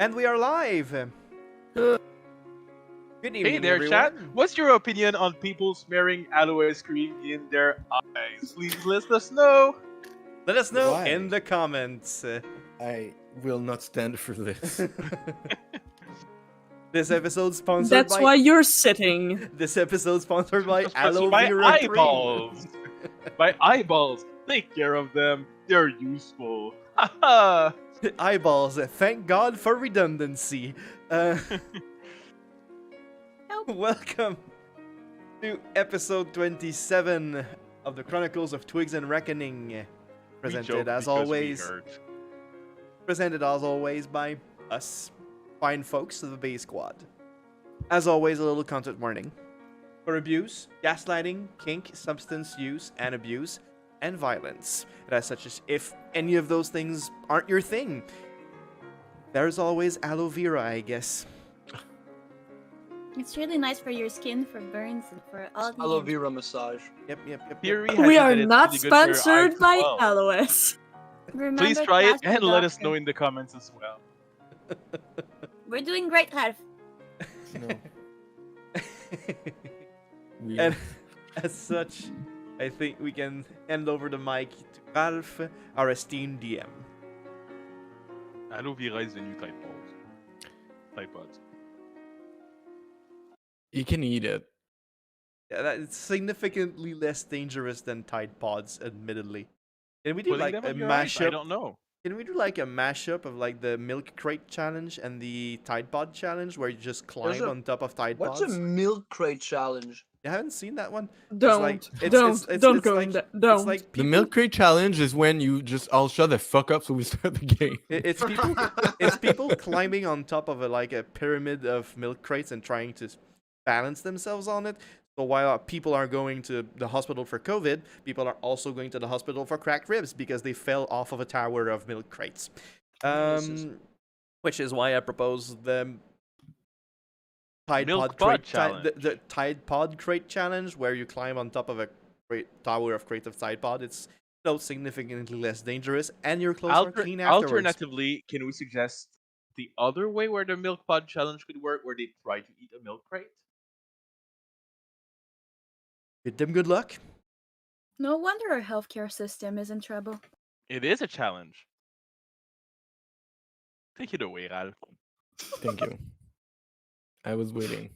And we are live. Good evening, Hey there, everyone. chat. What's your opinion on people smearing aloe ice cream in their eyes? Please let us know. Let us know Why? in the comments. I will not stand for this. This episode sponsored That's by. why you're sitting. This episode sponsored by Sponsored aloe by vera cream. eyeballs. By eyeballs. Take care of them. They're useful. Haha. Eyeballs. Thank God for redundancy. Welcome to episode 27 of the Chronicles of Twigs and Reckoning. Presented as always by us fine folks of the Bay Squad. As always, a little content warning. For abuse, gaslighting, kink, substance use and abuse, and violence. And as such, as if any of those things aren't your thing, there's always aloe vera, I guess. It's really nice for your skin, for burns, and for all the... Aloe vera massage. Yep. Theory has We it are that it's not really good for your eyes sponsored as by well. Aloes. Remember Please try to it ask your and let us doctor. know in the comments as well. We're doing great, Ralph. No. And as such, I think we can hand over the mic to Ralph, our esteemed DM. Aloe vera is the new Tide Pods. You can eat it. Yeah, it's significantly less dangerous than Tide Pods, admittedly. Can we do Putting like them a on your eyes? I mashup? don't know. Can we do like a mashup of like the milk crate challenge and the Tide Pod challenge, where you just climb on top of Tide What's Pods? a milk crate challenge? You haven't seen that one? Don't, it's don't go like, in there. It's Don't. like The people, milk crate challenge is when you just all shut the fuck up so we start the game. It's people. It's people climbing on top of a pyramid of milk crates and trying to balance themselves on it. So while people are going to the hospital for COVID, people are also going to the hospital for cracked ribs because they fell off of a tower of milk crates. Which is why I propose the Tide Milk Pod Pod crate challenge. the Tide Pod crate challenge, where you climb on top of a tower of crates of Tide Pod. It's significantly less dangerous, and you're closer to clean afterwards. Alternatively, can we suggest the other way where the milk pod challenge could work, where they try to eat a milk crate? Bid them good luck. No wonder our healthcare system is in trouble. It is a challenge. Take it away, Ralph. Thank you. I was waiting.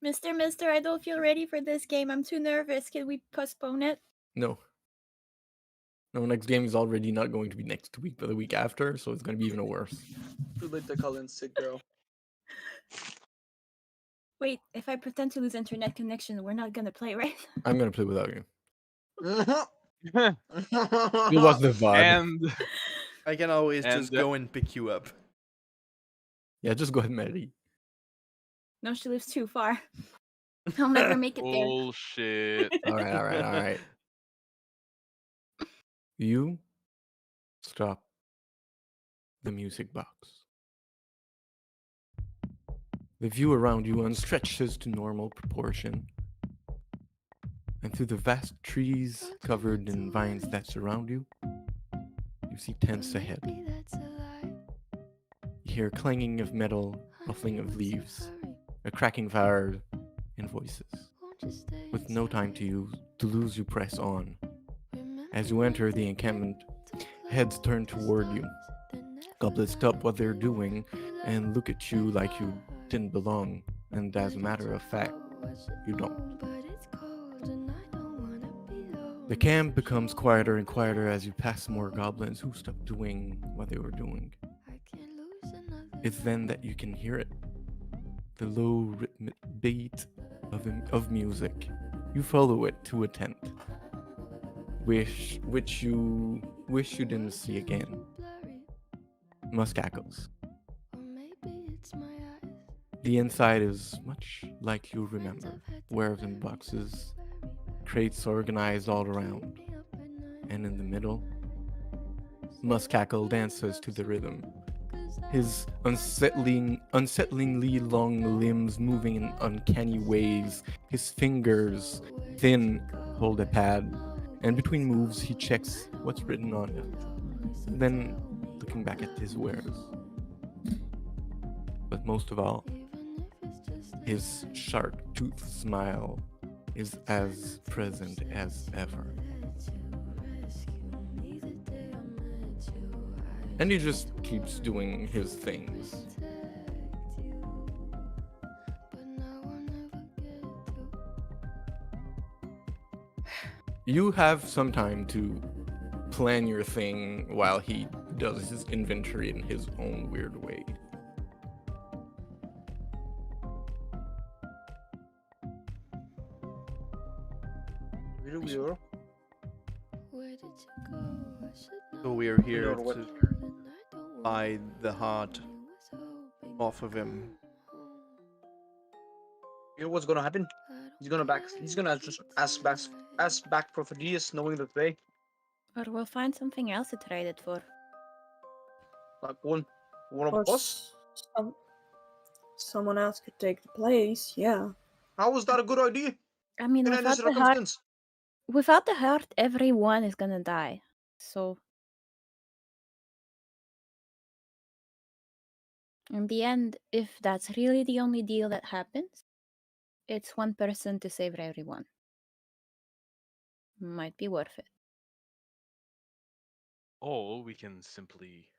Mister, I don't feel ready for this game. I'm too nervous. Can we postpone it? No. No, next game is already not going to be next week, but the week after, so it's going to be even worse. Too late to call in sick girl. Wait, if I pretend to lose internet connection, we're not gonna play, right? I'm going to play without you. and It was the vibe. I can always And, just go and pick you up. Yeah, just go ahead, Mary. No, she lives too far. I'll never make it there. bullshit. Alright. You stop the music box. The view around you unstretches to normal proportion, and through the vast trees covered in vines that surround you, you see tents ahead. You hear clanging of metal, ruffling of leaves, a cracking fire, and voices. With no time to lose, you press on. As you enter the encampment, heads turn toward you. Goblins stop what they're doing and look at you like you didn't belong, and as a matter of fact, you don't. The camp becomes quieter and quieter as you pass more goblins who stop doing what they were doing. It's then that you can hear it. The low rhythmic beat of music. You follow it to a tent, which you wish you didn't see again. Muskakos. The inside is much like you remember, wares in boxes, crates organized all around, and in the middle, Muskakel dances to the rhythm, his unsettlingly long limbs moving in uncanny ways, his fingers, thin, hold a pad, and between moves he checks what's written on it. Then the looking back at his wares. But most of all, his shark-toothed smile is as present as ever. And he just keeps doing his things. You have some time to plan your thing while he does his inventory in his own weird way. Really weird. So we are here What? to buy the heart off of him. You know what's gonna happen? He's gonna just ask back for Phineas, knowing that they Or we'll find something else to trade it for. like one of Or us. someone else could take the place, yeah. How is that a good idea? I mean, In any without the heart, circumstance. everyone is gonna die. So, in the end, if that's really the only deal that happens, it's one person to save everyone. Might be worth it. Or we can simply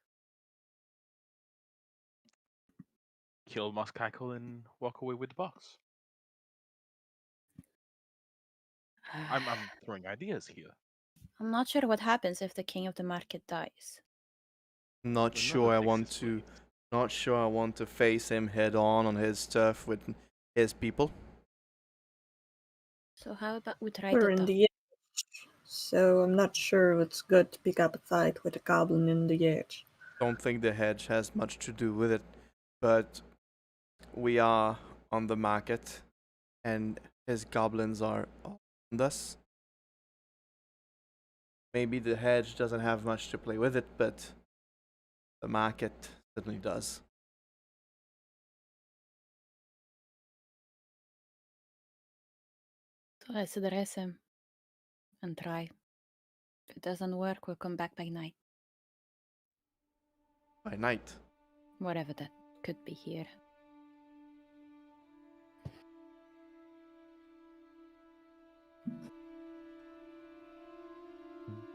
kill Moskakle and walk away with the box. I'm throwing ideas here. I'm not sure what happens if the king of the market dies. Not Another sure I want Texas to. way. Not sure I want to face him head on his stuff with his people. So how about we try We're to in talk? the edge, so I'm not sure it's good to pick up a fight with a goblin in the edge. Don't think the hedge has much to do with it, but we are on the market, and his goblins are around us. Maybe the hedge doesn't have much to play with it, but the market certainly does. So let's address him and try. If it doesn't work, we'll come back by night. By night. Whatever that could be here.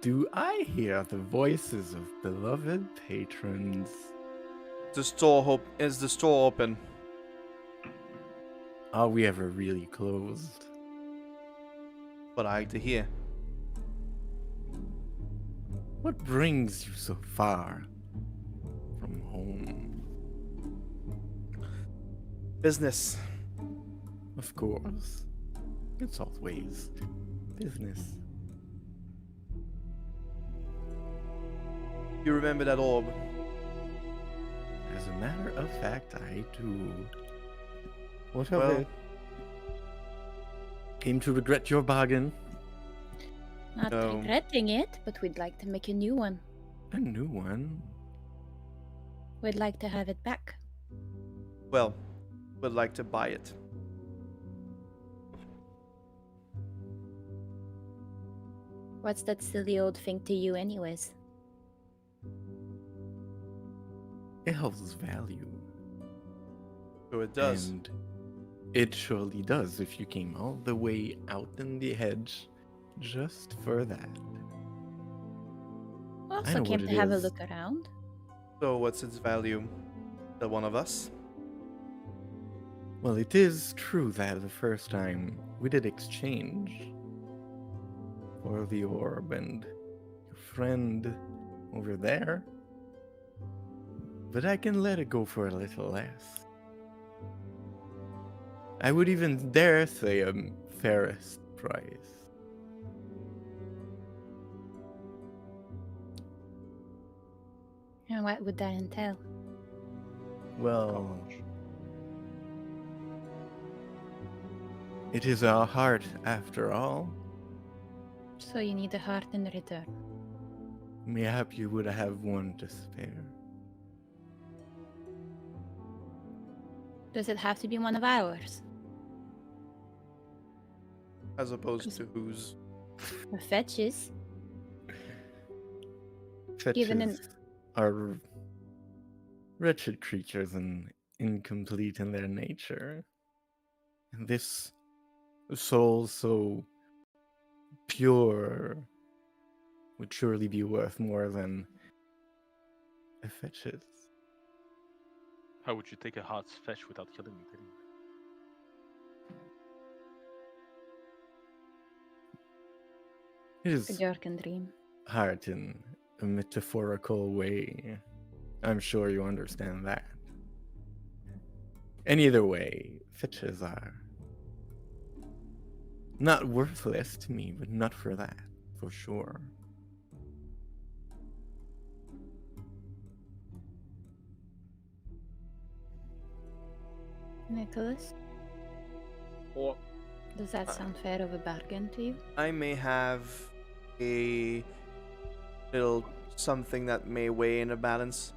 Do I hear the voices of beloved patrons? Is the store open? Are we ever really closed? What I like to hear. What brings you so far from home? Business. Of course. It's always business. You remember that orb? As a matter of fact, I do. What of Well- it? Came to regret your bargain? Not No. regretting it, but we'd like to make a new one. A new one? We'd like to have it back. Well, would like to buy it. What's that silly old thing to you, anyways? It holds value. So it does. And it surely does if you came all the way out in the hedge just for that. We I also know came what to it have a is. look around. So what's its value? The one of us? Well, it is true that the first time we did exchange for the orb and your friend over there. But I can let it go for a little less. I would even dare say a fairest price. And what would that entail? Well, it is our heart after all. So you need a heart in return. Mayhap you would have one to spare. Does it have to be one of ours? As opposed to whose? The fetches? Fetches Given an- are wretched creatures and incomplete in their nature. And this soul so pure would surely be worth more than a fetch's. How would you take a hot fetch without killing it anyway? It A is Jorkan dream. hard in a metaphorical way. I'm sure you understand that. And either way, fetches are not worthless to me, but not for that, for sure. Nicholas, Or does that sound fair of a bargain to you? I may have a little something that may weigh in a balance.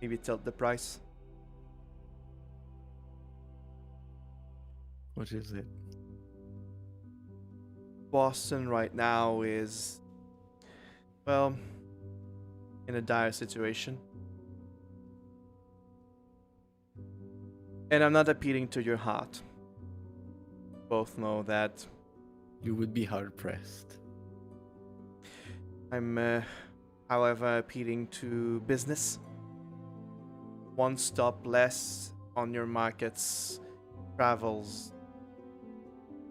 Maybe tilt the price. What is it? Boston right now is, well, in a dire situation. And I'm not appealing to your heart. Both know that You would be hard pressed. I'm, however, appealing to business. One stop less on your market's travels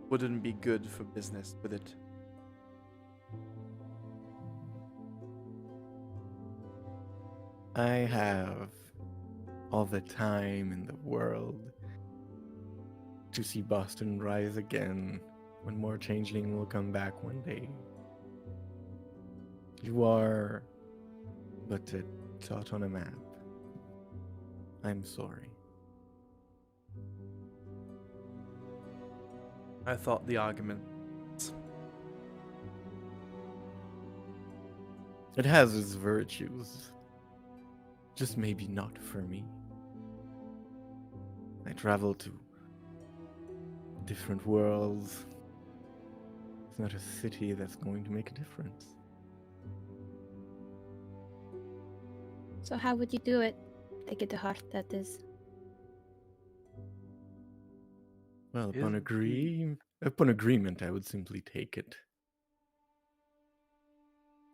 wouldn't be good for business, would it? I have all the time in the world to see Boston rise again when more changeling will come back one day. You are but a dot on a map. I'm sorry. I thought the argument. It has its virtues, just maybe not for me. I travel to different worlds. It's not a city that's going to make a difference. So how would you do it? Take it to heart, that is. Well, Is upon agreement, I would simply take it.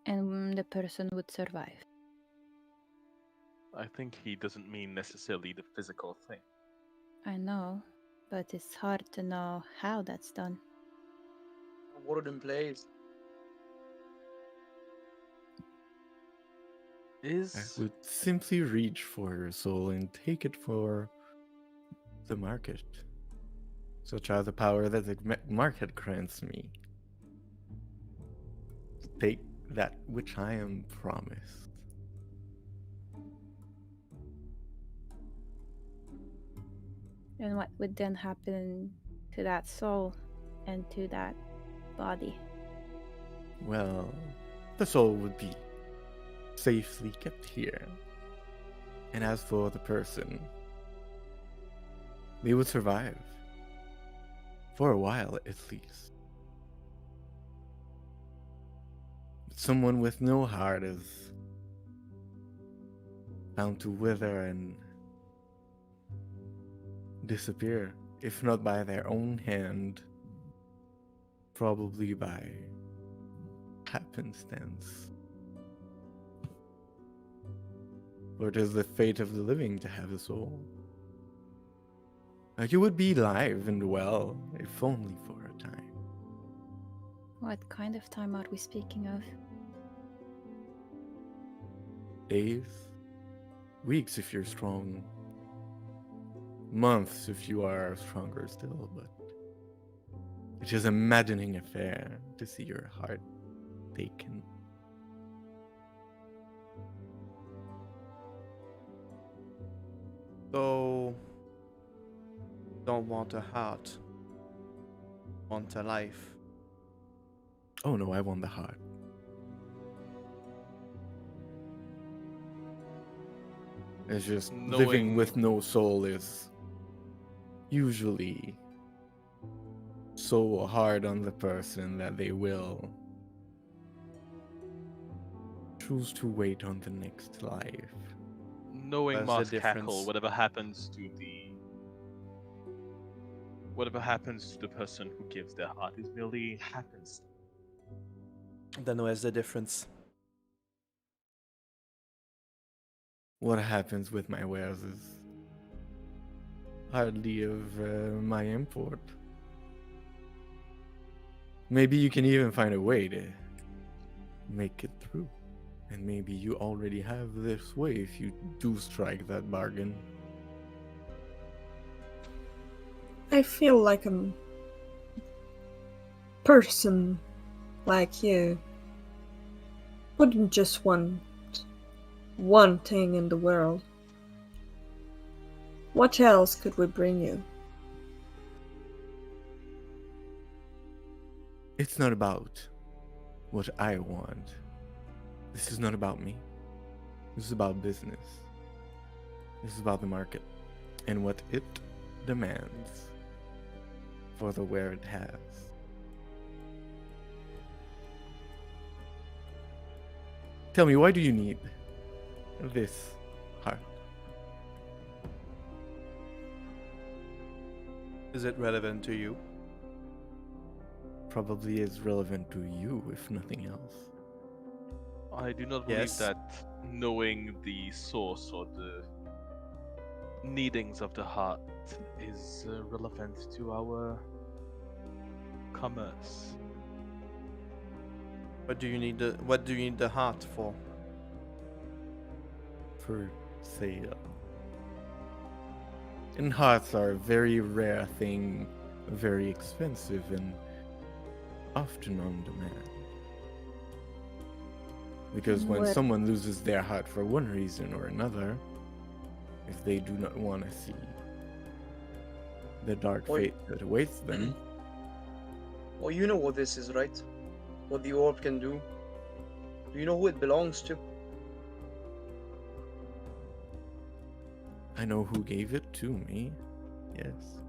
And the person would survive. I think he doesn't mean necessarily the physical thing. I know, but it's hard to know how that's done. what in place? I Is would simply reach for your soul and take it for the market. Such are the power that the market grants me. Take that which I am promised. And what would then happen to that soul and to that body? Well, the soul would be safely kept here. And as for the person, they would survive. For a while, at least. But someone with no heart is bound to wither and disappear, if not by their own hand, probably by happenstance. For it is the fate of the living to have a soul. You would be alive and well, if only for a time. What kind of time are we speaking of? Days, weeks if you're strong, months if you are stronger still, but it is a maddening affair to see your heart taken. So, don't want a heart. Want a life. Oh no, I want the heart. It's just living with no soul is usually so hard on the person that they will choose to wait on the next life. Knowing That's the Moss Cackle, difference. whatever happens to the person who gives their heart is merely happens. Then where's the difference? What happens with my wares is hardly of my import. Maybe you can even find a way to make it through. And maybe you already have this way if you do strike that bargain. I feel like a person like you wouldn't just want one thing in the world. What else could we bring you? It's not about what I want. This is not about me. This is about business. This is about the market and what it demands for the ware it has. Tell me, why do you need this heart? Is it relevant to you? Probably is relevant to you, if nothing else. I do not believe Yes. that knowing the source or the needings of the heart is relevant to our commerce. What do you need the heart for? For sale. And hearts are a very rare thing, very expensive, and often on demand. Because when What- someone loses their heart for one reason or another, if they do not want to see the dark Oi. fate that awaits them, Well, you know what this is, right? What the orb can do. Do you know who it belongs to? I know who gave it to me, yes.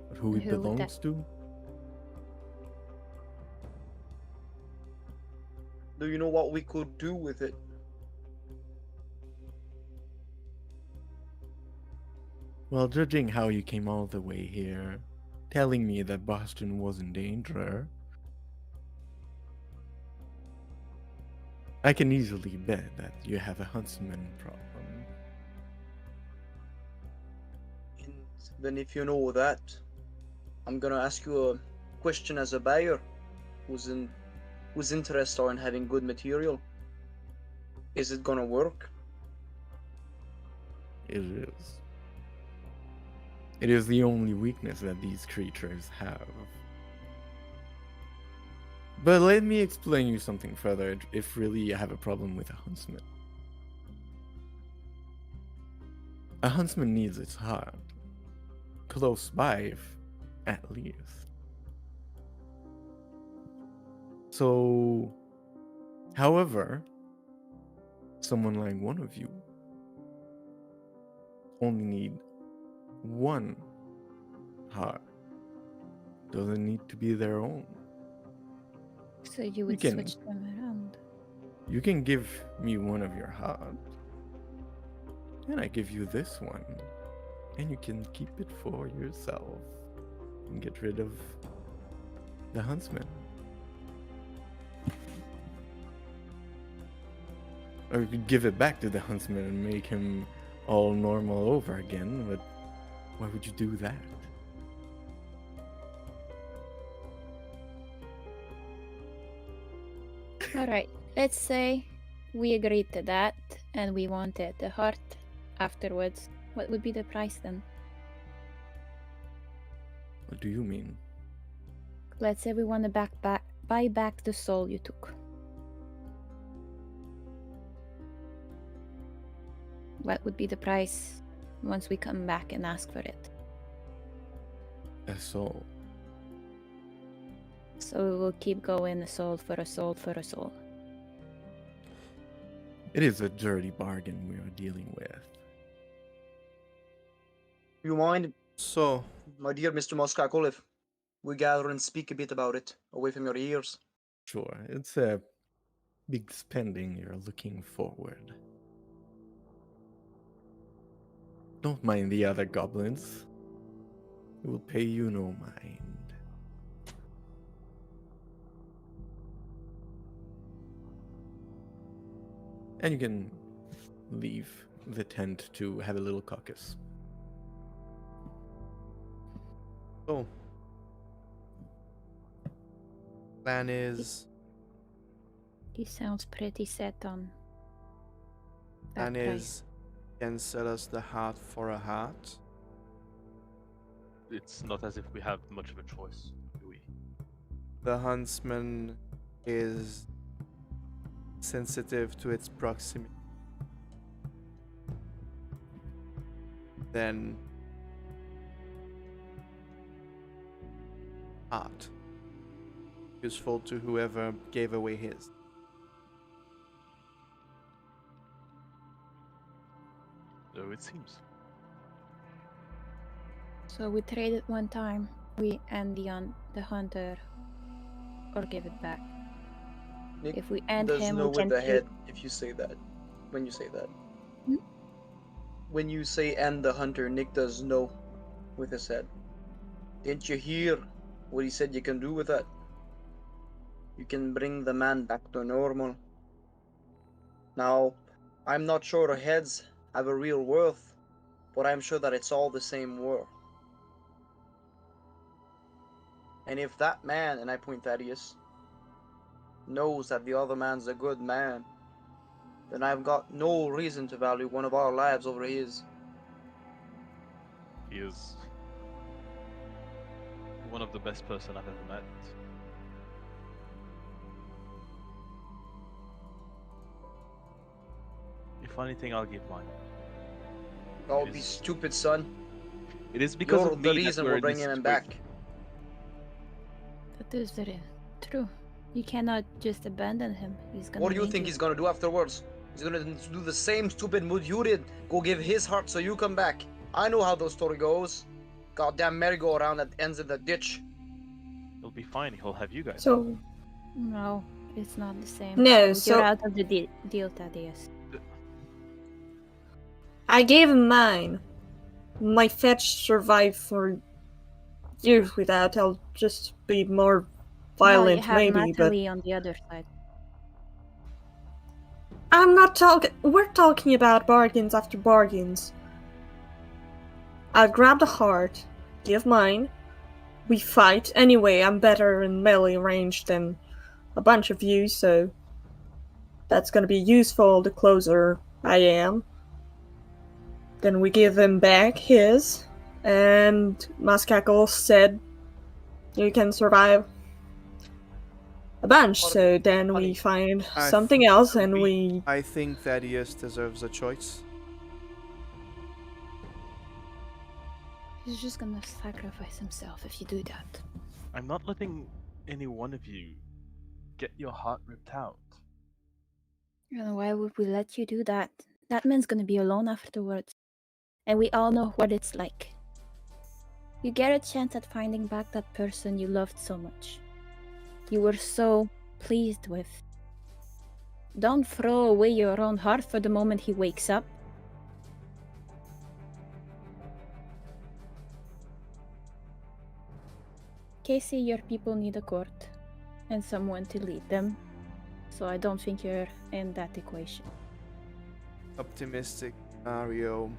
But who it Who would that- belongs to? Do you know what we could do with it? Well, judging how you came all the way here, telling me that Boston was in danger, I can easily bet that you have a huntsman problem. And then if you know that, I'm gonna ask you a question as a buyer who's interested in having good material. Is it gonna work? It is. It is the only weakness that these creatures have. But let me explain you something further if really you have a problem with a huntsman. A huntsman needs its heart. Close by, if at least. So, however, someone like one of you only need one heart. Doesn't need to be their own. So you would can- switch them around. You can give me one of your heart, and I give you this one, and you can keep it for yourself and get rid of the huntsman. Or you could give it back to the huntsman and make him all normal over again, but why would you do that? Alright, let's say we agreed to that and we wanted the heart afterwards. What would be the price then? What do you mean? Let's say we want to buy back the soul you took. What would be the price once we come back and ask for it? A soul. So we will keep going a soul for a soul for a soul. It is a dirty bargain we are dealing with. You mind, So, my dear Mr. Moskakol, if we gather and speak a bit about it, away from your ears? Sure, it's a big spending you're looking forward. Don't mind the other goblins. It will pay you no mind. And you can leave the tent to have a little caucus. So, plan is He sounds pretty set on that plan price. is can sell us the heart for a heart. It's not as if we have much of a choice, do we? The huntsman is sensitive to its proximity. Then heart. Useful to whoever gave away his. So it seems. So we trade it one time. We end the hunter, or give it back. Nick If we end does him, know we with can the keep. head if you say that. When you say that. Hmm? When you say "and the hunter," Nick does know with his head. Didn't you hear what he said you can do with that? You can bring the man back to normal. Now, I'm not sure heads have a real worth, but I'm sure that it's all the same worth. And if that man, and I point Thaddeus, knows that the other man's a good man, then I've got no reason to value one of our lives over his. He is one of the best person I've ever met. If anything, I'll give mine. Don't It be is- stupid, son. It is because You're of the me that reason we're we're in this bringing him situation. back. That is very true. You cannot just abandon him. He's gonna What do you need think he's gonna do afterwards? He's gonna do the same stupid mood you did. Go give his heart so you come back. I know how the story goes. Goddamn merry-go-round that ends in the ditch. He'll be fine. He'll have you guys. So, No, it's not the same. No, You're so- out of the deal, Thaddeus. I gave him mine. My fetch survived for years without. I'll just be more Now you violent, have maybe, but Natalie on the other side. I'm not talking. We're talking about bargains after bargains. I'll grab the heart, give mine. We fight. Anyway, I'm better in melee range than a bunch of you, so that's gonna be useful the closer I am. Then we give him back his, and Mascackle said you can survive a bunch, so then we find I something think else and we I think Thaddeus deserves a choice. He's just gonna sacrifice himself if you do that. I'm not letting any one of you get your heart ripped out. And why would we let you do that? That man's gonna be alone afterwards. And we all know what it's like. You get a chance at finding back that person you loved so much. You were so pleased with. Don't throw away your own heart for the moment he wakes up. Casey, your people need a court and someone to lead them. So I don't think you're in that equation. Optimistic scenario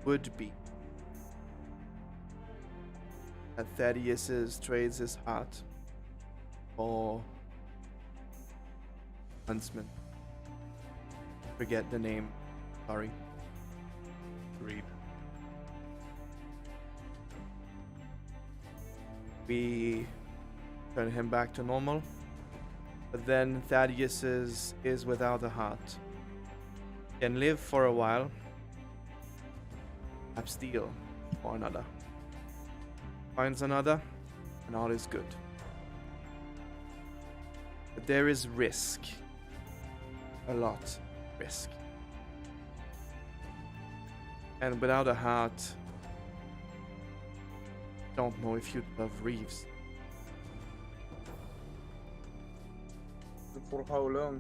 would be that Thaddeus trades his heart for Huntsman. Forget the name. Sorry. Agreed. We turn him back to normal. But then Thaddeus is without a heart. Can live for a while. Perhaps steal for another. Finds another, and all is good. But there is risk. A lot risk. And without a heart, don't know if you'd love Reeves. For how long?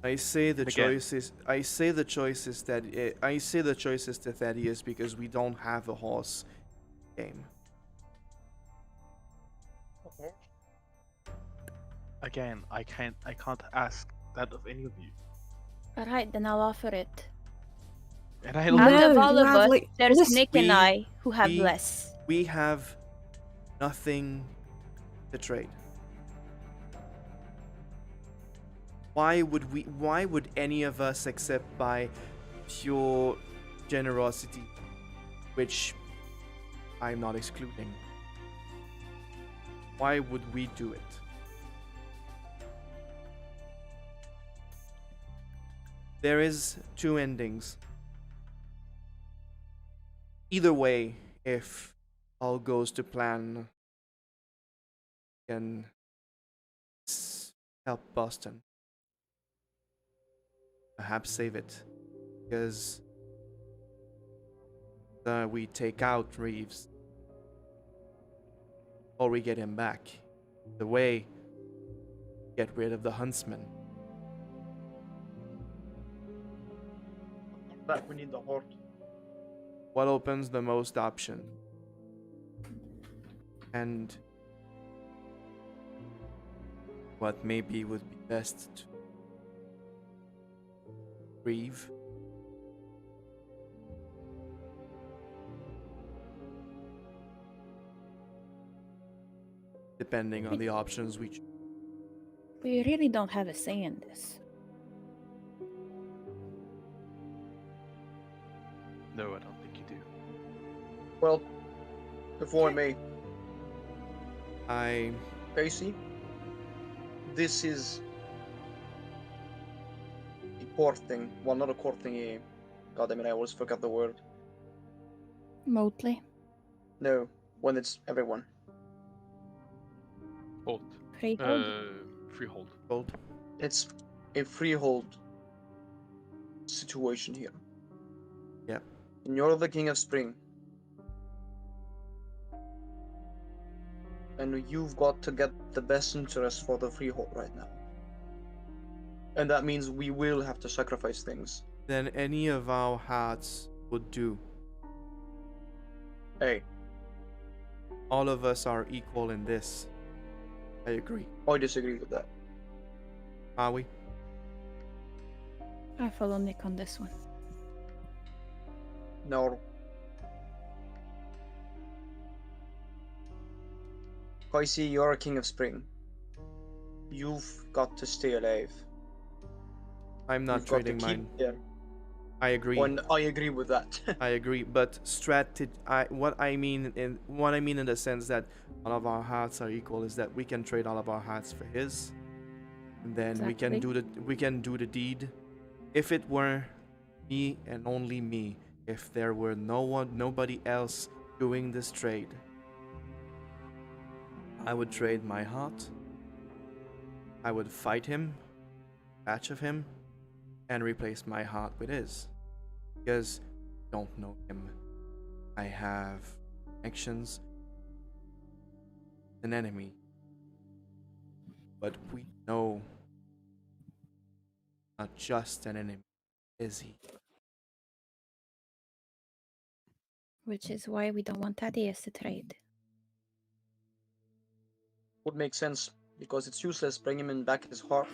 I say the Again. choice is. I say the choice is that. I say the choice is to Thaddeus because we don't have a horse game. Again, I can't ask that of any of you. Alright, then I'll offer it. And I No, Out of you all of have, us, like- there's listen, Nick and we- I who have we- less. We have nothing to trade. Why would any of us accept by pure generosity, which I'm not excluding? Why would we do it? There is two endings. Either way, if all goes to plan, can help Boston. Perhaps save it, because we take out Reeves, or we get him back. The way, get rid of the huntsman. That we need the heart. What opens the most option? And what maybe would be best to grieve? Depending on the options we choose. We really don't have a say in this. No, I don't think you do. Well, before me, I Casey, this is a court thing. Well, not a court thing. God damn it, I always forgot the word. Mostly. No, when it's everyone. Hold. Freehold. Freehold. told. It's a freehold situation here. Yep. And you're the King of Spring. And you've got to get the best interest for the freehold right now. And that means we will have to sacrifice things. Then any of our hearts would do. Hey, All of us are equal in this. I agree. I disagree with that. Are we? I follow Nick on this one. No. Casey, you're a King of Spring. You've got to stay alive. I'm not You've got to trading keep mine. there. I agree. When I agree with that. I agree, but what I mean in the sense that all of our hearts are equal is that we can trade all of our hearts for his, and then we can do the deed. If it were me and only me, if there were nobody else doing this trade, I would trade my heart. I would fight him, patch of him, and replace my heart with his. Because I don't know him. I have connections. An enemy. But we know not just an enemy, is he? Which is why we don't want Thaddeus to trade. Would make sense, because it's useless bringing him back his heart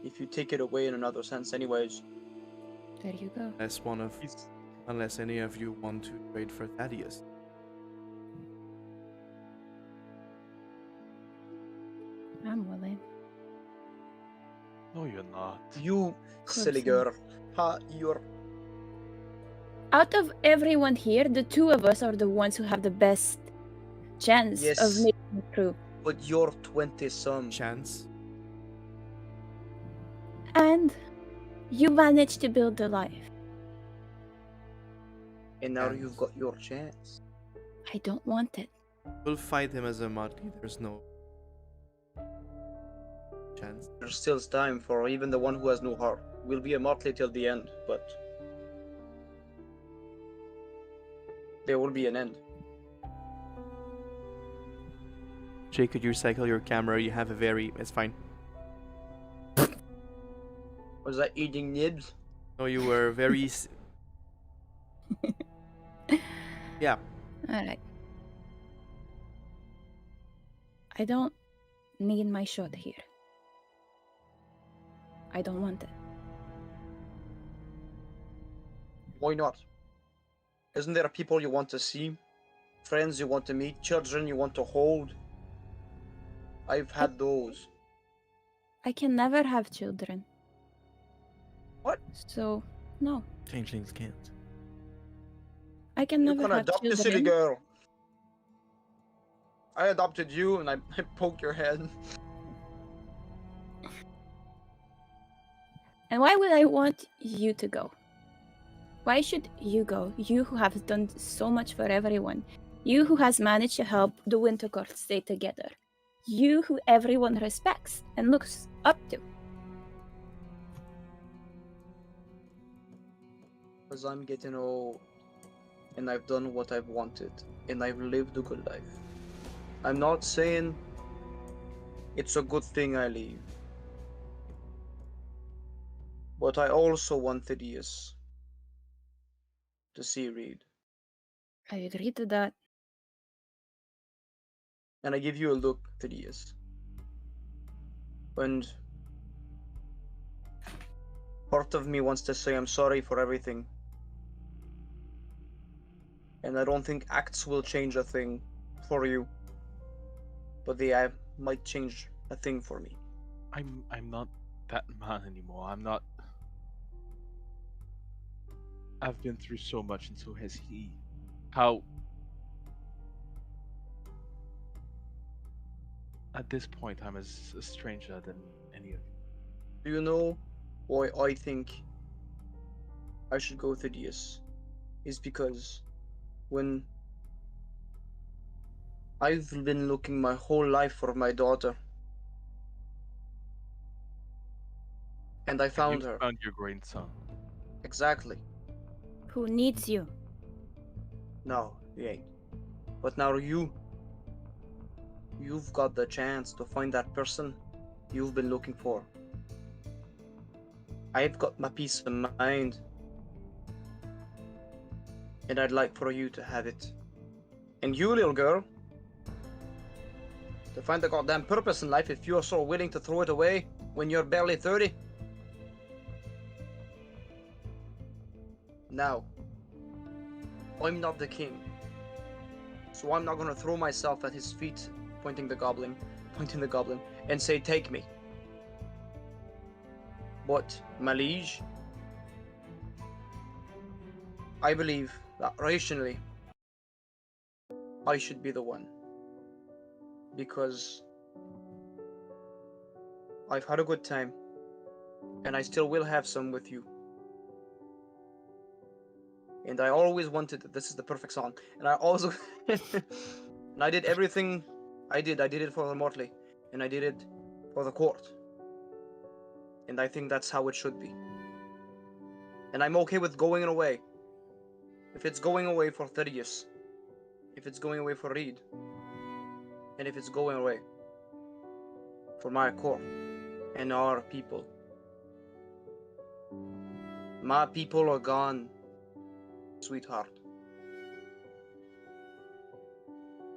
if you take it away in another sense anyways. There you go. Unless any of you want to trade for Thaddeus. I'm willing. No, you're not. You silly Crimson. girl. Ha, you're... Out of everyone here, the two of us are the ones who have the best chance Yes. of making it through. But you're 20-some. Chance. And you managed to build a life. And now And- you've got your chance. I don't want it. We'll fight him as a motley. There's no chance. There's still time for even the one who has no heart. We'll be a motley till the end, but... there will be an end. Jay, could you recycle your camera? You have a very... It's fine. Was I eating nibs? No, you were very... Yeah. Alright. I don't need my shot here. I don't want it. Why not? Isn't there people you want to see? Friends you want to meet? Children you want to hold? I've had those. I can never have children. What? So, no. Changelings can't. I can You never can have adopt a children. silly girl. I adopted you and I poked your head. And why would I want you to go? Why should you go? You who have done so much for everyone. You who has managed to help the Winter Court stay together. You who everyone respects and looks up to. Because I'm getting old. And I've done what I've wanted. And I've lived a good life. I'm not saying it's a good thing I leave. But I also want Thaddeus to see Reed. I agree to that. And I give you a look, Thaddeus. And part of me wants to say I'm sorry for everything. And I don't think acts will change a thing for you. But they might change a thing for me. I'm not that man anymore. I'm not. I've been through so much, and so has he. How? At this point, I'm as a stranger than any of you. Do you know why I think I should go with Thaddeus? Is because when I've been looking my whole life for my daughter. And I found her. Found your grandson. Exactly. Who needs you? No, he ain't. But now you've got the chance to find that person you've been looking for. I've got my peace of mind. And I'd like for you to have it. And you, little girl, to find the goddamn purpose in life if you're so willing to throw it away when you're barely 30. Now, I'm not the king. So I'm not gonna throw myself at his feet, pointing the goblin, and say, take me. But, my liege, I believe that rationally, I should be the one. Because I've had a good time, and I still will have some with you. And I always wanted, this is the perfect song, and I also, and I did everything I did it for the Mortley, and I did it for the court. And I think that's how it should be. And I'm okay with going away. If it's going away for Thaddeus, if it's going away for Reed, and if it's going away for my court and our people. My people are gone, sweetheart.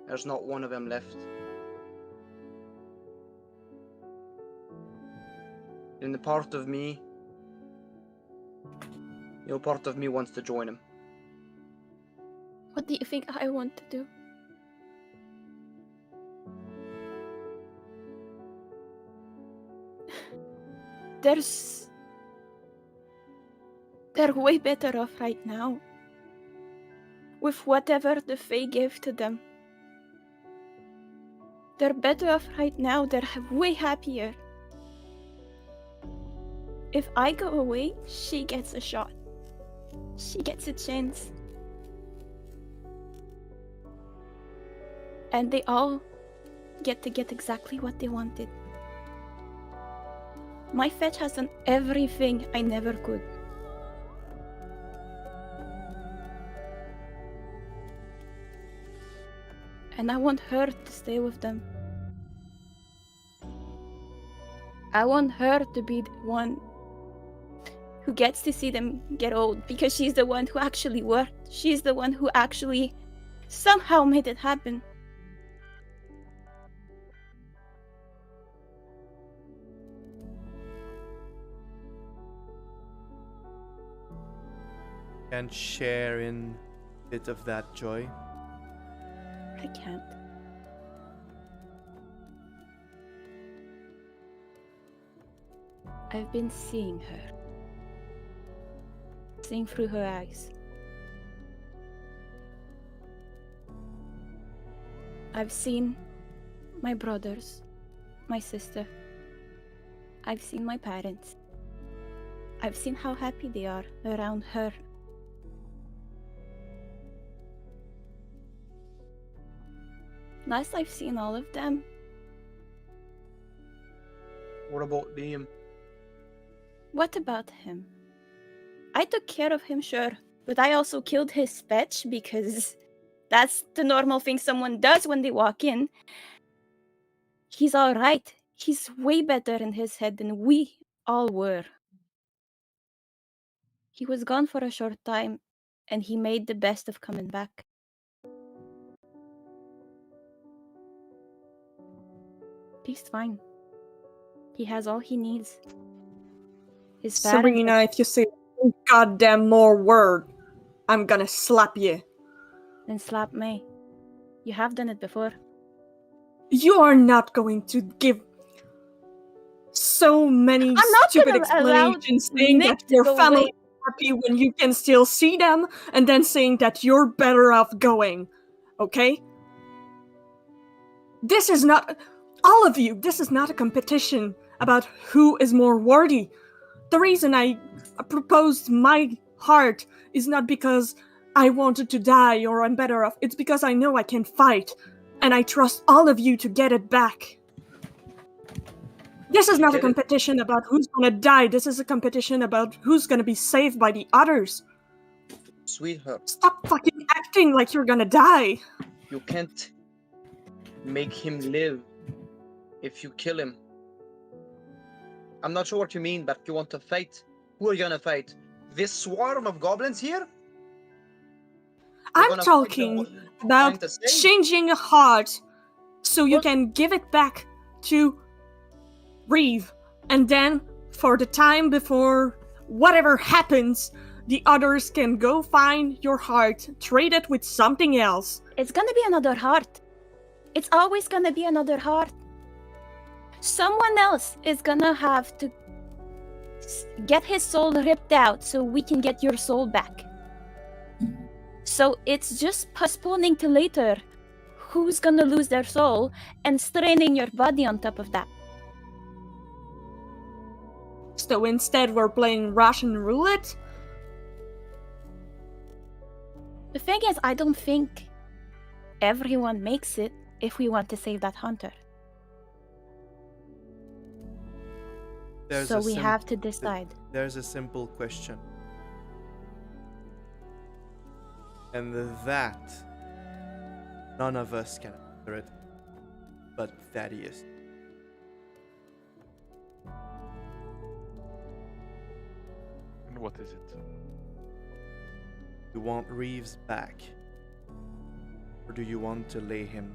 There's not one of them left. And the part of me, part of me wants to join him. What do you think I want to do? They're way better off right now. With whatever the Fae gave to them. They're better off right now. They're way happier. If I go away, she gets a shot. She gets a chance. And they all get to get exactly what they wanted. My fetch has done everything I never could. And I want her to stay with them. I want her to be the one who gets to see them get old, because she's the one who actually worked. She's the one who actually somehow made it happen. And share in a bit of that joy. I can't. I've been seeing her. Seeing through her eyes. I've seen my brothers, my sister. I've seen my parents. I've seen how happy they are around her. Last I've seen all of them, What about Liam? what about him? I took care of him, sure, but I also killed his fetch because that's the normal thing someone does when they walk in. He's alright. He's way better in his head than we all were. He was gone for a short time, and he made the best of coming back. He's fine. He has all he needs. His parents Sabrina, if you say one goddamn more word, I'm gonna slap you. then slap me. You have done it before. You are not going to give so many not stupid gonna allow explanations saying Nick that to your go family away. is happy when you can still see them, and then saying that you're better off going. Okay? This is not. All of you, this is not a competition about who is more worthy. The reason I proposed my heart is not because I wanted to die or I'm better off. It's because I know I can fight, and I trust all of you to get it back. This is not a Get it? competition about who's gonna die. This is a competition about who's gonna be saved by the others. Sweetheart, Stop fucking acting like you're gonna die. you can't make him live if you kill him. I'm not sure what you mean, but you want to fight. Who are you gonna fight? This swarm of goblins here? You're I'm gonna fight the talking whole- about trying to save? changing a heart so you What? can give it back to Reeve. And then, for the time before whatever happens, the others can go find your heart, trade it with something else. It's gonna be another heart. It's always gonna be another heart. Someone else is gonna have to get his soul ripped out so we can get your soul back. So it's just postponing to later who's gonna lose their soul and straining your body on top of that. So instead, we're playing Russian roulette? The thing is, I don't think everyone makes it if we want to save that hunter. So we have to decide. There's a simple question. And that, none of us can answer it, but Thaddeus. And what is it? You want Reeves back? Or do you want to lay him?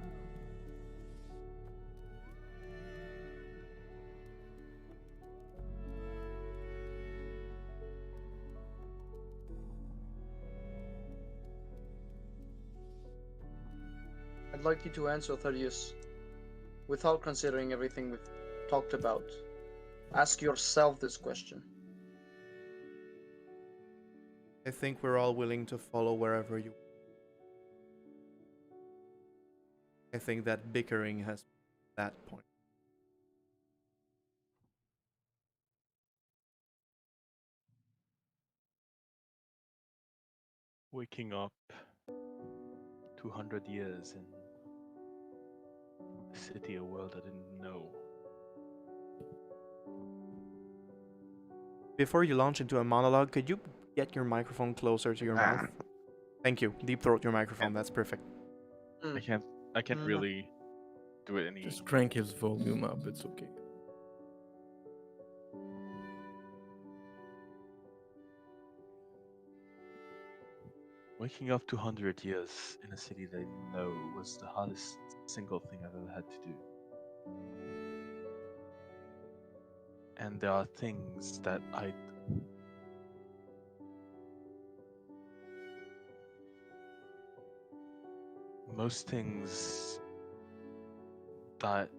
I'd like you to answer, Thaddeus, without considering everything we've talked about. Ask yourself this question. I think we're all willing to follow wherever you. I think that bickering has that point. Waking up 200 years in a city, a world I didn't know. Before you launch into a monologue, could you get your microphone closer to your mouth? Thank you. Deep throat your microphone. That's perfect. I can't really do it any. Just crank his volume up, it's okay. Waking up 200 years in a city that I know was the hardest single thing I've ever had to do. And there are things that most things that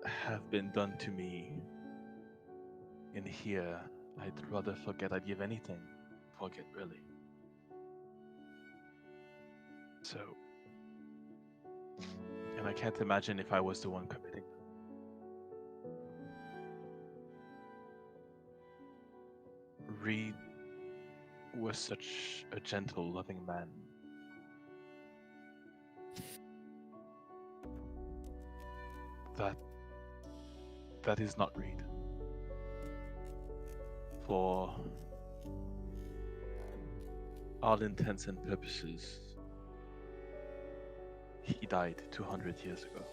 have been done to me in here, I'd rather forget. I'd give anything to forget, really. So, and I can't imagine if I was the one committing them. Reed was such a gentle, loving man. That is not Reed. For all intents and purposes, he died 200 years ago.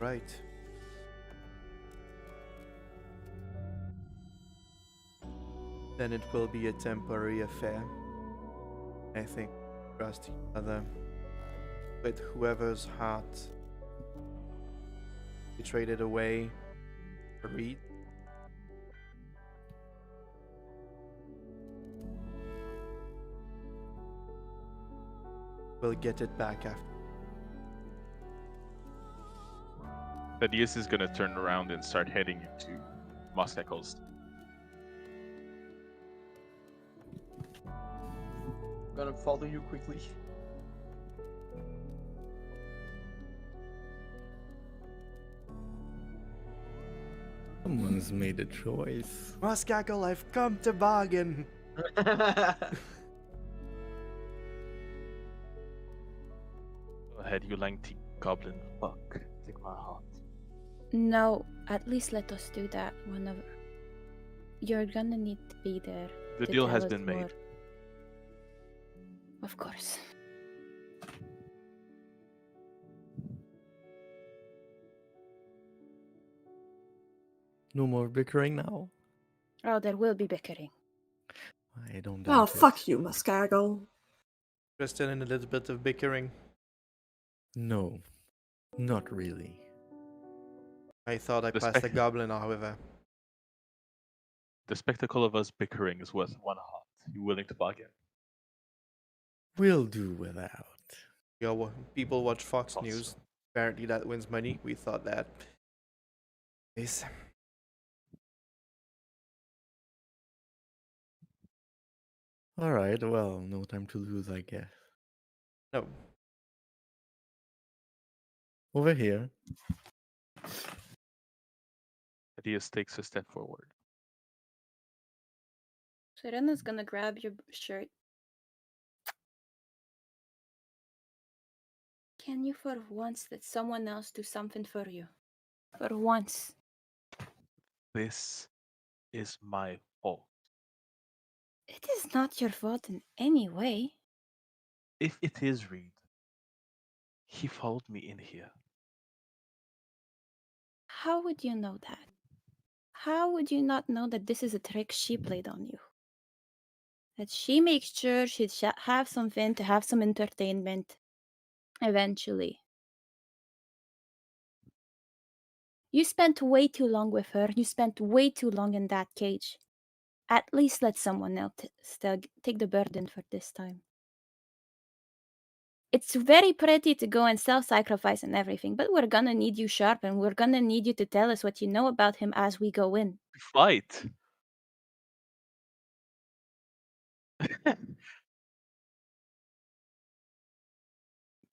Right. Then it will be a temporary affair. I think trust each other with whoever's heart we traded away for Reed. We'll get it back after. Thaddeus is gonna turn around and start heading into Moscackles. Gonna follow you quickly. Someone's made a choice. Moscackle, I've come to bargain. Go ahead, you lengthy goblin. Fuck. Take my heart. No, at least let us do that whenever. You're gonna need to be there. The to deal tell has us been made. more. Of course. No more bickering now? Oh, there will be bickering. I don't Oh, doubt fuck it. you, Muscago. Interested in a little bit of bickering. No, not really. I thought I The passed the spec- goblin, however. The spectacle of us bickering is worth one heart. You willing to bargain? We'll do without. People watch Fox Awesome. News. Apparently that wins money. We thought that. Is Alright, well, no time to lose, I guess. no. Over here. Thaddeus takes a step forward. Serena's gonna grab your shirt. Can you for once let someone else do something for you? For once. This is my fault. It is not your fault in any way. If it is Reed, he followed me in here. How would you know that? How would you not know that this is a trick she played on you? That she makes sure she'd have something to have some entertainment eventually. You spent way too long with her. You spent way too long in that cage. At least let someone else still take the burden for this time. It's very pretty to go and self-sacrifice and everything, but we're gonna need you sharp and we're gonna need you to tell us what you know about him as we go in. Fight.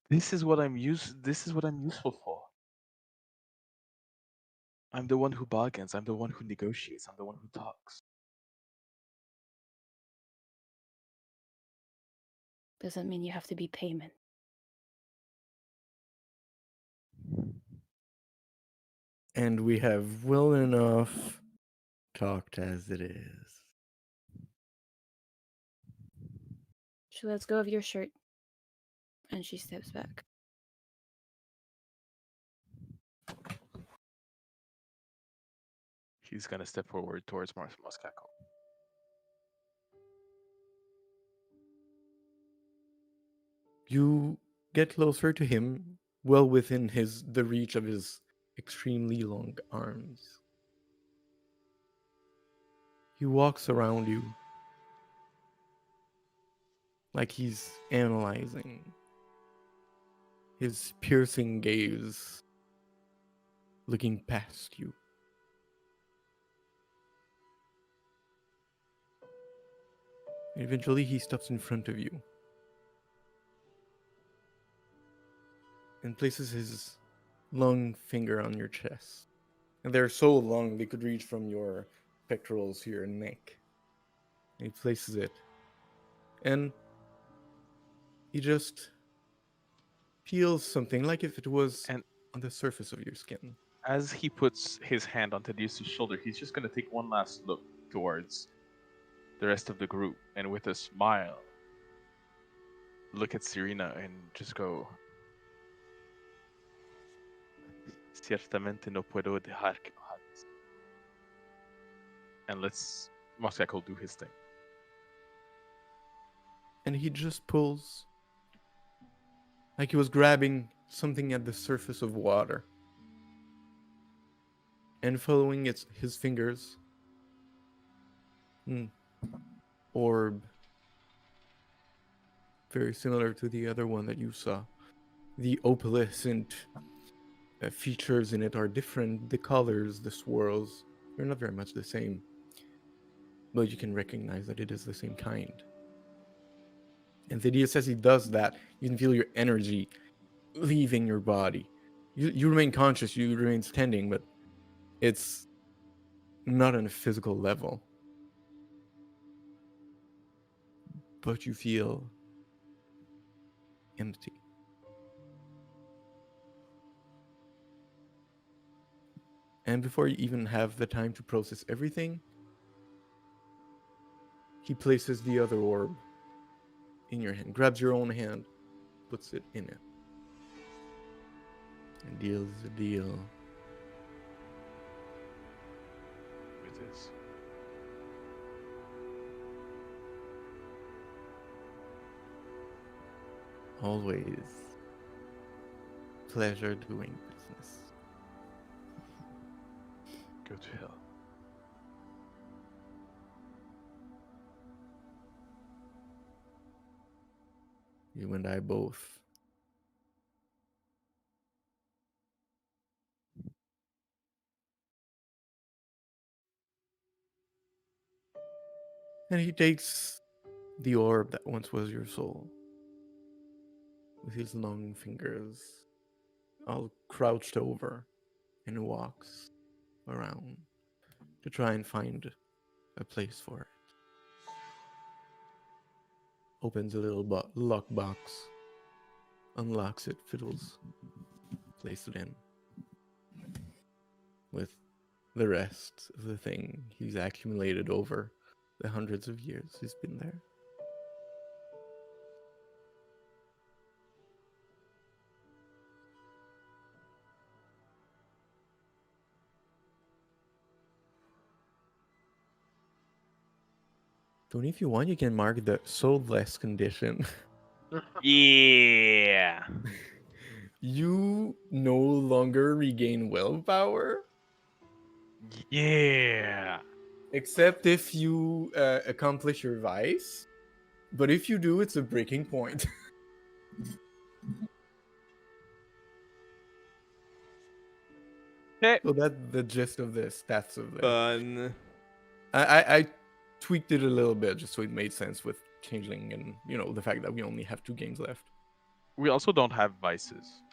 This is what I'm useful for. I'm the one who bargains, I'm the one who negotiates, I'm the one who talks. Doesn't mean you have to be payment. And we have well enough talked as it is. She lets go of your shirt and she steps back. He's gonna step forward towards Moscaco. You get closer to him, well within the reach of his extremely long arms. He walks around you like he's analyzing, his piercing gaze looking past you. Eventually, he stops in front of you and places his long finger on your chest. And they're so long they could reach from your pectorals to your neck. And he places it. And he just feels something like if it was And on the surface of your skin. as he puts his hand on Thaddeus' shoulder, he's just gonna take one last look towards the rest of the group, and with a smile, look at Serena and just go, Ciertamente no puedo dejar que lo hagas. And let's Moscaco do his thing. And he just pulls like he was grabbing something at the surface of water. And following his fingers, orb, very similar to the other one that you saw. The opalescent features in it are different. The colors, the swirls, they're not very much the same. But you can recognize that it is the same kind. And Thaddeus, as he does that, you can feel your energy leaving your body. You remain conscious, you remain standing, but it's not on a physical level. But you feel empty. And before you even have the time to process everything, he places the other orb in your hand, grabs your own hand, puts it in it, and deals a deal. With this. Always pleasure doing business. Go to hell. You and I both. And he takes the orb that once was your soul with his long fingers, all crouched over, and walks around to try and find a place for it. Opens a little lockbox, unlocks it, fiddles, places it in. With the rest of the thing he's accumulated over the hundreds of years he's been there. Tony, if you want, you can mark the soulless condition. Yeah. You no longer regain willpower, Yeah. except if you accomplish your vice. But if you do, it's a breaking point. Okay. So that's the gist of the stats of this. Fun. I tweaked it a little bit just so it made sense with Changeling and, the fact that we only have 2 games left. We also don't have vices.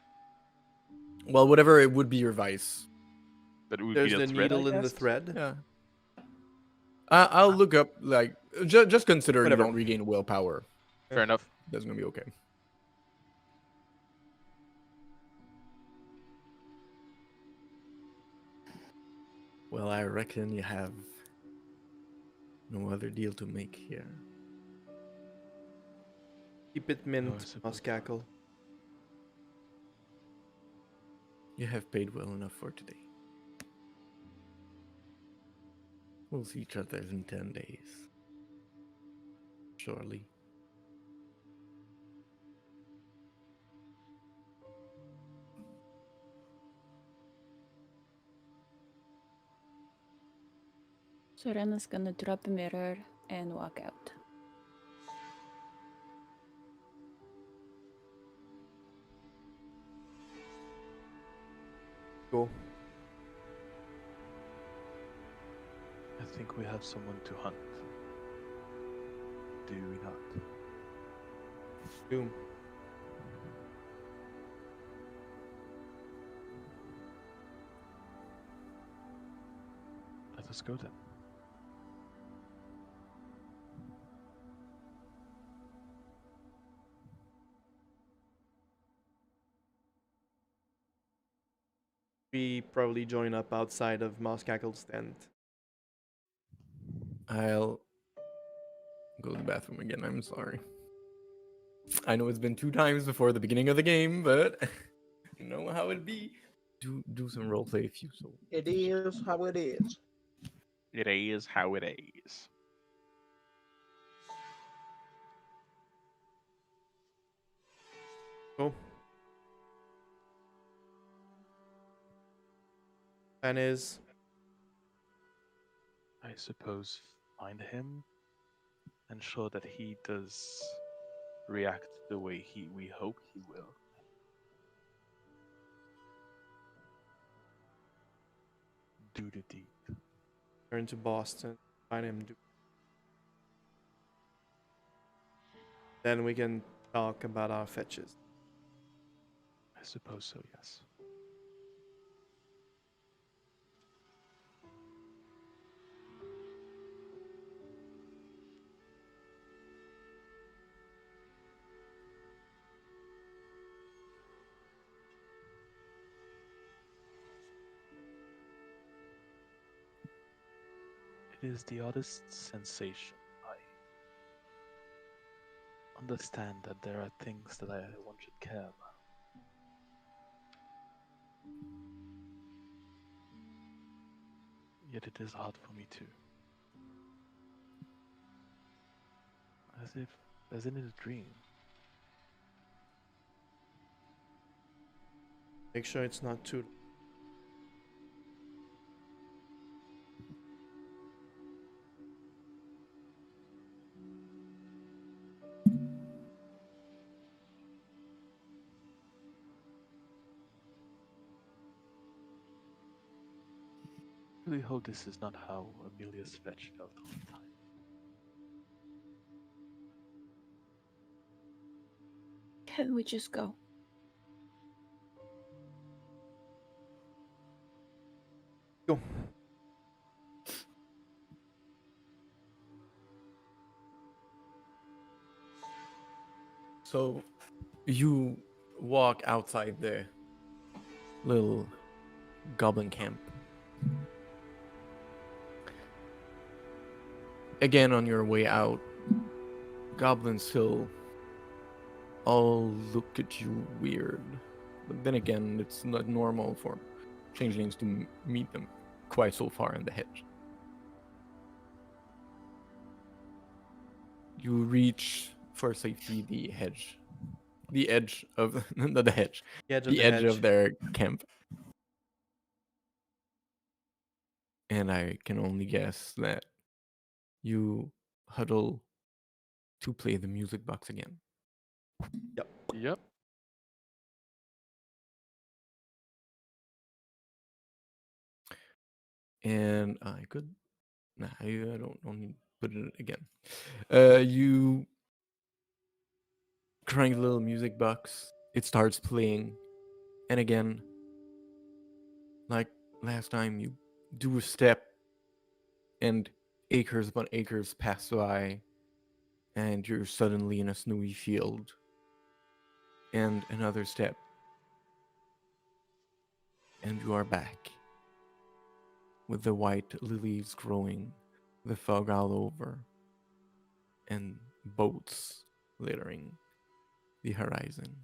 Well, whatever it would be your vice. That would There's be the a thread, needle I in the guess? thread. Yeah. I'll look up, just consider Whatever. you don't regain willpower. Fair enough. That's going to be okay. Well, I reckon you have no other deal to make here. Keep it No, I mint, suppose Moscaco. You have paid well enough for today. We'll see each other in 10 days. Surely. Serena's gonna drop a mirror and walk out. Cool. I think we have someone to hunt. Do we not? Doom. Let us go then. We probably join up outside of Mouse Cackle's tent. I'll go to the bathroom again. I'm sorry. I know it's been 2 times before the beginning of the game, but you know how it be. Do some roleplay if you so. It is how it is. It is how it is. Cool. Plan is I suppose find him, ensure that he does react the way we hope he will. Do the deed. turn to Boston, find him. Then we can talk about our fetches. I suppose so, yes. It is the oddest sensation. I understand that there are things that one should care about. Yet it is hard for me too. As in a dream. Make sure it's not too. I really hope this is not how Amelia's fetch felt all the time. Can we just go? Go. So you walk outside the little goblin camp. Again, on your way out, goblins still all look at you weird. But then again, it's not normal for changelings to meet them quite so far in the hedge. You reach for safety the hedge. The edge of not the hedge. The edge of The the edge hedge. of their camp. And I can only guess that you huddle to play the music box again. Yep. And I could, nah, I don't need to put it again. You crank the little music box. It starts playing, and again, like last time, you do a step, and acres upon acres pass by, and you're suddenly in a snowy field. And another step, and you are back with the white lilies growing, the fog all over, and boats littering the horizon.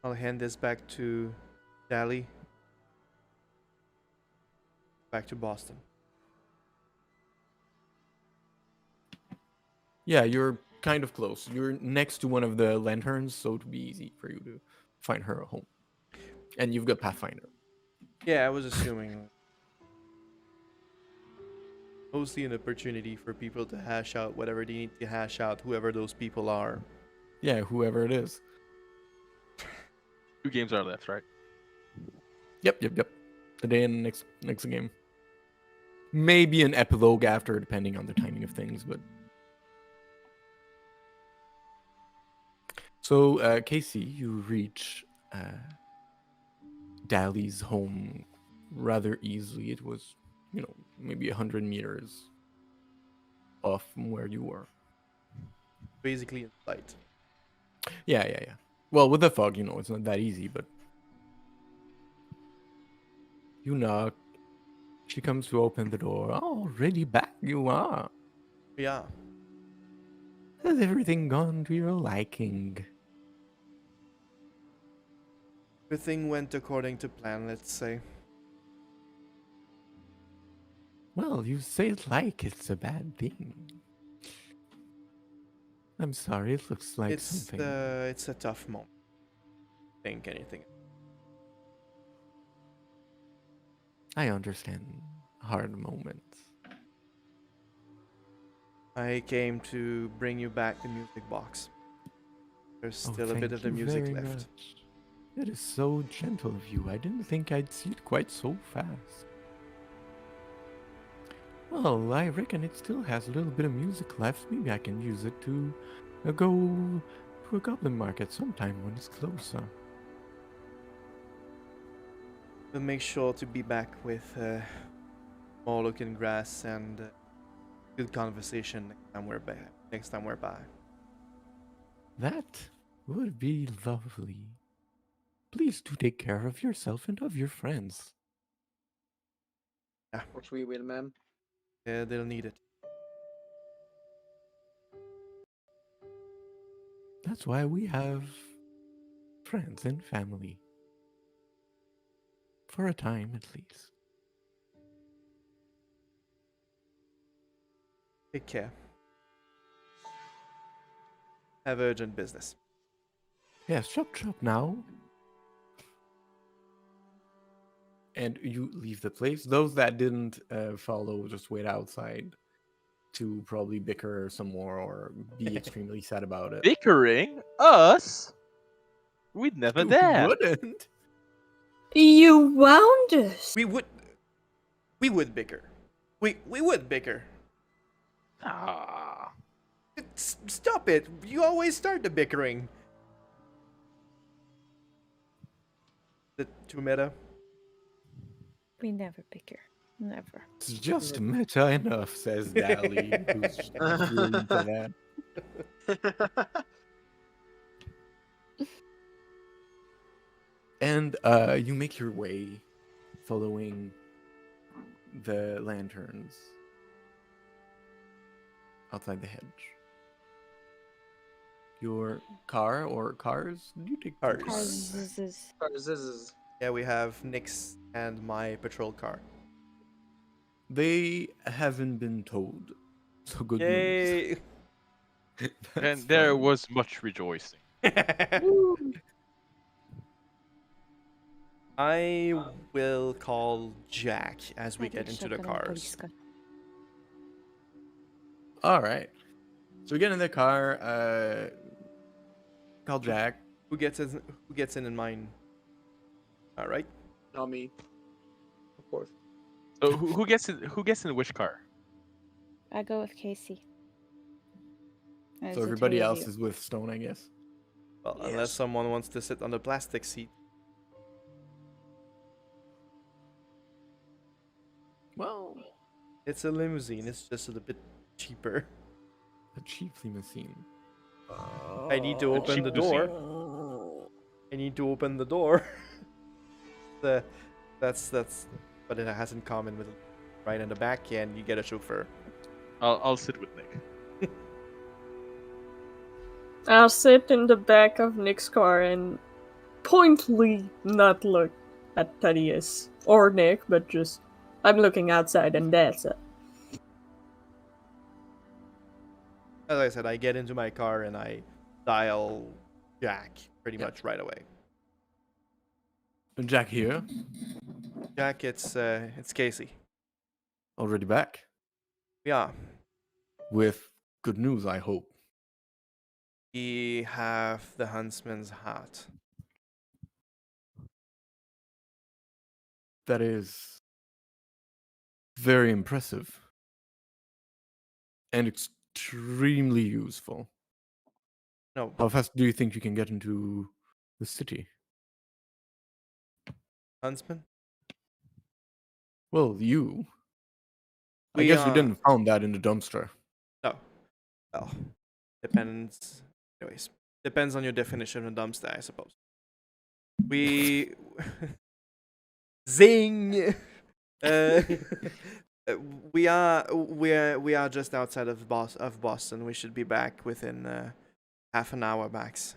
I'll hand this back to Dally. back to Boston. Yeah, you're kind of close. You're next to one of the lanterns, so it'll be easy for you to find her a home. And you've got Pathfinder. Yeah, I was assuming. Mostly an opportunity for people to hash out whatever they need to hash out, whoever those people are. Yeah, whoever it is. 2 games are left, right? Yep. The day and next game. Maybe an epilogue after, depending on the timing of things, but. So, Casey, you reach Dally's home rather easily. It was, maybe 100 meters off from where you were. Basically in sight. Yeah. Well, with the fog, it's not that easy, but you knock. She comes to open the door. Already back you are. Yeah. Has everything gone to your liking? Everything went according to plan, let's say. Well, you say it like it's a bad thing. I'm sorry, it looks like something. It's a tough moment. Think anything. I understand hard moments. I came to bring you back the music box. There's still a bit Thank of the you music very left. much. That is so gentle of you. I didn't think I'd see it quite so fast. Well, I reckon it still has a little bit of music left. Maybe I can use it to go to a goblin market sometime when it's closer. We'll make sure to be back with more looking grass and good conversation next time we're by. That would be lovely. Please do take care of yourself and of your friends. Yeah, Of course we will, ma'am. they'll need it. That's why we have friends and family. For a time, at least. Take care. Have urgent business. Yes, chop now. And you leave the place. Those that didn't follow just wait outside to probably bicker some more or be extremely sad about it. Bickering? Us? We'd never Who dare. wouldn't? You wound us. We would bicker. We would bicker. Ah. Stop it. You always start the bickering. The too meta. We never bicker. Never. It's just meta enough, says Dally, who's really into that. And you make your way following the lanterns outside the hedge. Your car or cars? You take Cars. Cars. Yeah, we have Nick's and my patrol car. They haven't been told. So good Yay! news. And That's there fun. was much rejoicing. I will call Jack as we get into the cars. All right. So we get in the car. Call Jack. Who gets in mine? All right. Not me. Of course. So who gets in which car? I go with Casey. There's So the everybody three of else you. is with Stone, I guess. Well, Yes. unless someone wants to sit on the plastic seat. Well, It's a limousine. It's just a bit cheaper. a cheap limousine. I need to open cheap the limousine. door. I need to open the door. That's but it has in common with right in the back end you get a chauffeur. I'll sit with Nick. I'll sit in the back of Nick's car and pointedly not look at Thaddeus or Nick, but just I'm looking outside, and that's it. As I said, I get into my car and I dial Jack pretty Yeah. much right away. Jack here, Jack, it's Casey. already back Yeah, with good news, I hope. we have the huntsman's hat. That is very impressive and extremely useful. No, How fast do you think you can get into the city? huntsman. Well, you. I We guess you didn't found that in the dumpster. no. Well, depends. Anyways, depends on your definition of dumpster, I suppose. We zing. Uh, we are just outside of Boston. We should be back within half an hour max.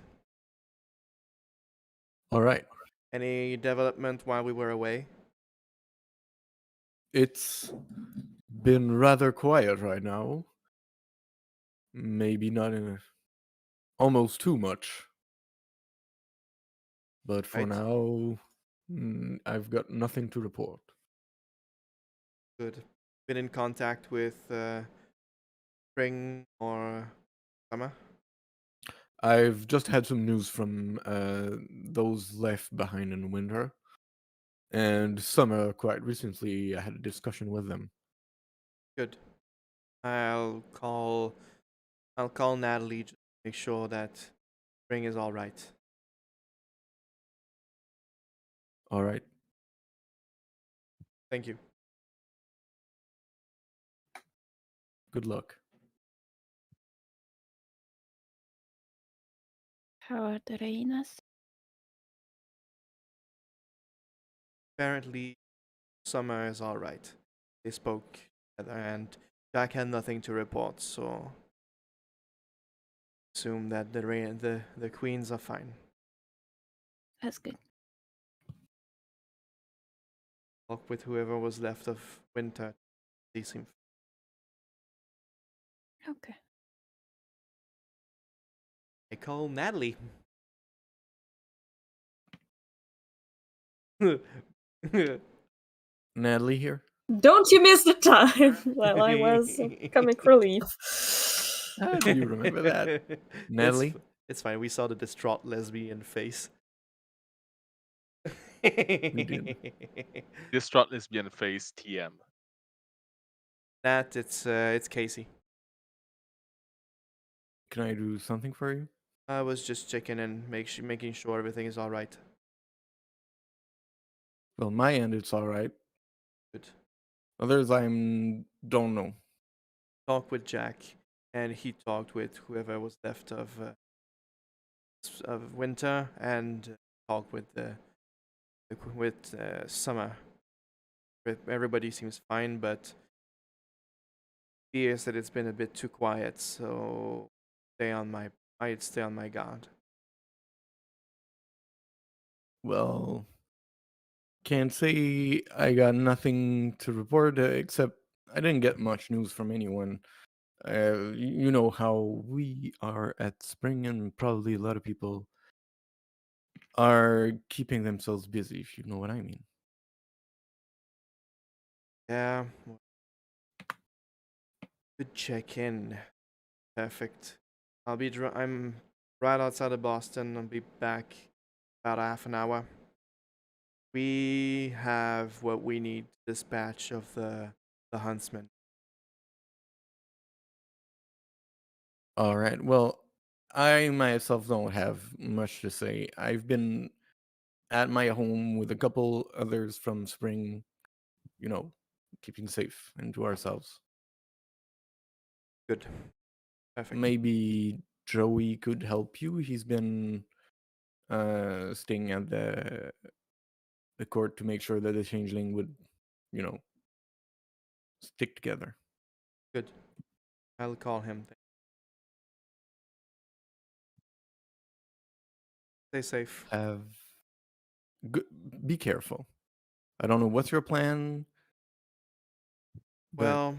All right. Any development while we were away? It's been rather quiet right now. Maybe not in almost too much. But for Right. now, I've got nothing to report. Good. Been in contact with Spring or Summer? I've just had some news from those left behind in winter. And Summer, quite recently, I had a discussion with them. Good. I'll call Natalie just to make sure that Spring is all right. All right. Thank you. Good luck. How are the Reinas? Apparently, Summer is all right. They spoke together, and Jack had nothing to report, so assume that the queens are fine. That's good. Talk with whoever was left of Winter. They seem Okay. I call Natalie. Natalie here. Don't you miss the time while I was comic relief? How do you remember that? Natalie? It's fine. We saw the distraught lesbian face. did. Distraught lesbian face TM. Nat, it's Casey. Can I do something for you? I was just checking in, making sure everything is all right. Well, my end, it's all right. Good. Others, don't know. Talk with Jack, and he talked with whoever was left of Winter, and talked with Summer. Everybody seems fine, but fears that it's been a bit too quiet, so I'd stay on my guard. Well, can't say I got nothing to report except I didn't get much news from anyone. You know how we are at Spring, and probably a lot of people are keeping themselves busy, if you know what I mean. Yeah. Good check in. Perfect. I'm right outside of Boston. I'll be back about half an hour. We have what we need to dispatch of the huntsman. All right. Well, I myself don't have much to say. I've been at my home with a couple others from Spring, you know, keeping safe and to ourselves. Good. Perfect. Maybe Joey could help you. He's been staying at the court to make sure that the changeling would, you know, stick together. Good. I'll call him. Stay safe. Have good, be careful. I don't know what's your plan. But Well,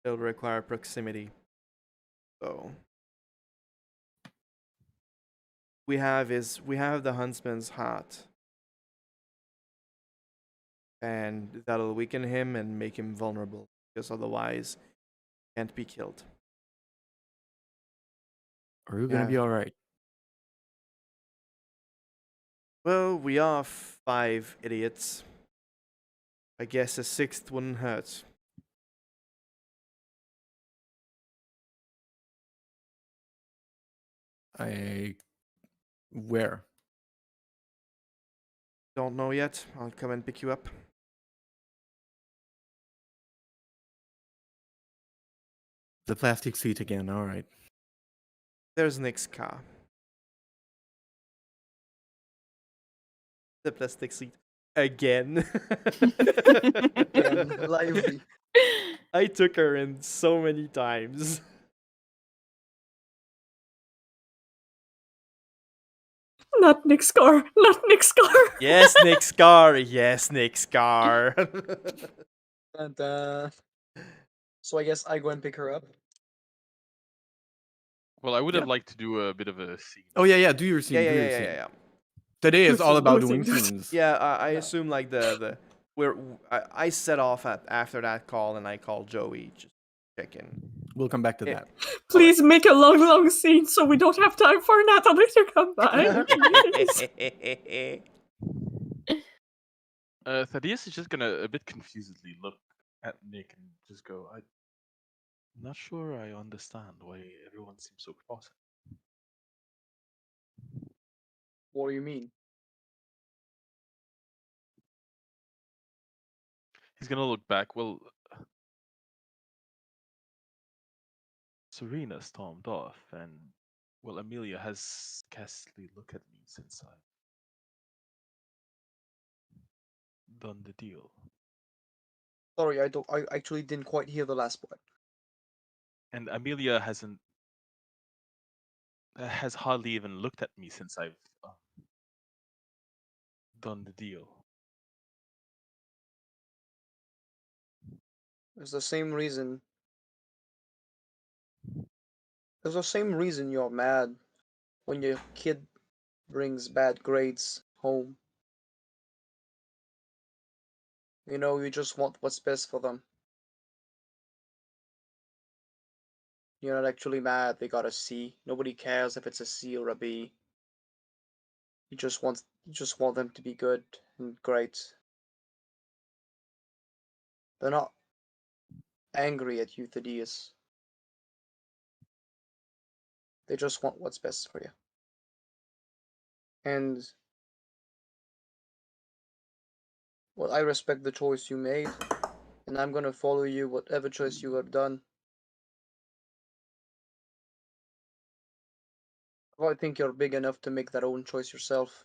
it'll require proximity. So we have the huntsman's hat, and that'll weaken him and make him vulnerable, because otherwise can't be killed. are you gonna be Yeah. all right? Well, we are 5 idiots. I guess a 6th wouldn't hurt. Where? Don't know yet. I'll come and pick you up. The plastic seat again. All right. There's Nick's car. The plastic seat. Again. Again, lively. I took her in so many times. Not Nick's car. Not Nick's car. Yes, Nick's car. Yes, Nick's car. And so I guess I go and pick her up. Well, I would Yeah. have liked to do a bit of a scene. Oh yeah, yeah. Do your scene. yeah, do yeah, your yeah, scene. yeah, yeah. Today is Do all scene, about do doing scene, do scenes. Yeah, I Yeah. assume like the I set off after that call and I called Joey just check in. We'll come back to Yeah. that. Please make a long scene so we don't have time for Natalie to come back. Please. Thaddeus is just gonna a bit confusedly look at Nick and just go, "I'm not sure I understand why everyone seems so cross." What do you mean? He's gonna look back. Well, Serena stormed off, and well, Amelia has scarcely looked at me since I've done the deal. Sorry, I actually didn't quite hear the last part. And Amelia has hardly even looked at me since I've done the deal. There's the same reason. There's the same reason you're mad when your kid brings bad grades home. You know, you just want what's best for them. You're not actually mad they got a C. Nobody cares if it's a C or a B. You just want them to be good and great. They're not angry at you, Thaddeus. They just want what's best for you. And well, I respect the choice you made, and I'm gonna follow you whatever choice you have done. I think you're big enough to make that own choice yourself,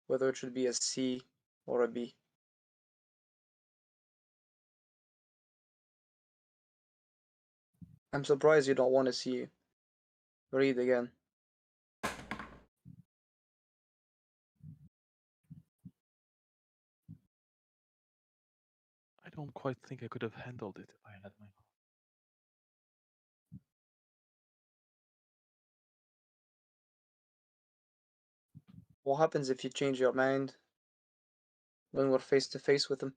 whether it should be a C or a B. I'm surprised you don't want to see Reed again. I don't quite think I could have handled it if I had my. What happens if you change your mind when we're face to face with him?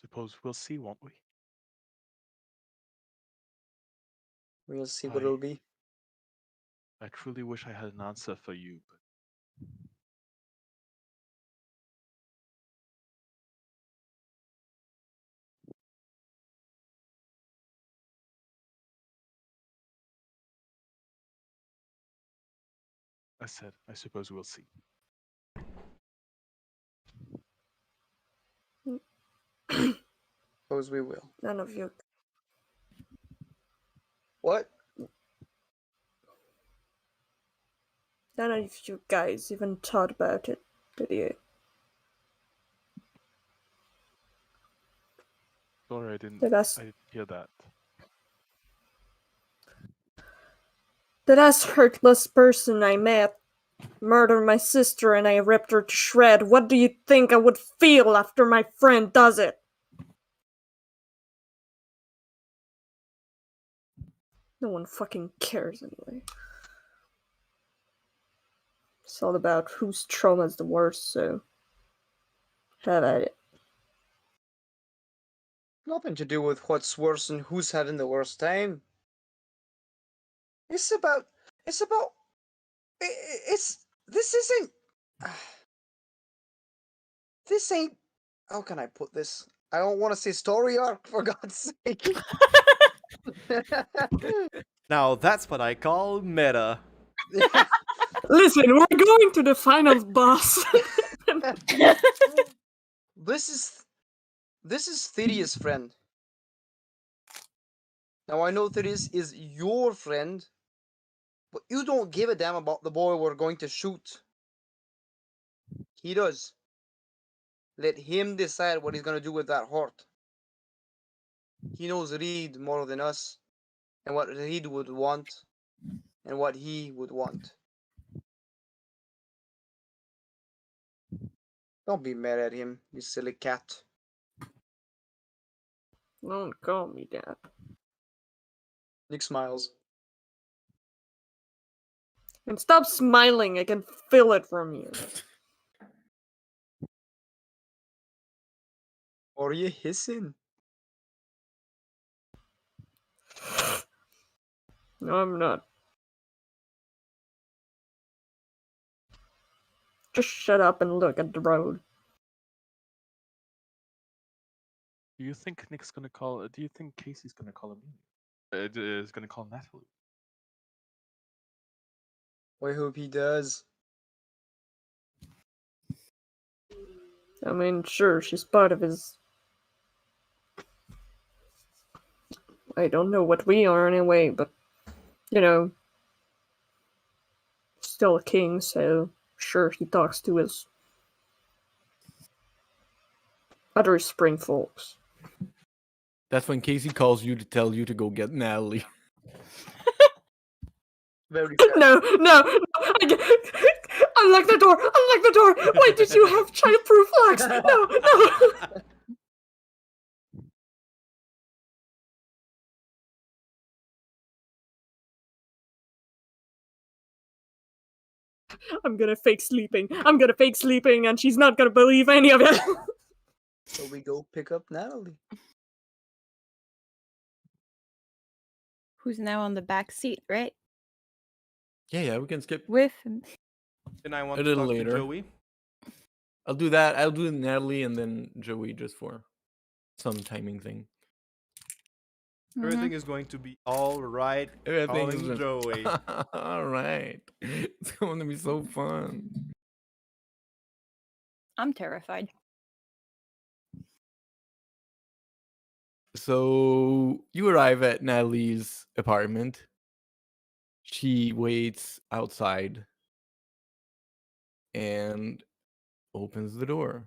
Suppose we'll see, won't we? We'll see what it'll be. I truly wish I had an answer for you, but I said, I suppose we'll see. Suppose we will. None of you. What? None of you guys even thought about it, did you? Sorry, I didn't The best, hear that. the last heartless person I met murdered my sister and I ripped her to shred. What do you think I would feel after my friend does it? No one fucking cares anyway. It's all about whose trauma's the worst, so have at it. Nothing to do with what's worse and who's having the worst time. It's about. It's about. It's. This isn't. This ain't. How can I put this? I don't want to say story arc, for God's sake. Now that's what I call meta. Listen, we're going to the final boss. This is Theria's friend. Now I know Theria's is your friend, but you don't give a damn about the boy we're going to shoot. He does. Let him decide what he's gonna do with that heart. He knows Reed more than us, and what Reed would want, and what he would want. Don't be mad at him, you silly cat. Don't call me that. Nick smiles. And stop smiling, I can feel it from you. Or are you hissing? No, I'm not. Just shut up and look at the road. Do you think Nick's gonna call? Do you think Casey's gonna call him? Is gonna call Natalie? I hope he does. I mean, sure, she's part of his... I don't know what we are anyway, but, you know, still a king, so sure he talks to his other spring folks. That's when Casey calls you to tell you to go get Natalie. Very fair. No, unlock the door, unlock the door! Why did you have childproof locks? No! I'm gonna fake sleeping, and she's not gonna believe any of it. So we go pick up Natalie. Who's now on the back seat, right? Yeah, we can skip With him. And I want a to little talk later. to Joey. I'll do that. I'll do Natalie and then Joey just for some timing thing. Everything is going to be all right. Everything Calling is Joey. all right. It's going to be so fun. I'm terrified. So you arrive at Natalie's apartment. She waits outside and opens the door.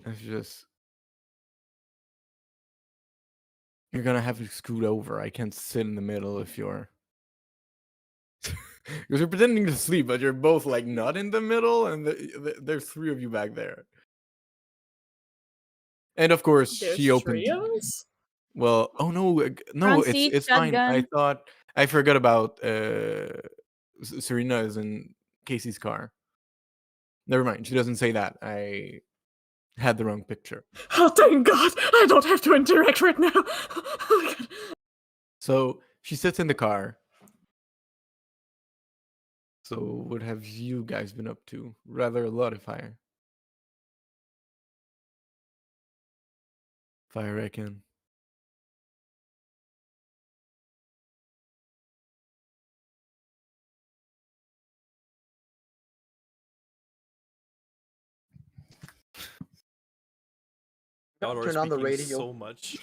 It's just, you're gonna have to scoot over. I can't sit in the middle if you're because you're pretending to sleep, but you're both like not in the middle, and there's three of you back there. And of course, There's she opened. three of us? Well, oh no, no, Front it's seat, fine. I shotgun. thought I forgot about Serena is in Casey's car. Never mind. She doesn't say that. I had the wrong picture. Oh, thank God! I don't have to interact right now! Oh, God. So she sits in the car. So what have you guys been up to? Rather a lot, if I reckon. Y'all are Turn on the speaking radio. so much.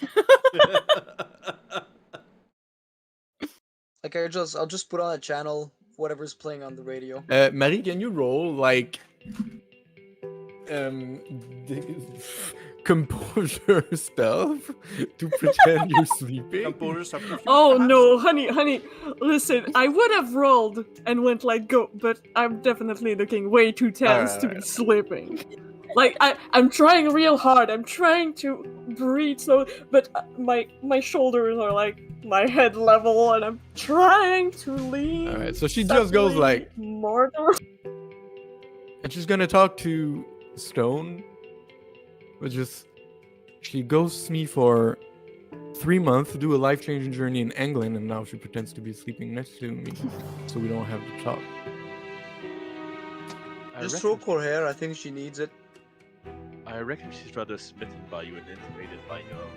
Like I'll just put on a channel, whatever's playing on the radio. Marie, can you roll like the composure spell to pretend you're sleeping. Composure subterfuge. Oh perhaps? no, honey, listen, I would have rolled and went like go, but I'm definitely looking way too tense to be Alright. sleeping. Like I'm trying real hard. I'm trying to breathe slow, but my shoulders are like my head level, and I'm trying to lean. Alright, so she just goes subtly like, more towards. and she's gonna talk to Stone, but just she ghosts me for 3 months, do a life-changing journey in England, and now she pretends to be sleeping next to me, so we don't have to talk. Just reckon, stroke her hair. I think she needs it. I reckon she's rather smitten by you and intimidated by your.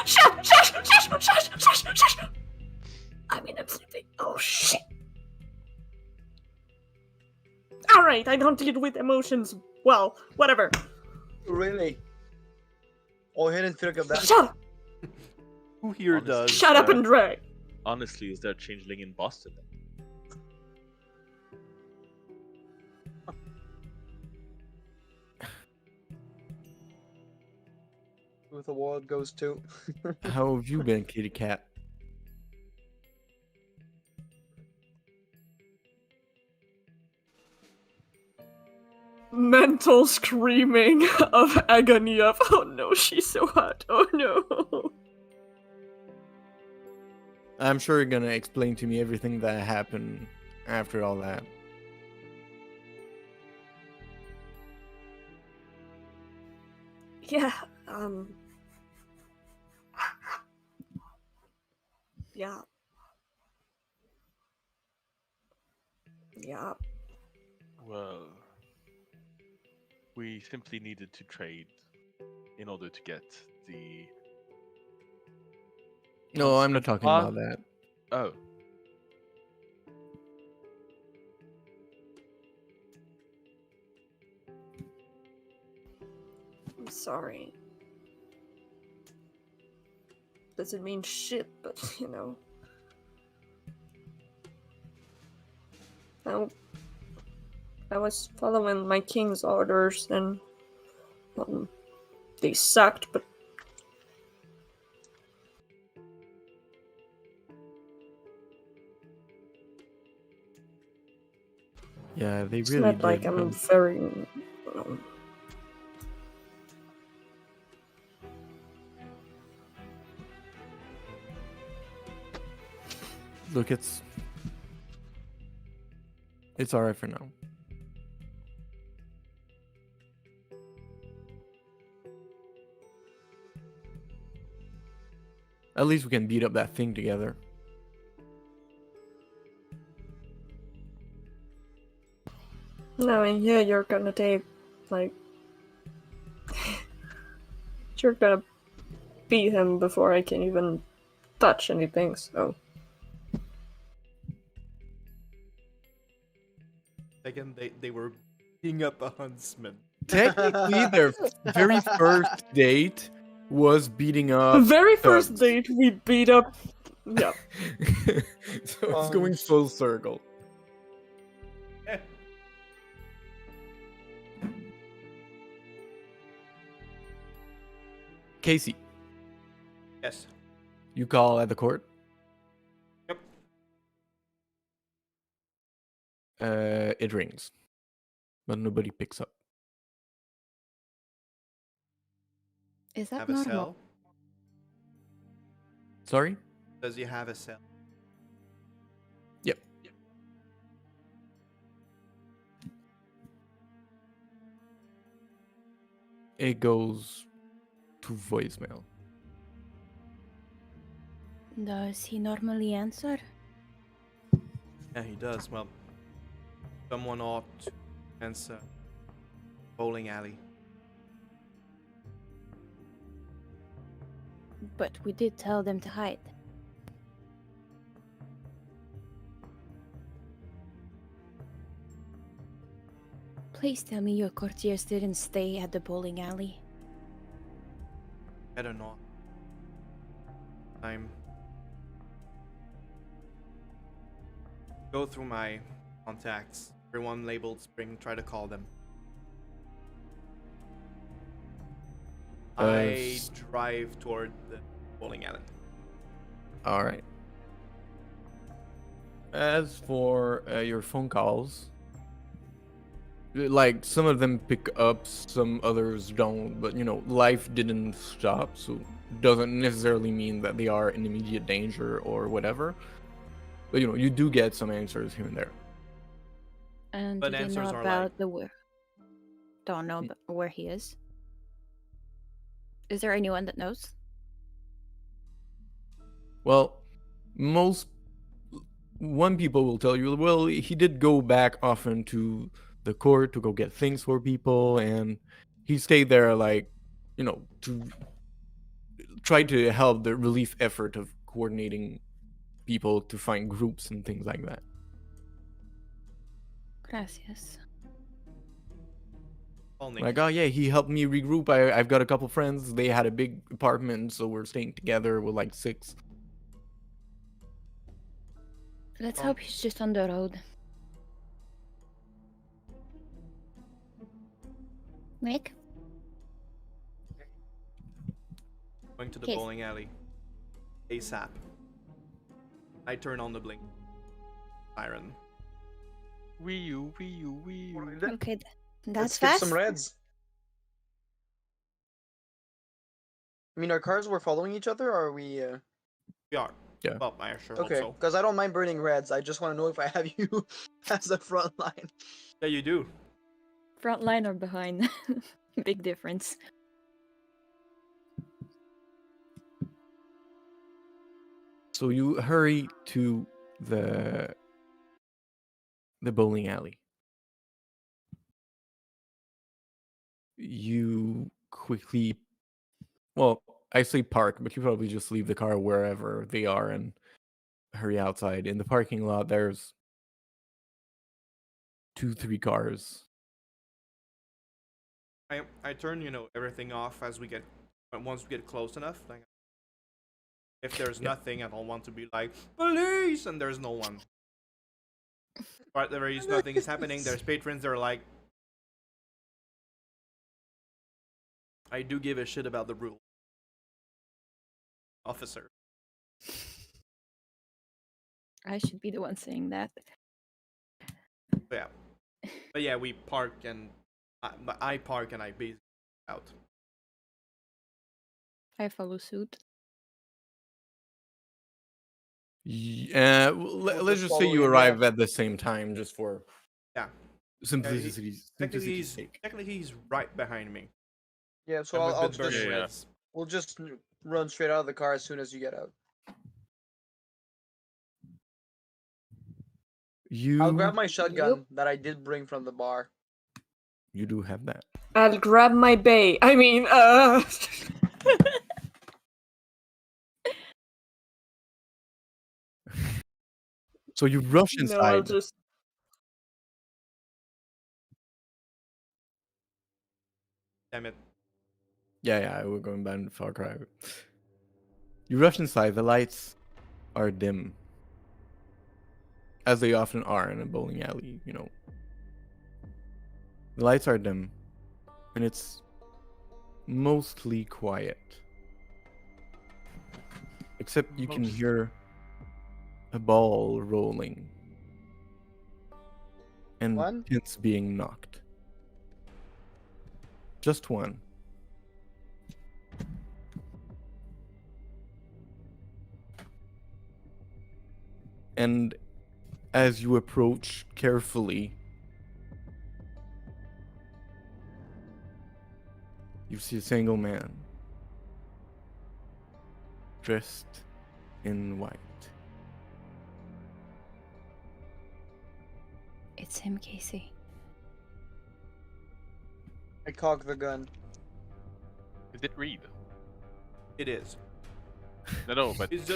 Shush! I mean, I'm sleeping. Oh shit! All right, I don't deal with emotions. Well, whatever. Really? Oh, I didn't think of that. Shut up! Who here Honestly. does? Shut up and drag. Honestly, is there a changeling in Boston? With the wall goes to. How have you been, kitty cat? Mental screaming of agony of, oh no, she's so hot. Oh no. I'm sure you're gonna explain to me everything that happened after all that. Yeah, yeah. Yeah. Well, we simply needed to trade in order to get the. No, I'm not talking Ah. about that. Oh, I'm sorry. Doesn't mean shit, but you know. I was following my king's orders, and they sucked, but Yeah, they it's really not like did. I'm very. Look, it's alright for now. At least we can beat up that thing together. No, I mean, yeah, you're gonna take, like. You're gonna beat him before I can even touch anything, so. Again, they were beating up a huntsman. Technically, their very first date was beating The up. very first thugs. date we beat up. Yeah. So it's going full circle. Eh. Casey, Yes. you call at the court. Yep. It rings, but nobody picks up. Is that Have a normal? cell? Sorry? Does he have a cell? Yep. It goes to voicemail. Does he normally answer? Yeah, he does. Well, someone ought to answer. Bowling alley. But we did tell them to hide. Please tell me your courtiers didn't stay at the bowling alley. Better not. I'm go through my contacts. Everyone labeled Spring. Try to call them. I drive toward the bowling alley. All right. As for your phone calls, like some of them pick up, some others don't. But life didn't stop, so doesn't necessarily mean that they are in immediate danger or whatever. But you do get some answers here and there. And But do they answers know are about like- the where? Don't know where he is. Is there anyone that knows? Well, one people will tell you, well, he did go back often to the court to go get things for people, and he stayed there, like, to try to help the relief effort of coordinating people to find groups and things like that. Gracias. Only. Like, oh yeah, he helped me regroup. I've got a couple friends. They had a big apartment, so we're staying together with like 6. Let's hope he's just on the road. Nick? Going to the Yes. bowling alley. ASAP. I turn on the blink siren. Wee you, wee you, wee you. Alright then. Okay, Let's that's skip fast. some reds. I mean, our cars were following each other, or are we? We are. Yeah. Well, I sure Okay, hope so. because I don't mind burning reds. I just want to know if I have you as a front line. Yeah, you do. Front line or behind? Big difference. So you hurry to the bowling alley. You quickly, well, I say park, but you probably just leave the car wherever they are and hurry outside. In the parking lot, there's 2-3 cars. I turn everything off as once we get close enough. Like, if there's nothing, I don't want to be like police, and there's no one. But there is nothing is happening. There's patrons that are like, I do give a shit about the rule, officer. I should be the one saying that. But yeah, we park and I park and I basically out. I follow suit. Let's just just say follow you him, arrive yeah. at the same time, just for Yeah. simplicity's Technically, sake. he's right behind me. Yeah, so And I'll with just burning Yeah. reds. we'll just run straight out of the car as soon as you get out. I'll grab my shotgun that I did bring from the bar. You do have that. I'll grab my bay. I mean, So you rush no, I'll inside. just. Damn it. Yeah, we're going back to Far Cry. You rush inside. The lights are dim, as they often are in a bowling alley. The lights are dim, and it's mostly quiet, except you can hear a ball rolling and One? pins being knocked. Just one. And as you approach carefully, you see a single man dressed in white. It's him, Casey. I cock the gun. Is it Reed? It is. No, but It's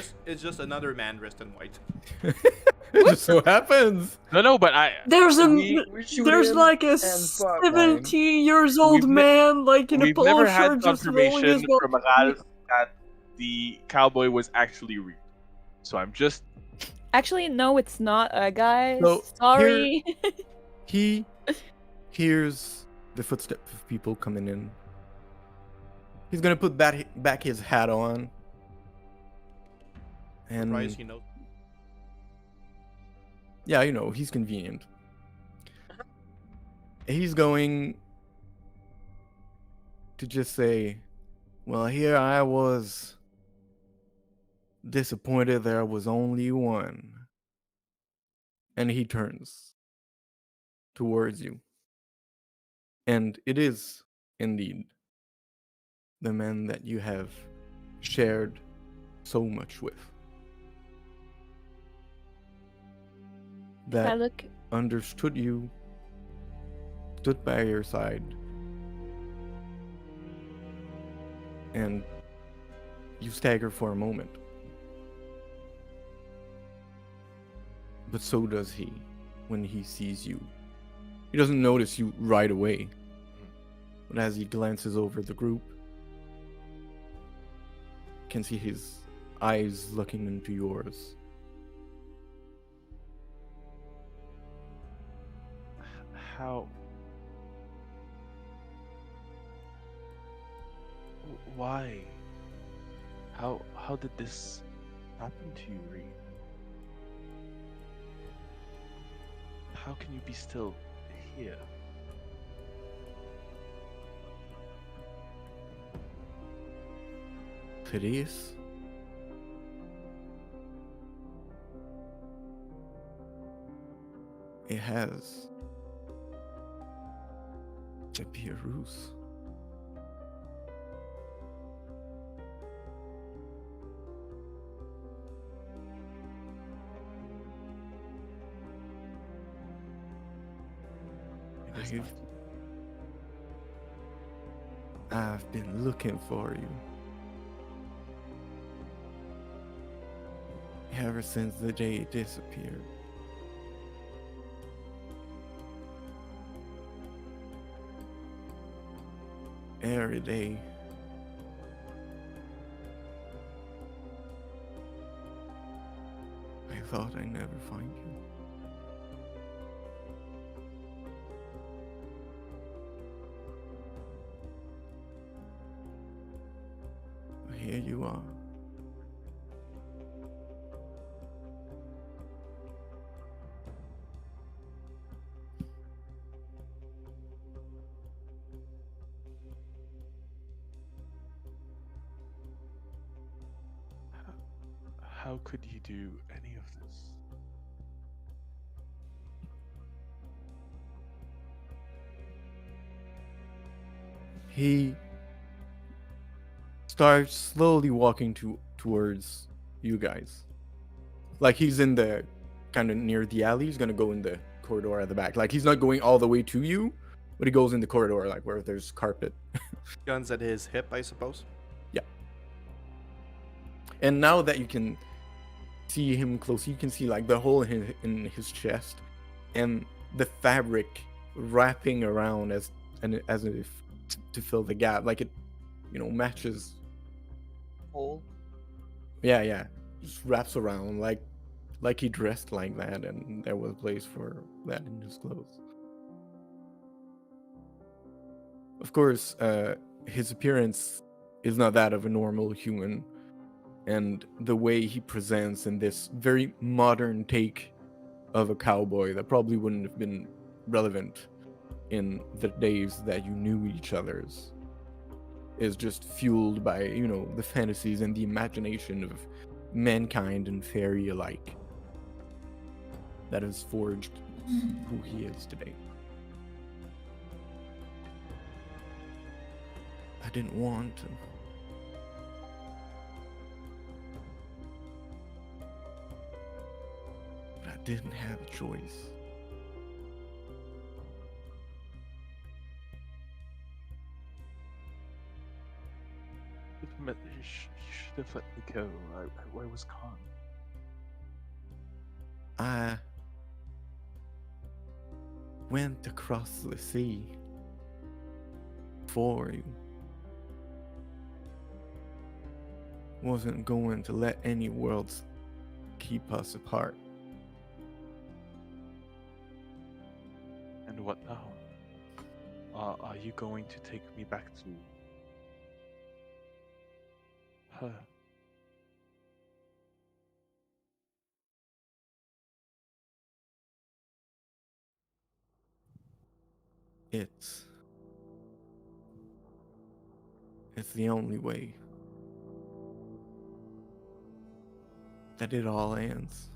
just another man dressed in white. It just so happens. no, but I. There's We shoot there's him like a and fuck. 70 years old We've ne- man, like in a We've polo never had shirt, just rolling confirmation his ball. from Ralph that the cowboy was actually Reed. So I'm just. Actually, no, it's not, guys. So, Sorry. He hears the footsteps of people coming in. He's gonna put back his hat on. And Surprise, you know. yeah, you know, he's convenient. He's going to just say, well, here I was disappointed there was only one. And he turns towards you. And it is indeed the man that you have shared so much with. I That look. understood you, stood by your side, and you stagger for a moment. But so does he when he sees you. He doesn't notice you right away. But as he glances over the group, you can see his eyes looking into yours. How? Why? How did this happen to you, Reed? How can you be still here? Thaddeus? It has to be a ruse. It is not. I've been looking for you ever since the day you disappeared. Every day. I thought I'd never find you. But here you are. How could you do any of this? He starts slowly walking towards you guys. Like he's in the kind of near the alley. He's gonna go in the corridor at the back. Like he's not going all the way to you, but he goes in the corridor, like where there's carpet. Guns at his hip, I suppose. And now that you can see him close, you can see like the hole in his chest, and the fabric wrapping around as if to fill the gap. Like it, matches. Hole. Yeah, just wraps around like he dressed like that, and there was a place for that in his clothes. Of course, his appearance is not that of a normal human, and the way he presents in this very modern take of a cowboy that probably wouldn't have been relevant in the days that you knew each other's is just fueled by, the fantasies and the imagination of mankind and fairy alike that has forged who he is today. I didn't want to. But I didn't have a choice. You should have let me go. I was calm. I went across the sea for you. Wasn't going to let any worlds keep us apart. And what now? Are you going to take me back to Her. It's the only way that it all ends.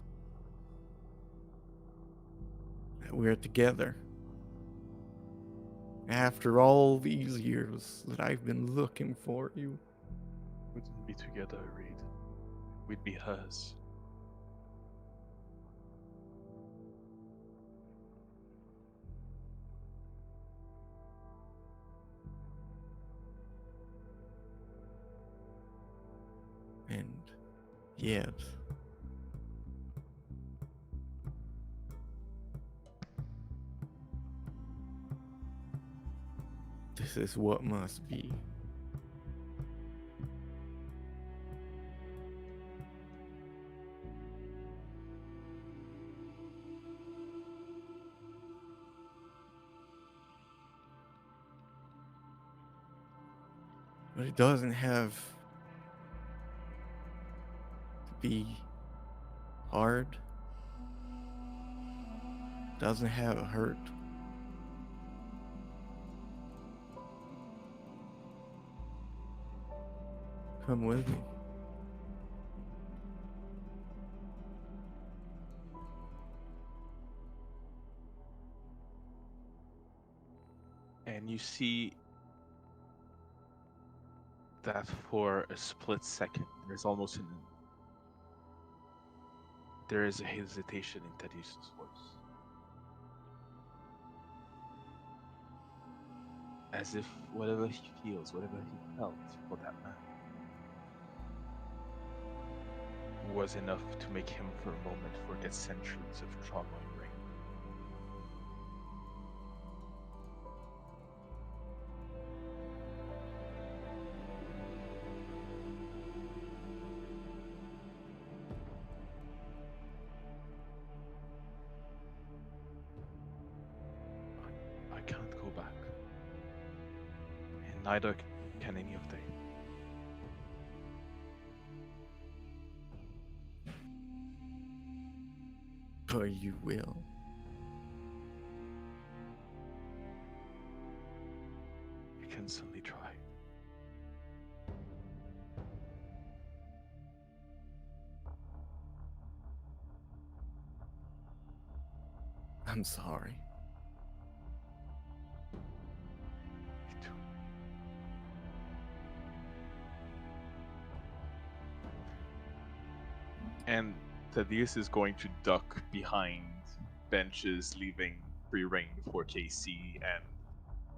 That we're together. After all these years that I've been looking for you. We wouldn't be together, Reed. We'd be hers. And yet, this is what must be. But it doesn't have to be hard. Doesn't have a hurt. Come with me. And you see that for a split second, there is a hesitation in Thaddeus' voice. As if whatever he feels, whatever he felt for that man, was enough to make him for a moment forget centuries of trauma and rain. I can't go back. And neither can any of they. But you will. You can certainly try. I'm sorry. Me too. And Thaddeus is going to duck behind benches, leaving free reign for KC and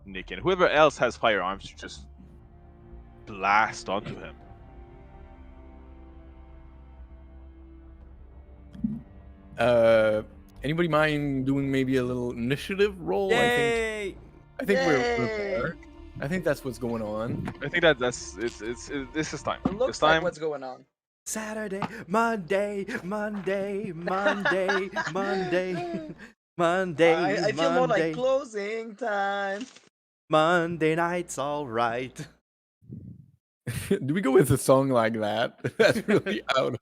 Nick and whoever else has firearms to just blast onto him. Anybody mind doing maybe a little initiative roll? Yay! I think we're Yay! there. I think that's what's going on. I think that's it's this is time. It looks This time, like what's going on. Saturday, Monday, Monday, Monday, Monday, Monday, I feel more like Monday. closing time. Monday night's alright. Do we go with a song like that? That's really out of.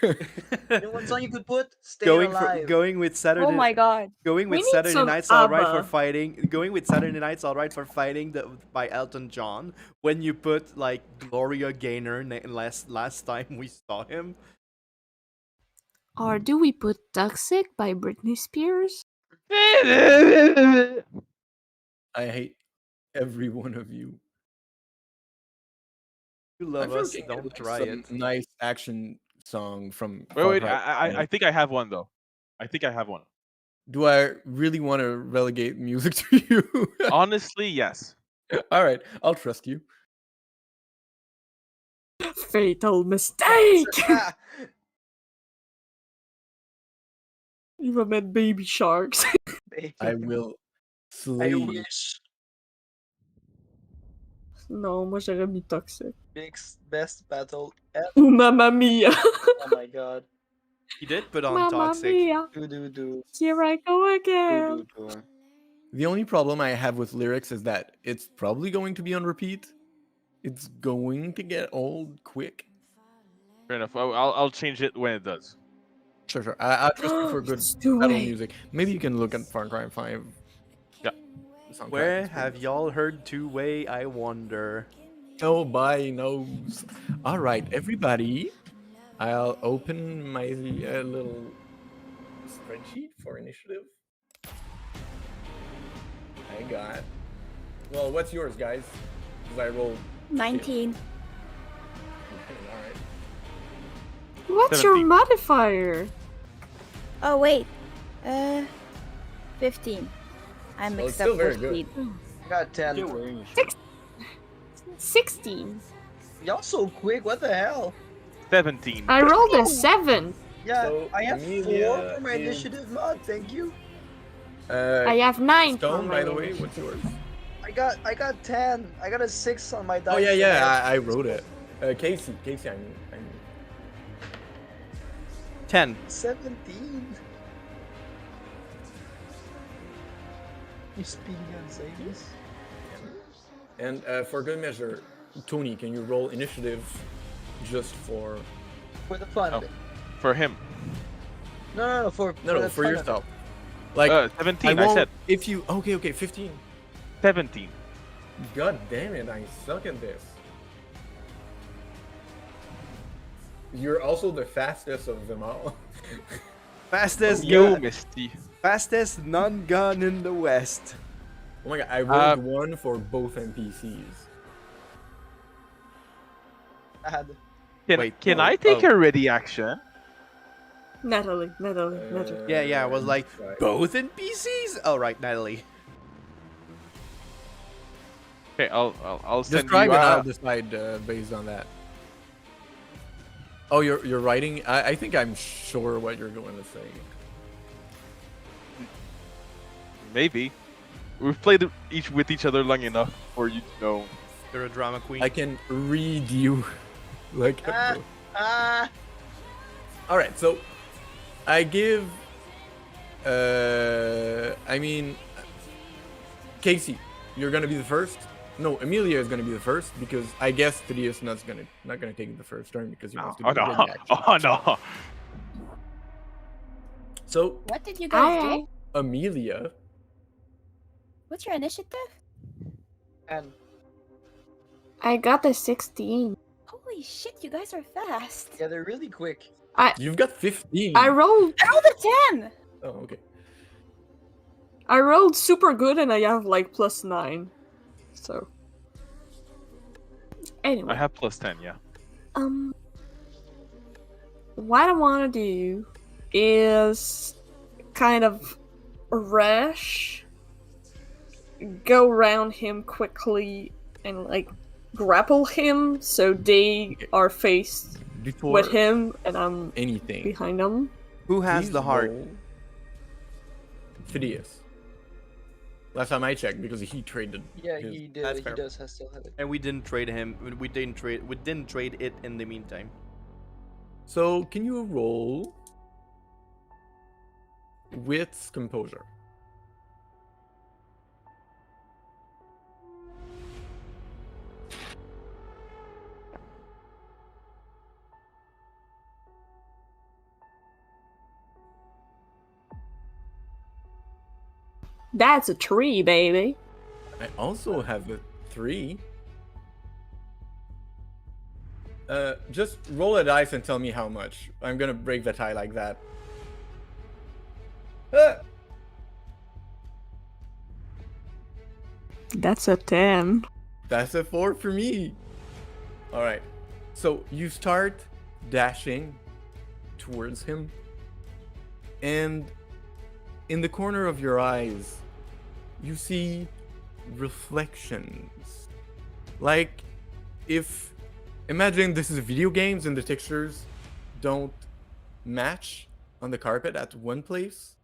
You know what song you could put? Stay Alive. Going with Saturday. Oh my god. Going We with need Saturday some Night's Alright for ABBA. fighting. Going with Saturday Night's Alright for fighting by Elton John. When you put like Gloria Gaynor last time we saw him. Or do we put Toxic by Britney Spears? I hate every one of you. You love I'm us, looking at, don't like, try some it. nice action song from. wait. Far Cry. I think I have one though. I think I have one. Do I really want to relegate music to you? Honestly, yes. All right, I'll trust you. Fatal mistake! Ah, Even met baby sharks. baby. I will I slay you. wish. Non, moi j'aurais mis Toxic. Best battle ever. Ou Mamma Mia. Oh my god. He did put on Mamma Toxic. Mia. Do. Here I go again. Do. The only problem I have with lyrics is that it's probably going to be on repeat. it's going to get old quick. Fair enough. I'll change it when it does. Sure. I trust you for good Let's do metal it. music. Maybe you can look at Far Cry 5. Yeah. soundtrack. Where It's have famous. y'all heard two-way? I wonder. Nobody knows. All right, everybody. I'll open my little spreadsheet for initiative. I got. Well, what's yours, guys? Because I rolled. 19. All right. What's your 17. modifier? Oh, wait. 15. I Well, it's mixed still up very with good. speed. I got 10. You're wearing a shirt. 16. Y'all so quick, what the hell? 17. I rolled a 7. Yeah, So, I have Amelia 4 for my is- initiative mod, thank you. I have 9. Stone, for by my the way, initiative. what's yours? I got 10. I got a 6 on my dice. Oh yeah, so yeah, I I wrote it. Casey, I mean. 10. 17. You speaking on savings? And for good measure, Tony, can you roll initiative just for For the fun of Oh. it. For him. No, for no the for fun of yourself? Like 17, I I won't, said. if you 15. 17. God damn it, I suck at this. You're also the fastest of them all. Fastest You, gun, Misty. fastest non-gun in the West. Oh my god, I rolled one for both NPCs. Bad. Can no, I take oh. a ready action? Natalie. Yeah, I was like, right. both NPCs? Oh, right, Natalie. Okay, I'll send Describe you and I'll out. decide based on that. Oh, you're writing? I think I'm sure what you're going to say. Maybe. We've played with each other long enough for you to know. You're a drama queen. I can read you like a book. All right, so I give. I mean, Casey, you're gonna be the first. No, Amelia is gonna be the first because I guess Thaddeus not gonna take the first turn because he wants to Oh do no! the action. Oh no! What So did you guys I get? Amelia, What's your initiative? And got a 16. Holy shit, you guys are fast. yeah, they're really quick. you've got 15. I rolled I rolled a 10! Oh, okay. super good and I have like +9. So anyway. I have +10, yeah. What I want to do is kind of rush, go around him quickly, and like grapple him so they are faced Before with him and I'm anything, behind them. Who has please the heart? roll Thaddeus. Last time I checked, because he traded. Yeah, his- he did. That's He fair. does still have it. And we didn't trade him. We didn't trade it in the meantime. So can you roll with composure? That's a tree, baby. I also have a 3. Just roll a dice and tell me how much. I'm gonna break the tie like that. Ah! That's a 10. That's a 4 for me. All right. So you start dashing towards him, and in the corner of your eyes, you see reflections. Like if imagine this is video games and the textures don't match on the carpet at one place.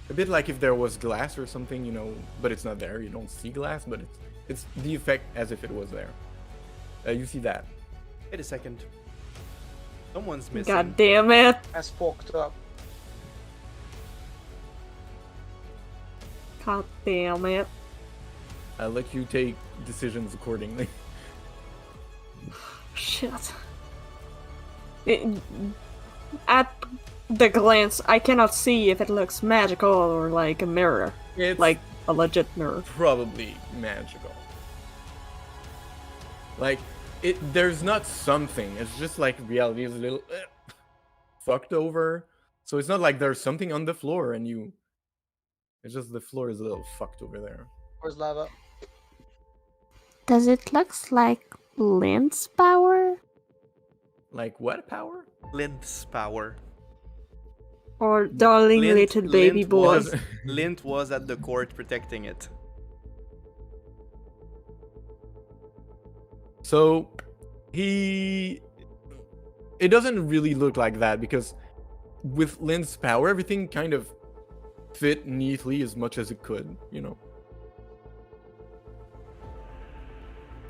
A bit like if there was glass or something, you know, but it's not there. You don't see glass, but it's the effect as if it was there. You see that. Wait a second. Someone's missing. God damn it. As fucked up. God damn it. I'll let you take decisions accordingly. Shit. At the glance, I cannot see if it looks magical or like a mirror. It's Like a legit mirror. probably magical. Like, there's not something. It's just like reality is a little fucked over. So it's not like there's something on the floor and you... It's just the floor is a little fucked over there. Where's lava? Does it looks like Lind's power? Like what power? Lint's power. Or darling little baby boy. Lint was at the court protecting it. So, it doesn't really look like that because with Lynn's power, everything kind of fit neatly as much as it could, you know.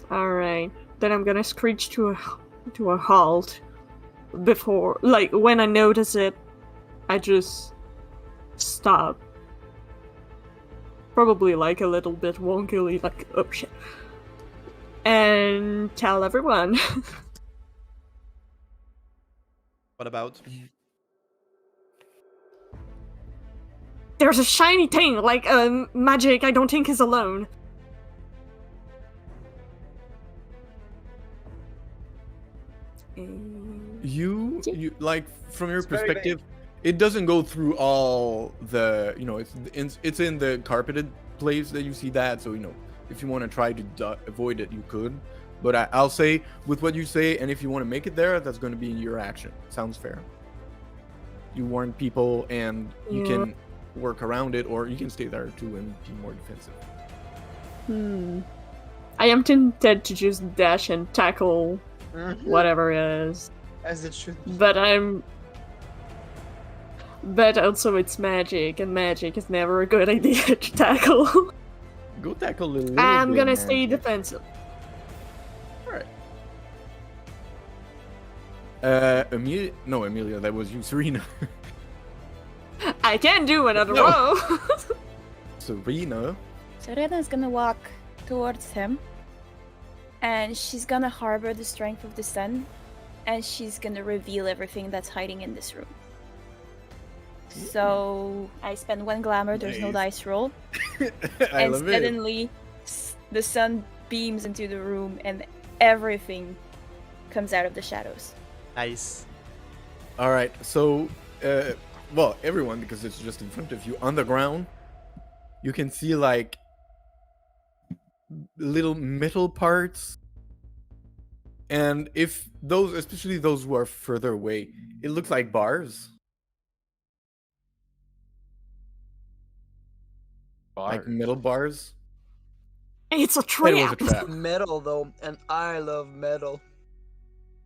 Alright. Then I'm gonna screech to a halt. Before, like, when I notice it, I just stop. Probably like a little bit wonkily, like, oh shit. And tell everyone. What about? There's a shiny thing, like, magic I don't think is alone. You like, from your It's very perspective, it doesn't go through all the, you know, it's in the carpeted place that you see that, so, you know, if you want to try to avoid it, you could. But I'll say, with what you say, and if you want to make it there, that's going to be your action. Sounds fair. You warn people, and you can work around it, or you can stay there too and be more defensive. I am tempted to just dash and tackle whatever it is. As it should be. But also it's magic, and magic is never a good idea to tackle. Go tackle a little I'm bit, gonna man. stay defensive. Alright. Amelia, that was you, Serena. I can do another No. row. Serena. Serena's gonna walk towards him, and she's gonna harbor the strength of the sun, and she's gonna reveal everything that's hiding in this room. So I spend 1 glamour, there's no Nice. dice roll, I and love it. suddenly the sun beams into the room and everything comes out of the shadows. Nice. Alright, so, well, everyone, because it's just in front of you, on the ground, you can see, like, little metal parts. And if those, especially those who are further away, it looks like bars. Like metal bars. It's a That was a trap. trap. Metal though, and I love metal.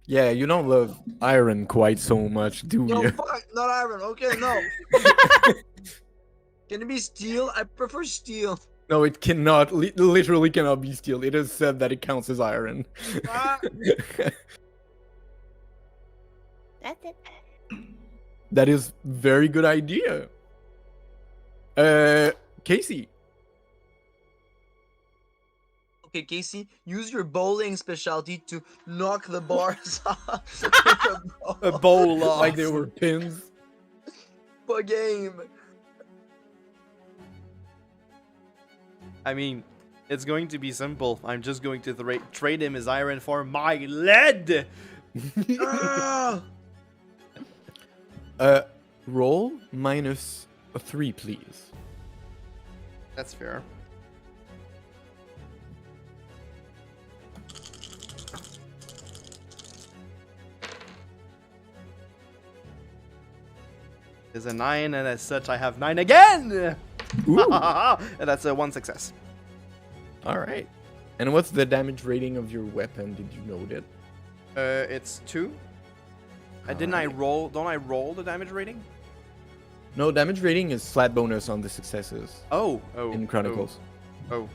Yeah, you don't love iron quite so much, do No, you? fuck, not iron. Okay, no. Can it be steel? I prefer steel. No, it cannot. Literally cannot be steel. It is said that it counts as iron. Ah. That's it. That is very good idea. Casey. Okay, Casey, use your bowling specialty to knock the bars off. A bowl off. Like they were pins. For game. I mean, it's going to be simple. I'm just going to trade him his iron for my lead. Ah! Roll minus a 3, please. That's fair. There's a 9, and as such, I have 9 again. Ooh. And that's a 1 success. All right. And what's the damage rating of your weapon? Did you note it? It's 2. Don't I roll the damage rating? No, damage rating is flat bonus on the successes Oh, in Chronicles. Oh.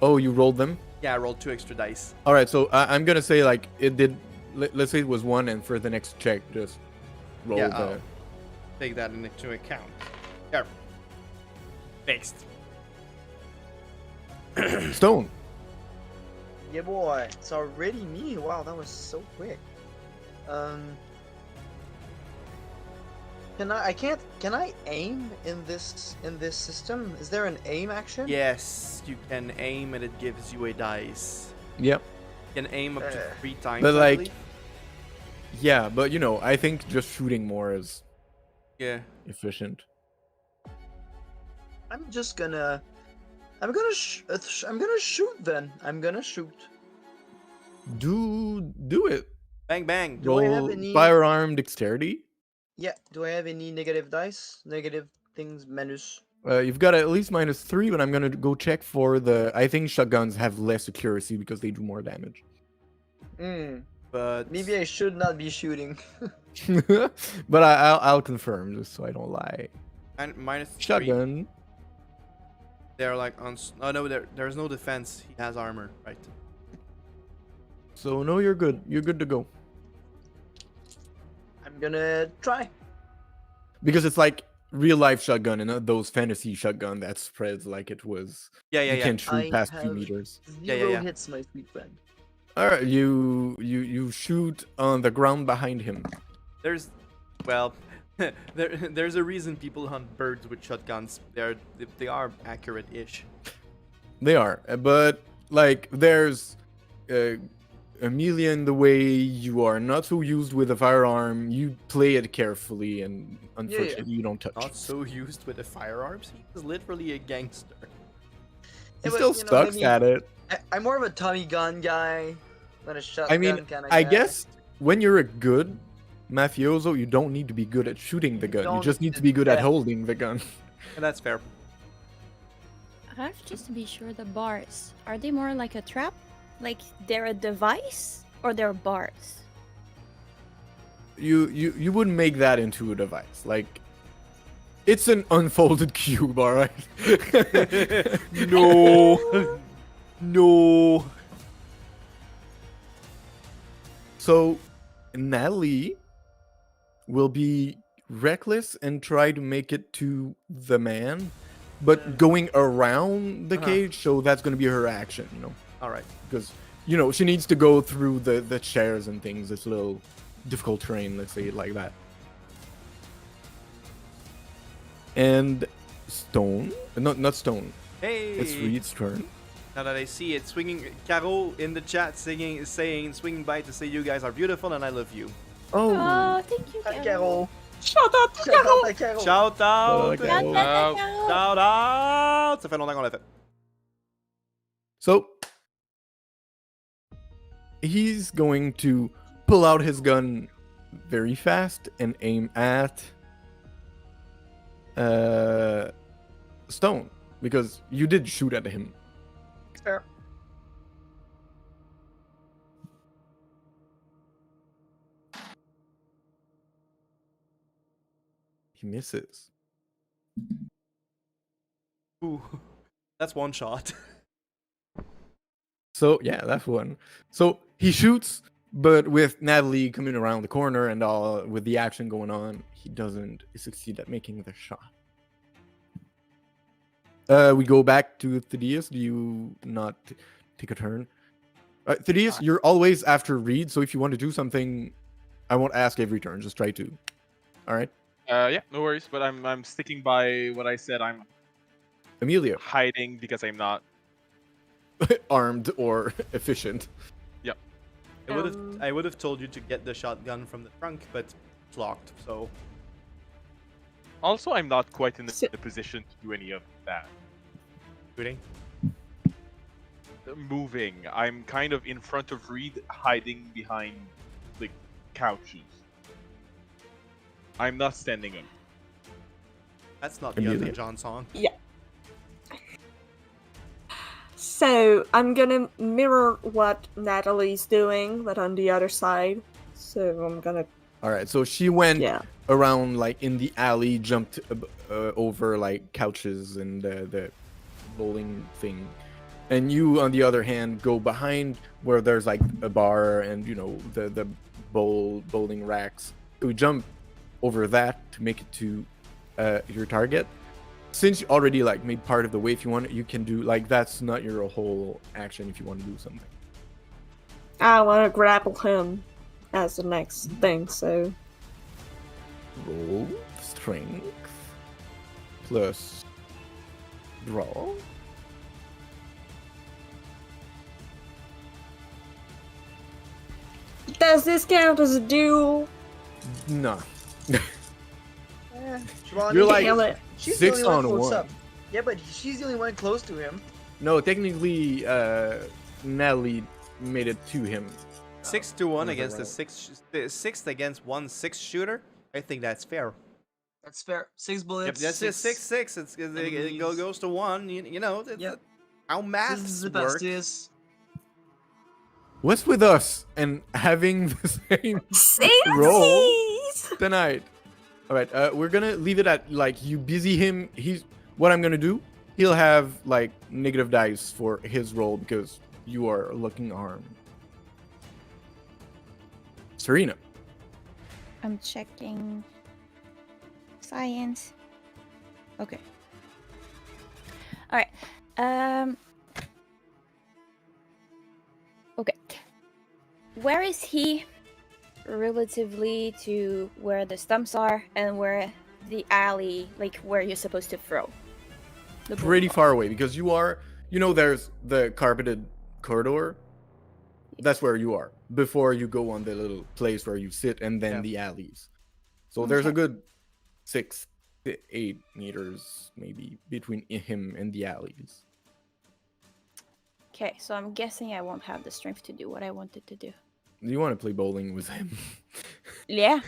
Oh, you rolled them? Yeah, I rolled 2 extra dice. All right, so I'm gonna say like it did. Let's say it was 1, and for the next check, just roll Yeah, the. Take that into account. There. Fixed. Stone. Yeah, boy, it's already me. Wow, that was so quick. Can I aim in this system? Is there an aim action? Yes, you can aim and it gives you a dice. Yep. You can aim up to 3 times. But I like, believe. yeah, but I think just shooting more is Yeah. efficient. I'm gonna shoot then. I'm gonna shoot. Do it. Bang bang. Do I have Roll any- firearm dexterity. Yeah. Do I have any negative dice? Negative things, menus. You've got at least -3, but I'm gonna go check for the. I think shotguns have less accuracy because they do more damage. But Maybe I should not be shooting. But I'll confirm just so I don't lie. and -3. Shotgun. They're like on. Oh no, there's no defense. He has armor, right? So no, you're good. You're good to go. I'm gonna try. Because it's like real life shotgun and not those fantasy shotgun that spreads like it was. Yeah, You can't shoot I past 2 have meters. Zero yeah. hits, my sweet friend. All right, you shoot on the ground behind him. There's, well, there's a reason people hunt birds with shotguns. They are accurate-ish. They are, but like there's Amelia in the way. You are not so used with a firearm. You play it carefully, and unfortunately, you don't touch. Not so used with the firearms. He's literally a gangster. He Yeah, but, still sucks maybe- at it. I'm more of a Tommy gun guy than a shotgun I mean, kind of I guy. guess when you're a good mafioso, you don't need to be good at shooting the gun. You don't just need need to be good at yeah. holding the gun. And that's fair. I have just to be sure, the bars, are they more like a trap? Like they're a device? Or they're bars? You wouldn't make that into a device. Like, it's an unfolded cube, all right. No. No. So, Natalie will be reckless and try to make it to the man, but going around the cage, so that's going to be her action, All right. because she needs to go through the chairs and things. It's a little difficult terrain, let's say it like that. And Stone, not Stone. Hey. It's Reed's turn. Now that I see it, Caro in the chat saying swinging by to say you guys are beautiful and I love you. Oh, Oh, thank you, Hi, Carol. Carol. Shout out to Shout out Carol! to Carol. Shout out! Shout out, Carol. Shout out! Ça fait longtemps qu'on l'a fait. So he's going to pull out his gun very fast and aim at Stone, because you did shoot at him. Fair. He misses. Ooh, that's one shot. So yeah, that's one. So he shoots, but with Natalie coming around the corner and all with the action going on, he doesn't succeed at making the shot. We go back to Thaddeus. Do you not take a turn? Thaddeus, you're always after Reed, so if you want to do something, I won't ask every turn. Just try to. All right, Yeah, no worries. But I'm sticking by what I said. I'm Amelia, hiding because I'm not. armed or efficient. I would have told you to get the shotgun from the trunk, but it's locked. So Also, I'm not quite in So- the position to do any of that. shooting. Moving. I'm kind of in front of Reed, hiding behind the couches. I'm not standing up. That's not the Amelia. Elton John song. So, I'm gonna mirror what Natalie's doing, but on the other side. So, I'm gonna, All right, so she went yeah. around like in the alley, jumped over like couches and the bowling thing, and you on the other hand go behind where there's like a bar and the bowling racks. So we jump over that to make it to your target, since you already like made part of the way, if you want, you can do like that's not your whole action. If you want to do something, I want to grapple him as the next thing. So roll strength plus draw. does this count as a duel? No. Siobhan, You're like Damn it. she's the 6 only one on close 1. up. Yeah, but she's the only one close to him. No, technically, Natalie made it to him. 6-1 As a against roll. the sixth against 1-6 shooter. I think that's fair. That's fair. 6 Yep, bullets. that's just 6-6. It enemies. goes to 1. You know, Yep. how This maths is the work. bestest. What's with us and having the same roll Samesies! tonight? All right, we're gonna leave it at like you busy him. He's what I'm gonna do. He'll have like negative dice for his roll because you are looking armed. Serena. I'm checking science. Okay. All right. Okay. Where is he relatively to where the stumps are and where the alley, like where you're supposed to throw? The Pretty ball? far away because you are, there's the carpeted corridor. That's where you are before you go on the little place where you sit and then Yeah. the alleys. So there's a Okay. good 6 to 8 meters maybe between him and the alleys. Okay, so I'm guessing I won't have the strength to do what I wanted to do. Do you want to play bowling with him? Yeah,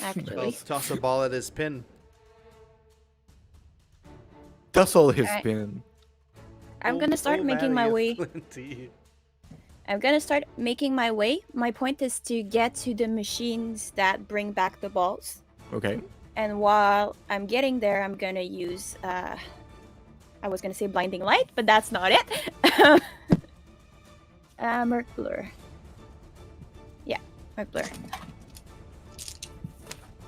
Well, actually. toss a ball at his pin. Tussle his Alright. pin. I'm gonna start making my way. I'm gonna start making my way. My point is to get to the machines that bring back the balls. Okay. And while I'm getting there, I'm gonna use I was gonna say blinding light, but that's not it. Murk blur. Yeah, murk blur.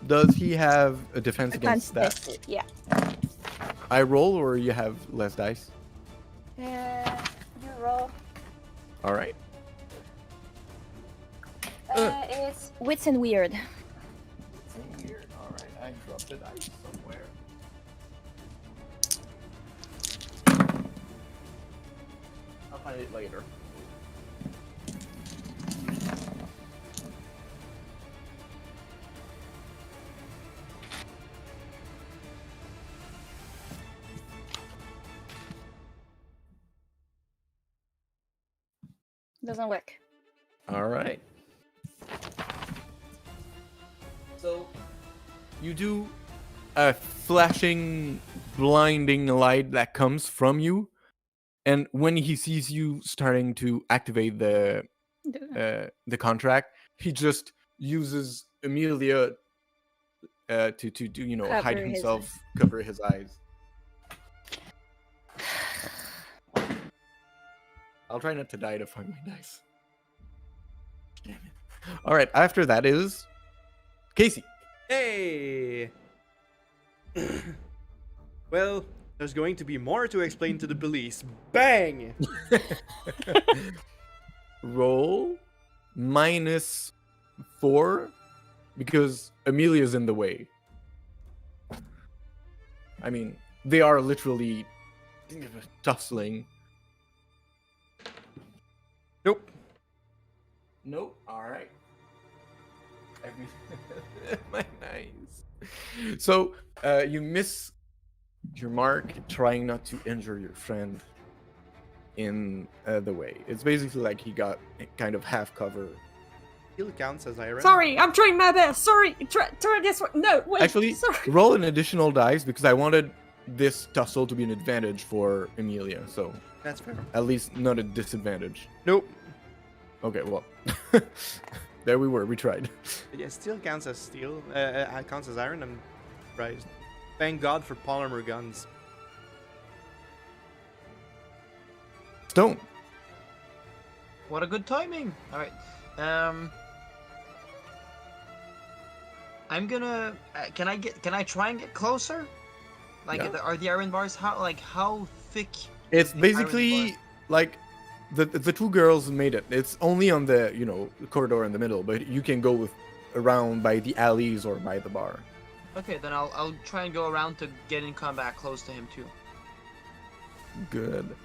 Does he have a defense I can't against that? test it. Yeah. I roll or you have less dice? You roll. All right. It's wits and weird. Weird. All right. I dropped the dice somewhere. I'll find it later. Doesn't work. All right. So you do a flashing, blinding light that comes from you, and when he sees you starting to activate the contract, he just uses Amelia to hide Cover his himself, cover his eyes. I'll try not to die to find my dice. Damn it. All right. After that is Casey. Hey! Well, there's going to be more to explain to the police. Bang! Roll -4 because Amelia's in the way. I mean, they are literally tussling. Nope. Nope. All right. Nice. So you miss your mark, trying not to injure your friend in the way. It's basically like he got kind of half cover. Still counts as iron. Sorry, I'm trying my best. Sorry, try this one. No, wait. Actually, sorry. roll an additional dice because I wanted this tussle to be an advantage for Amelia. So That's fair. at least not a disadvantage. Nope. Okay, well, there we were. We tried. Yeah, still counts as steel. Counts as iron. I'm surprised. Thank God for polymer guns. Stone. What a good timing. All right. I'm gonna. Can I try and get closer? Like, Yeah. are the iron bars how thick? It's is the iron basically bar? like the two girls made it. It's only on the corridor in the middle, but you can go around by the alleys or by the bar. Okay, then I'll try and go around to get in combat close to him too. Good.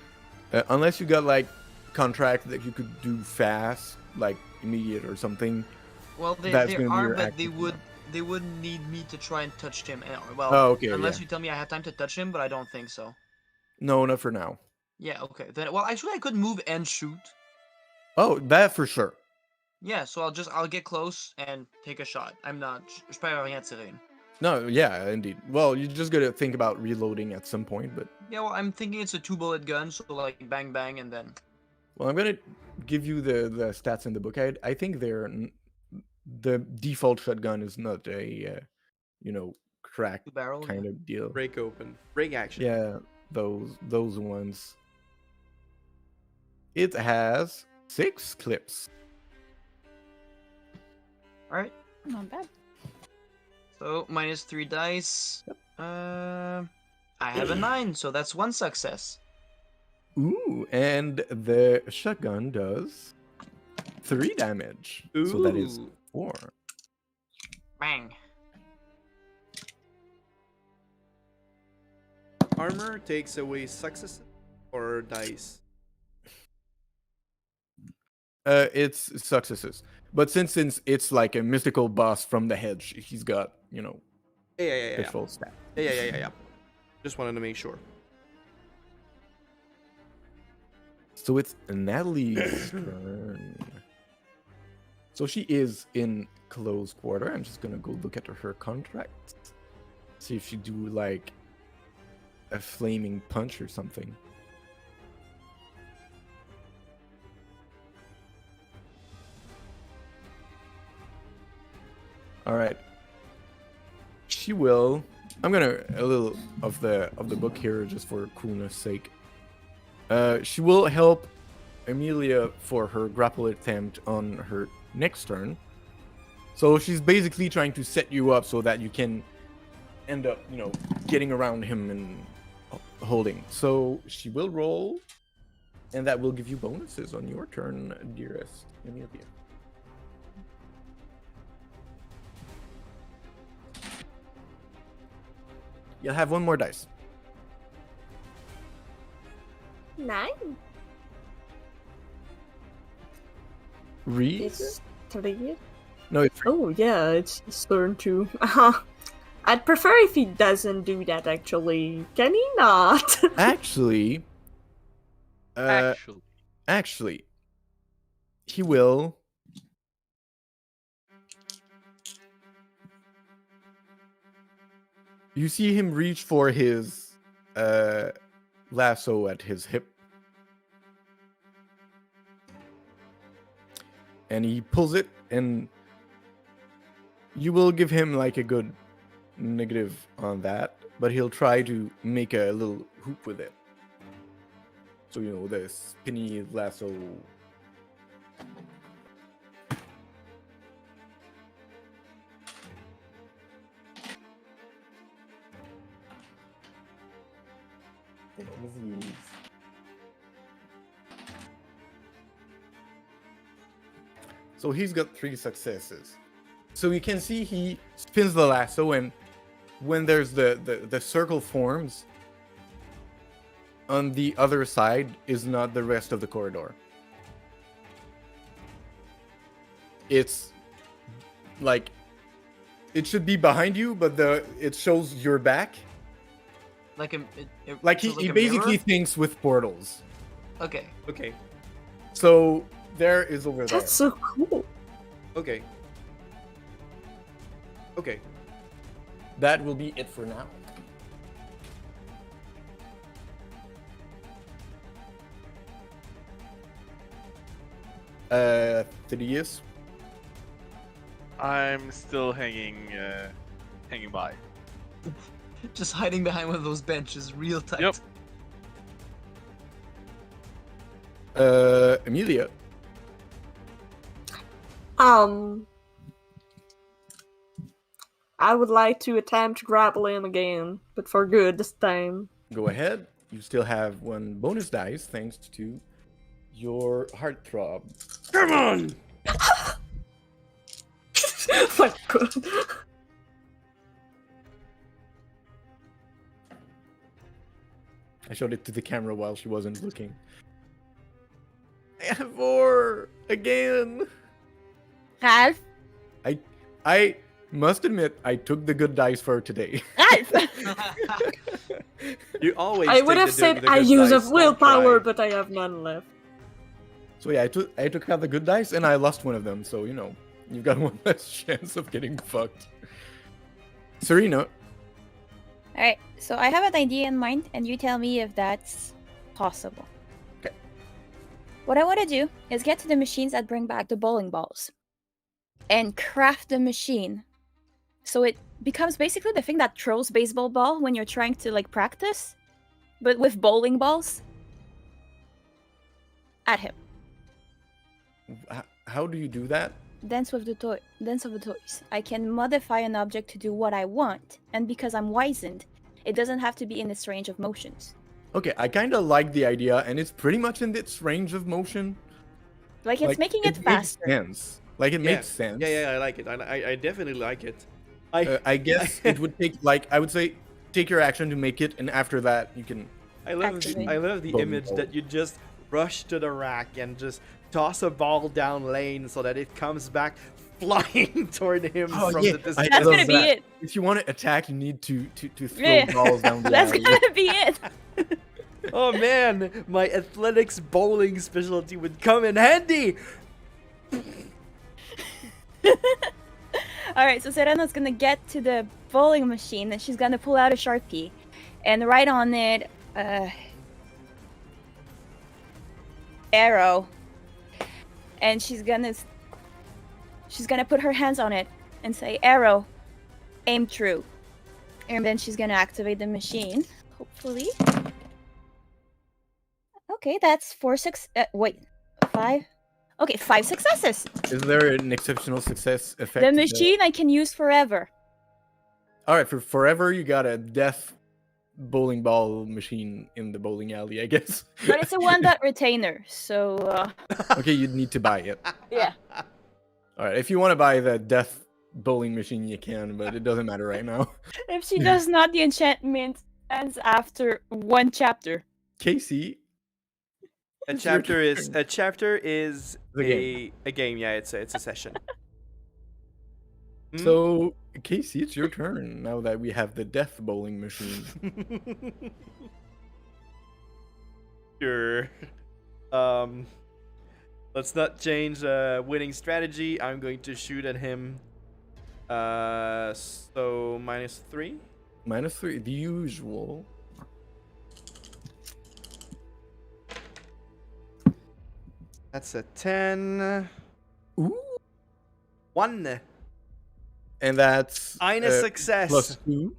Unless you got like contract that you could do fast, like immediate or something. Well, That's they gonna be are, your but active they wouldn't need me to try and touch him. Well, Oh, okay, unless yeah. you tell me I have time to touch him, but I don't think so. No, not for now. Yeah, okay. Then, well, actually, I could move and shoot. Oh, that for sure. Yeah, so I'll get close and take a shot. I'm not. Je peux rien tirer. No, yeah, indeed. Well, you just gotta think about reloading at some point, but Yeah, well, I'm thinking it's a 2-bullet gun, so like bang bang and then. well, I'm gonna give you the stats in the book. I think the default shotgun is not a crack 2-barrel. kind Yeah. of deal. Break open. Break action. Yeah, those ones. It has 6 clips. All right. Not bad. So -3 dice. I have a 9, so that's 1 success. Ooh, and the shotgun does 3 damage. So that is Ooh. 4. Bang. Armor takes away successes or dice. It's successes. But since it's like a mystical boss from the hedge, he's got, Yeah. his full stat. Yeah. Just wanted to make sure. So it's Natalie's turn. So she is in close quarter. I'm just gonna go look at her contract. See if she do like a flaming punch or something. All right. She will. I'm gonna a little of the book here just for coolness sake. She will help Amelia for her grapple attempt on her next turn. So she's basically trying to set you up so that you can end up, getting around him and holding. So she will roll, and that will give you bonuses on your turn, dearest Amelia. You'll have one more dice. 9. Read? It's 3. No, it's 3. Oh yeah, it's his turn too. I'd prefer if he doesn't do that actually. Can he not? Actually, actually, he will. You see him reach for his lasso at his hip. And he pulls it, and you will give him like a good negative on that, but he'll try to make a little hoop with it. So, the spinny lasso. So he's got 3 successes. So you can see he spins the lasso, and when there's the circle forms, on the other side is not the rest of the corridor. It's like it should be behind you, but it shows your back. Like a. Like so he a basically mirror? thinks with portals. Okay. Okay. So there is over there. That's so cool. Okay. Okay. That will be it for now. Thaddeus. I'm still hanging by. Just hiding behind one of those benches, real tight. Yep. Amelia. I would like to attempt grappling again, but for good this time. Go ahead. You still have one bonus dice thanks to your heartthrob. Come on! My god. I showed it to the camera while she wasn't looking. I have 4 again. Ralph. I must admit, I took the good dice for today. Ralph. You always. I would take have the said good I use dice, of don't willpower, cry. but I have none left. So yeah, I took out the good dice and I lost one of them. So you know, you've got one less chance of getting fucked. Serena, Alright, so I have an idea in mind, and you tell me if that's possible. Okay. What I want to do is get to the machines that bring back the bowling balls and craft the machine so it becomes basically the thing that throws baseball ball when you're trying to like practice, but with bowling balls at him. how do you do that? Dance of the toys. I can modify an object to do what I want, and because I'm wizened, it doesn't have to be in its range of motions. Okay, I kind of like the idea, and it's pretty much in its range of motion. Like it's making it makes faster. sense. Like it Yeah. makes sense. Yeah, I like it. I definitely like it. I guess it would take I would say take your action to make it, and after that you can. I love Activate. the Bowling image ball. that you just rush to the rack and just toss a ball down lane so that it comes back flying toward him Oh, from yeah, the I distance. That's love gonna be that. it. If you want to attack, you need to throw Yeah. balls down the That's alley. gonna be it. Oh man, my athletics bowling specialty would come in handy. Alright, so Serena's gonna get to the bowling machine and she's gonna pull out a Sharpie and write on it, arrow. And she's gonna put her hands on it and say, arrow, aim true. And then she's gonna activate the machine, hopefully. Okay, that's 5. Okay, 5 successes. Is there an exceptional success effect? The machine I can use forever. All right, for forever you got a death bowling ball machine in the bowling alley, I guess. But it's a 1-dot retainer, so Okay, you'd need to buy it. yeah. All right, if you want to buy the death bowling machine, you can, but it doesn't matter right now. If she does not, the enchantment ends after 1 chapter. Casey, A It's your chapter is turn. The game. a game. Yeah, it's a session. Hmm? So Casey, it's your turn now that we have the death bowling machine. Sure. Let's not change winning strategy. I'm going to shoot at him. So -3. -3, the usual. That's a 10. Ooh. 1. And that's Eine success. +2.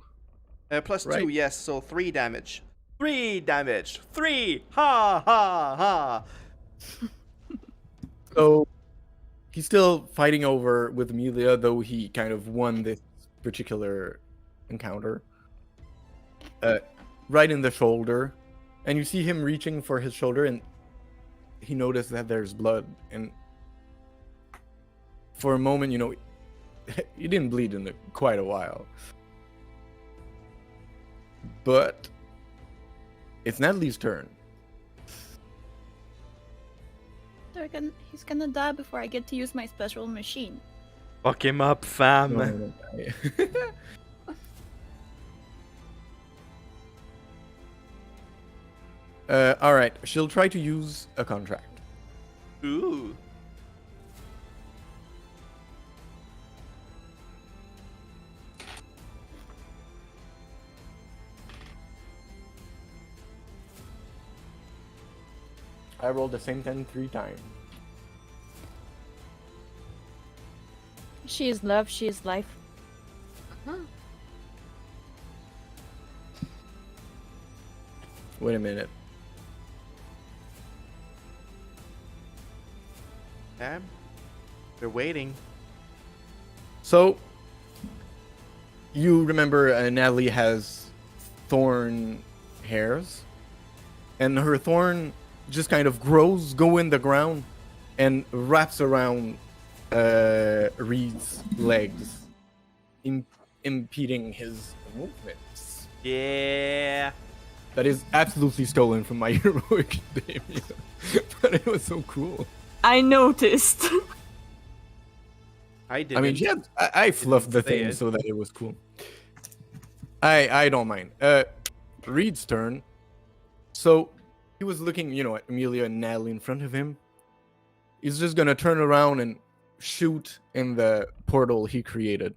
Plus 2, right? yes. So 3 damage. 3 damage. 3. Ha ha ha. So he's still fighting over with Amelia, though he kind of won this particular encounter. Right in the shoulder, and you see him reaching for his shoulder, and he noticed that there's blood, and for a moment, you know, he didn't bleed in quite a while. But it's Natalie's turn. He's gonna die before I get to use my special machine. Fuck him up, fam. No, no, no. All right, she'll try to use a contract. Ooh. I rolled the same 10 3 times. She is love, she is life. Wait a minute. Fam. They're waiting. So, you remember Natalie has thorn hairs, and her thorn just kind of go in the ground, and wraps around Reed's legs, impeding his movements. Yeah. That is absolutely stolen from my heroic Damien, but it was so cool. I noticed. I didn't. I mean, yeah, I fluffed the say thing it. so that it was cool. I don't mind. Reed's turn. So he was looking, at Amelia and Natalie in front of him. He's just gonna turn around and shoot in the portal he created.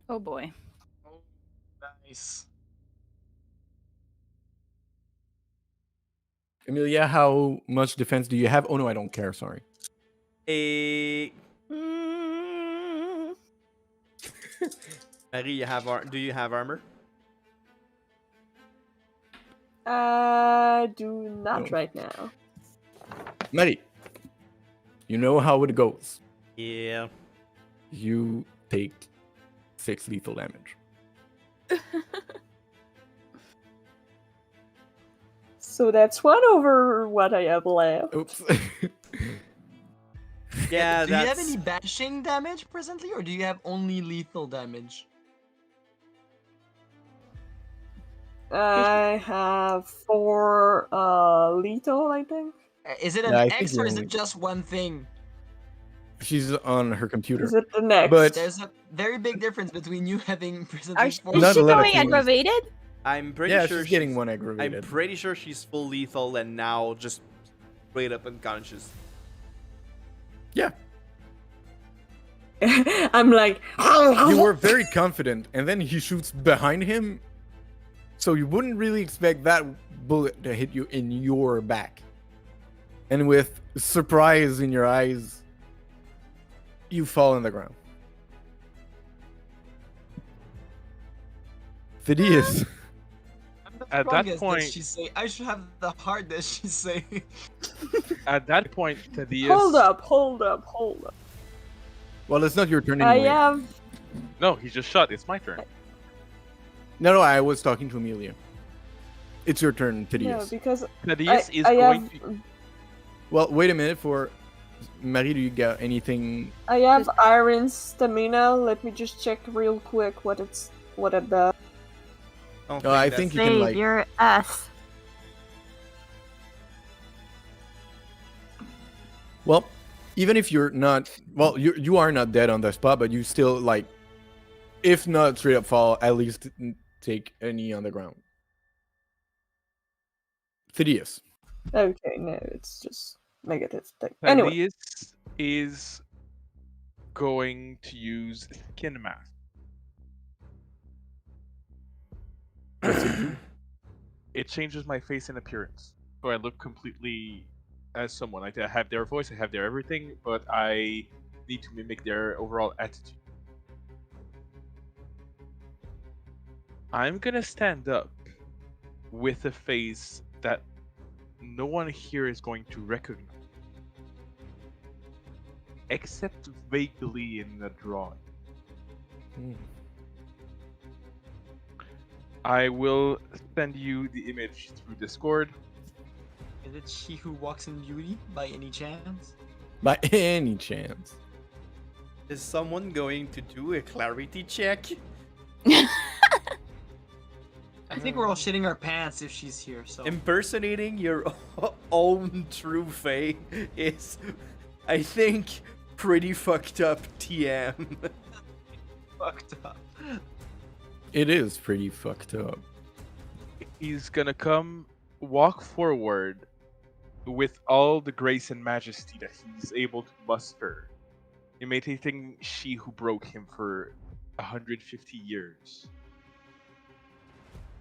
Oh boy. Oh, nice. Amelia, how much defense do you have? Oh no, I don't care. Sorry. A Mm, Marie, do you have armor? I do not No. right now. Maddie, you know how it goes. Yeah. You take 6 lethal damage. So that's 1 over what I have left. Oops. Yeah, Do you have that's any bashing damage presently, or do you have only lethal damage? I have 4 lethal, I think. Is it an Yeah, I think X you're or is only- it just one thing? She's on her computer. Is it the next? But- There's a very big difference between you having presently Is 4 Not she a lot of going things. aggravated? I'm pretty Yeah, sure she's getting she's- one I'm aggravated. pretty sure she's full lethal and now just straight up unconscious. Yeah, I'm like. you were very confident, and then he shoots behind him, so you wouldn't really expect that bullet to hit you in your back. And with surprise in your eyes, you fall on the ground. Thaddeus, I'm the At that strongest, point- she say. I should have the heart that she say. At that point, Thaddeus. Hold up. well, it's not your turn I anyway. have. No, he just shot. It's my turn. No, I was talking to Amelia. It's your turn, No, Thaddeus. because Thaddeus is I going have. to. Well, wait a minute for Marie. Do you got anything? I have iron stamina. Let me just check real quick what it does. I think you can Save like. your ass. Well, even if you're not, well, you are not dead on the spot, but you still like, if not straight up fall, at least take a knee on the ground. Thaddeus. Okay, no, it's just negative thing. Anyway, Thaddeus is going to use skin mask. It changes my face and appearance, so I look completely as someone. I have their voice, I have their everything, but I need to mimic their overall attitude. I'm gonna stand up with a face that no one here is going to recognize, except vaguely in the drawing. Hmm. I will send you the image through Discord. Is it she who walks in beauty by any chance? By any chance. Is someone going to do a clarity check? I think we're all shitting our pants if she's here. So Impersonating your own true Fae is, I think, pretty fucked up TM. fucked up. It is pretty fucked up. He's gonna walk forward with all the grace and majesty that he's able to muster, imitating she who broke him for 150 years.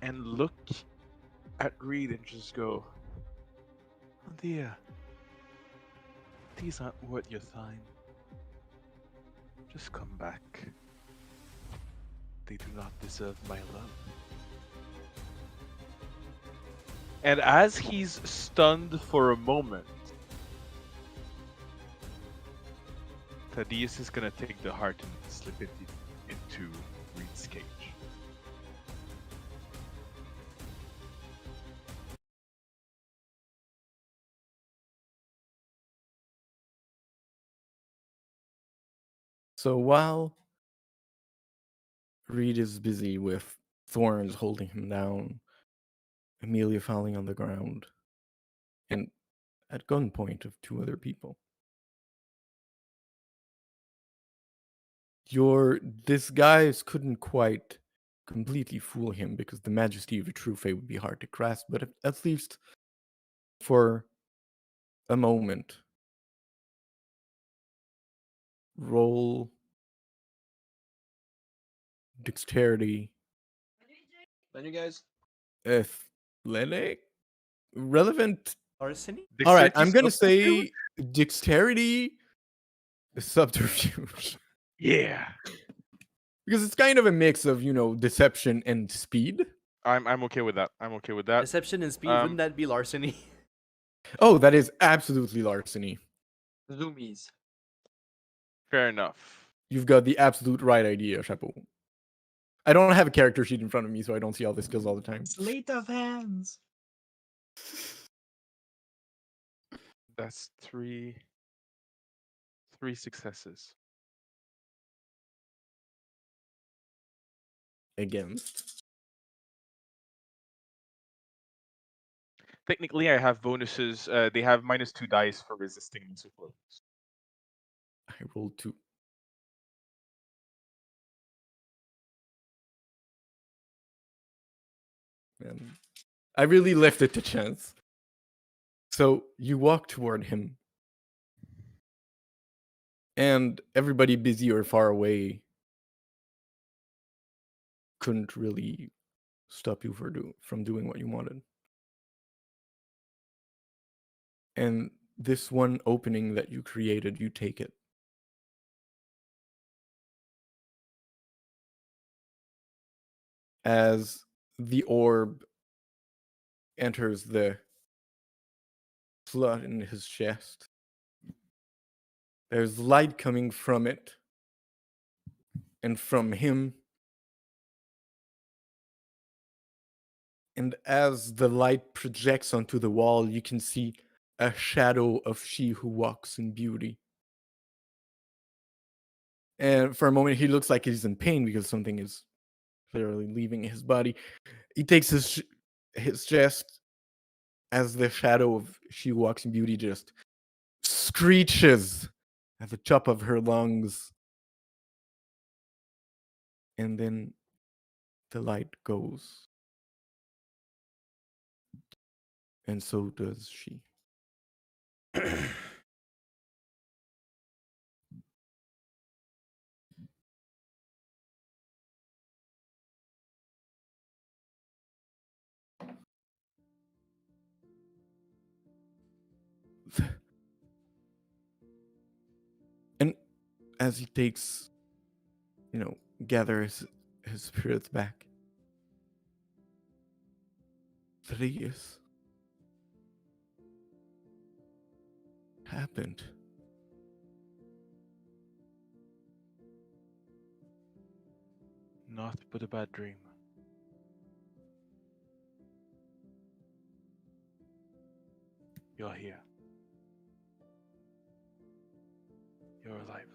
And look at Reed and just go, "Oh dear, these aren't worth your time. Just come back. They do not deserve my love." And as he's stunned for a moment, Thaddeus is gonna take the heart and slip it into Reed's cage. So while Reed is busy with thorns holding him down, Amelia falling on the ground, and at gunpoint of two other people. Your disguise couldn't quite completely fool him because the majesty of a true fae would be hard to grasp, but at least for a moment, roll dexterity, Then you guys. athletic, relevant. Larceny? All right, I'm Dexterity gonna subterfuge? say dexterity subterfuge Yeah. because it's kind of a mix of deception and speed. I'm okay with that. I'm okay with that. Deception and speed, Um, wouldn't that be larceny? Oh, that is absolutely larceny. Zoomies. Fair enough. You've got the absolute right idea, Chapeau. I don't have a character sheet in front of me, so I don't see all the skills all the time. Sleight of hands. That's three successes. Against. Technically, I have bonuses. They have -2 dice for resisting music blows. I rolled 2. And I really left it to chance. So you walk toward him, and everybody busy or far away couldn't really stop you from doing what you wanted. And this one opening that you created, you take it. As the orb enters the slot in his chest, there's light coming from it and from him. And as the light projects onto the wall, you can see a shadow of she who walks in beauty. And for a moment, he looks like he's in pain because something is clearly leaving his body. He takes his chest as the shadow of she who walks in beauty just screeches at the top of her lungs. And then the light goes. And so does she. And as he takes, gathers his spirits back, Threes happened. Not but a bad dream. You're here. You're alive.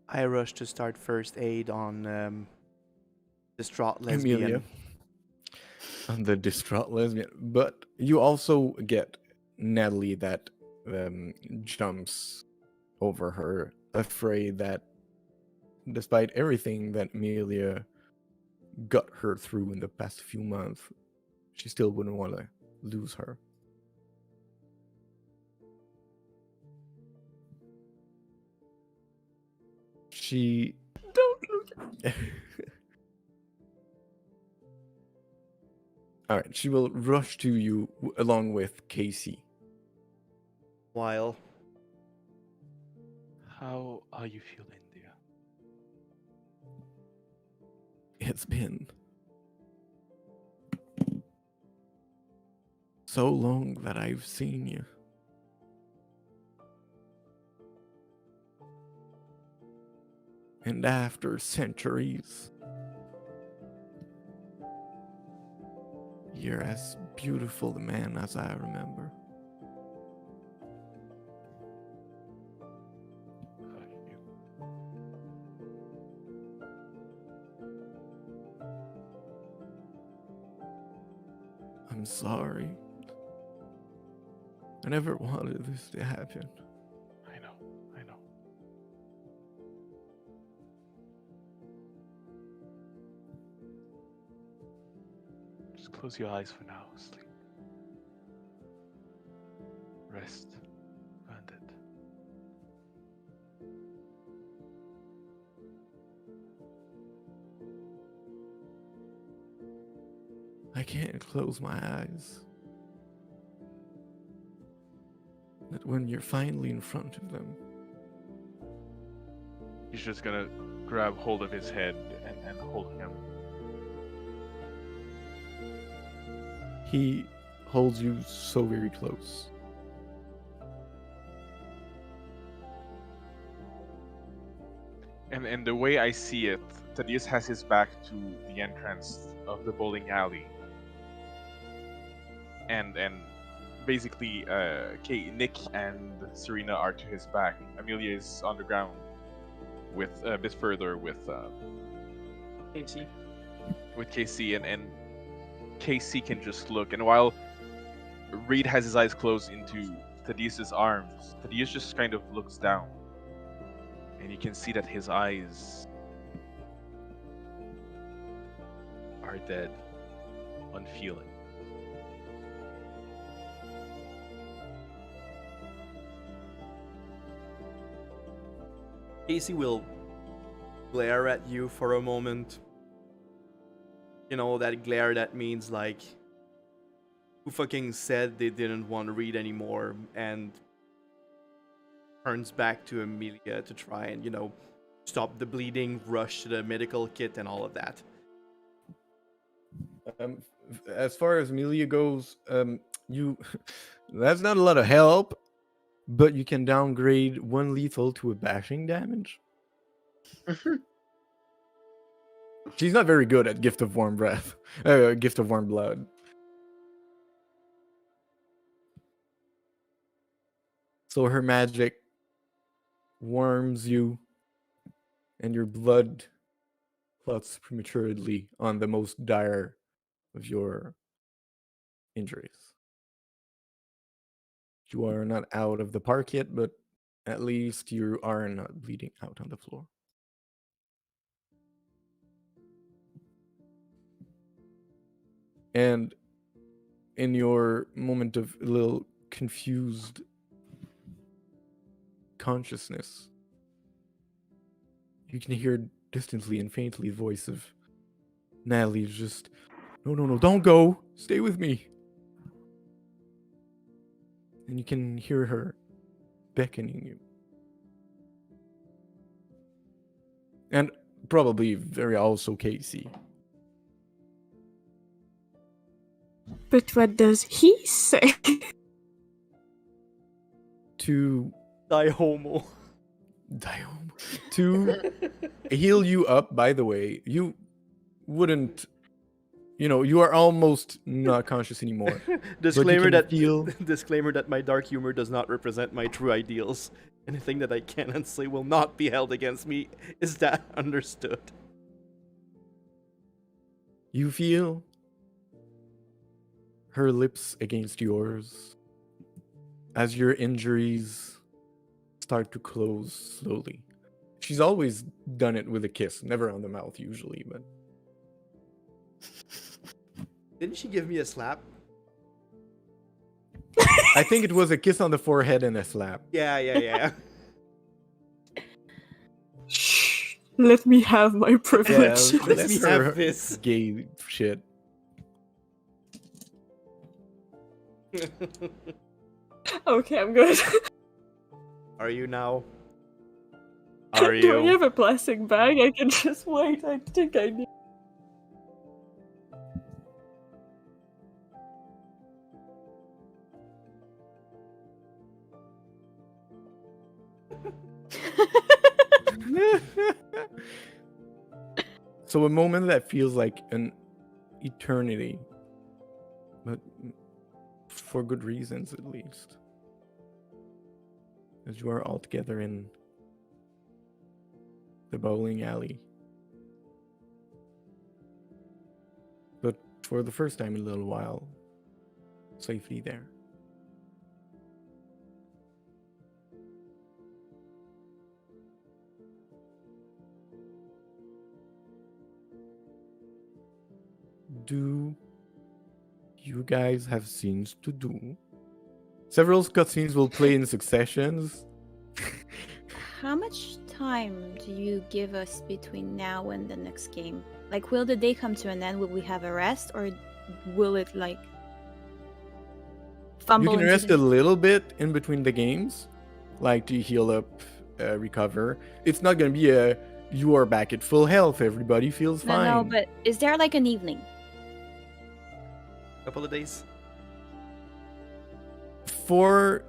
I rush to start first aid on distraught lesbian. Amelia. On the distraught lesbian. But you also get Natalie that jumps over her, afraid that despite everything that Amelia got her through in the past few months, she still wouldn't want to lose her. She don't look. All right, she will rush to you along with Casey. While How are you feeling, dear? It's been so long that I've seen you. And after centuries, you're as beautiful a man as I remember. I'm sorry. I never wanted this to happen. I know. Just close your eyes for now. Sleep. Rest. Earned it. I can't close my eyes. But when you're finally in front of them, He's just gonna grab hold of his head and hold him. he holds you so very close. And the way I see it, Thaddeus has his back to the entrance of the bowling alley. And basically Nick and Serena are to his back. Amelia is on the ground with a bit further with Casey. KC, and KC can just look. And while Reed has his eyes closed into Thaddeus' arms, Thaddeus just kind of looks down. And you can see that his eyes are dead, unfeeling. Casey will glare at you for a moment. You know, that glare that means like, who fucking said they didn't want to read anymore, and turns back to Amelia to try and, you know, stop the bleeding, rush to the medical kit and all of that. As far as Amelia goes, you that's not a lot of help, but you can downgrade 1 lethal to a bashing damage. She's not very good at Gift of Warm Breath, Gift of Warm Blood. So her magic warms you, and your blood clots prematurely on the most dire of your injuries. You are not out of the park yet, but at least you are not bleeding out on the floor. And in your moment of a little confused consciousness, you can hear distantly and faintly the voice of Natalie just, no, don't go. Stay with me. And you can hear her beckoning you. And probably very also Casey. But what does he say? To Die homo. to heal you up, by the way, you wouldn't, you are almost not conscious anymore. Disclaimer can feel- disclaimer that my dark humor does not represent my true ideals. Anything that I cannot say will not be held against me. Is that understood? You feel her lips against yours as your injuries start to close slowly. She's always done it with a kiss, never on the mouth usually, but Didn't she give me a slap? I think it was a kiss on the forehead and a slap. Yeah. Shh. Let me have my privilege. Let Let me her have this. gay shit. Okay, I'm good. Are you now? Are Do I you? have a plastic bag? I can just wait. I think I need. So a moment that feels like an eternity, but for good reasons at least, as you are all together in the bowling alley. But for the first time in a little while, safely there. Do you guys have scenes to do? Several cutscenes will play in successions. How much time do you give us between now and the next game? Like, will the day come to an end? Will we have a rest, or will it like You fumble can into rest the a little bit in between the games, like to heal up, recover. It's not gonna be a you are back at full health. Everybody feels fine. No, but is there like an evening? Couple of days. For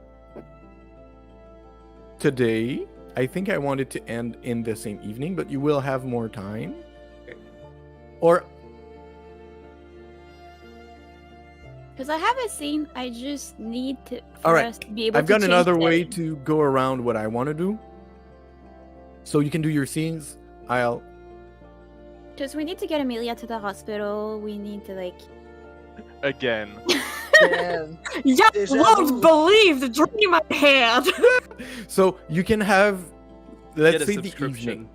today, I think I want it to end in the same evening, but you will have more time. Okay. Or Because I have a scene, I just need to for All right, us to be able I've to got change another the way setting. to go around what I want to do. So you can do your scenes. I'll Because we need to get Amelia to the hospital. We need to like. Again. Man, Yeah, Deja won't vu. believe the dream I had. So you can have, let's Get a say, the subscription. evening.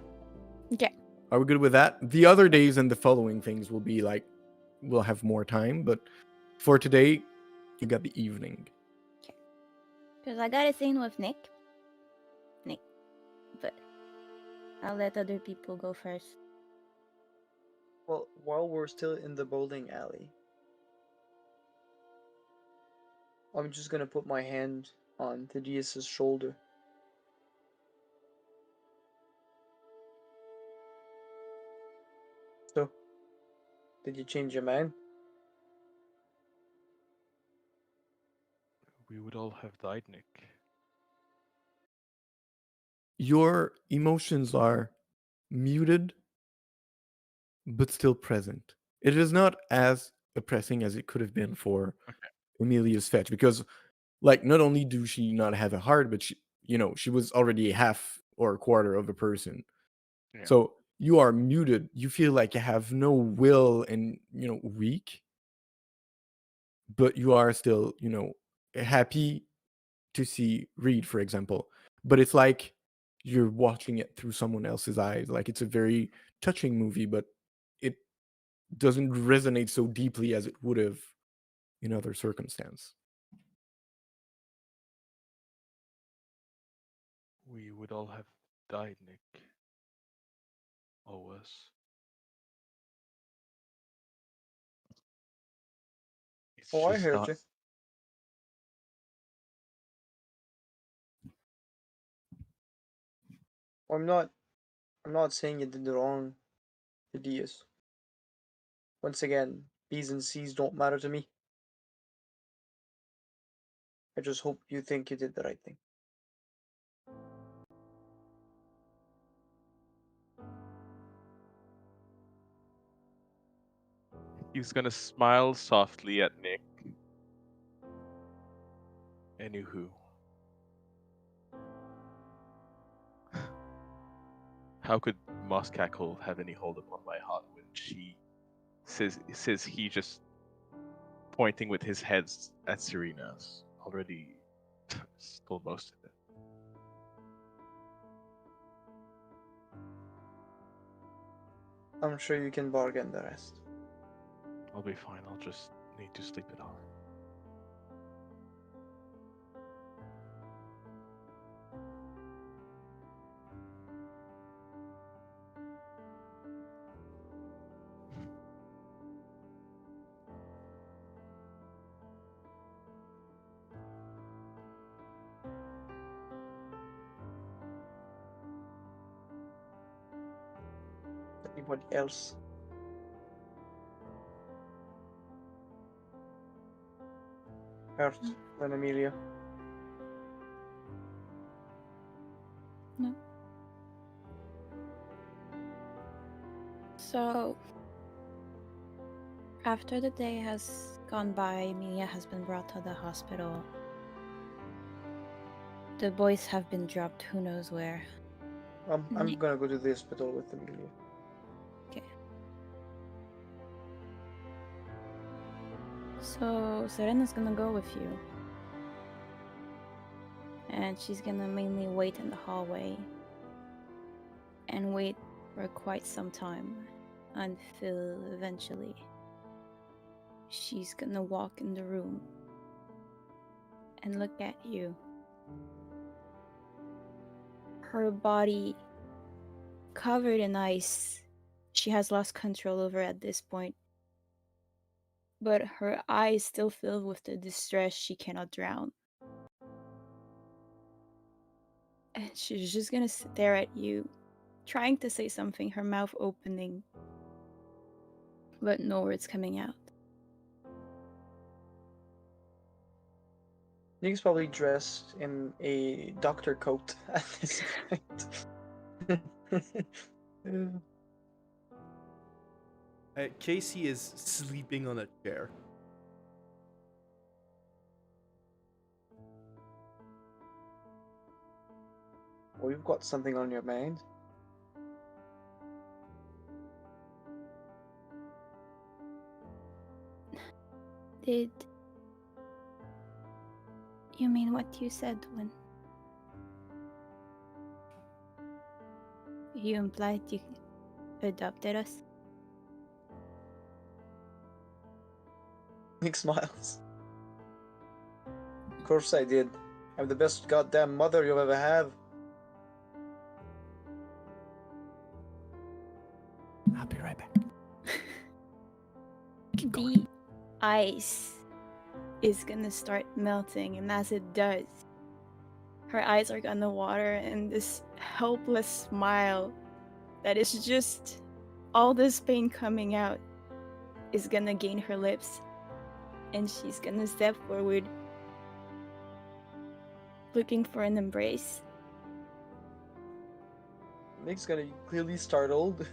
Okay. Are we good with that? The other days and the following things will be like, we'll have more time. But for today, you got the evening. Because I got a scene with Nick. But I'll let other people go first. Well, while we're still in the bowling alley, I'm just gonna put my hand on Thaddeus's shoulder. So, did you change your mind? We would all have died, Nick. Your emotions are muted, but still present. It is not as oppressing as it could have been for Amelia's fetch, because like not only do she not have a heart, but she was already half or a quarter of a person. Yeah. So you are muted. You feel like you have no will and weak, but you are still happy to see Reed, for example. But it's like you're watching it through someone else's eyes. Like it's a very touching movie, but it doesn't resonate so deeply as it would have in other circumstance. We would all have died, Nick. All of us. It's Oh, I just heard not. you. I'm not saying you did wrong, Thaddeus. Once again, B's and C's don't matter to me. I just hope you think you did the right thing. He's gonna smile softly at Nick. Anywho. How could Moss Cackle have any hold upon my heart when she says he just pointing with his head at Serena's already stole most of it. I'm sure you can bargain the rest. I'll be fine. I'll just need to sleep it off. Anybody else? Hurt than Amelia? No. So, after the day has gone by, Amelia has been brought to the hospital. The boys have been dropped who knows where. I'm gonna go to the hospital with Amelia. Okay. So Serena's gonna go with you. And she's gonna mainly wait in the hallway. And wait for quite some time. Until eventually she's gonna walk in the room and look at you. Her body covered in ice. She has lost control over at this point. But her eyes still filled with the distress she cannot drown. And she's just gonna stare at you, trying to say something, her mouth opening, but no words coming out. Nick's probably dressed in a doctor coat at this point. Casey is sleeping on a chair. Well, you've got something on your mind. Did you mean what you said when you implied you adopted us? Nick smiles. Of course I did. I'm the best goddamn mother you'll ever have. I'll be right back. The ice is gonna start melting, and as it does, her eyes are gonna water, and this helpless smile that is just all this pain coming out is gonna gain her lips, and she's gonna step forward, looking for an embrace. Nick's gonna be clearly startled,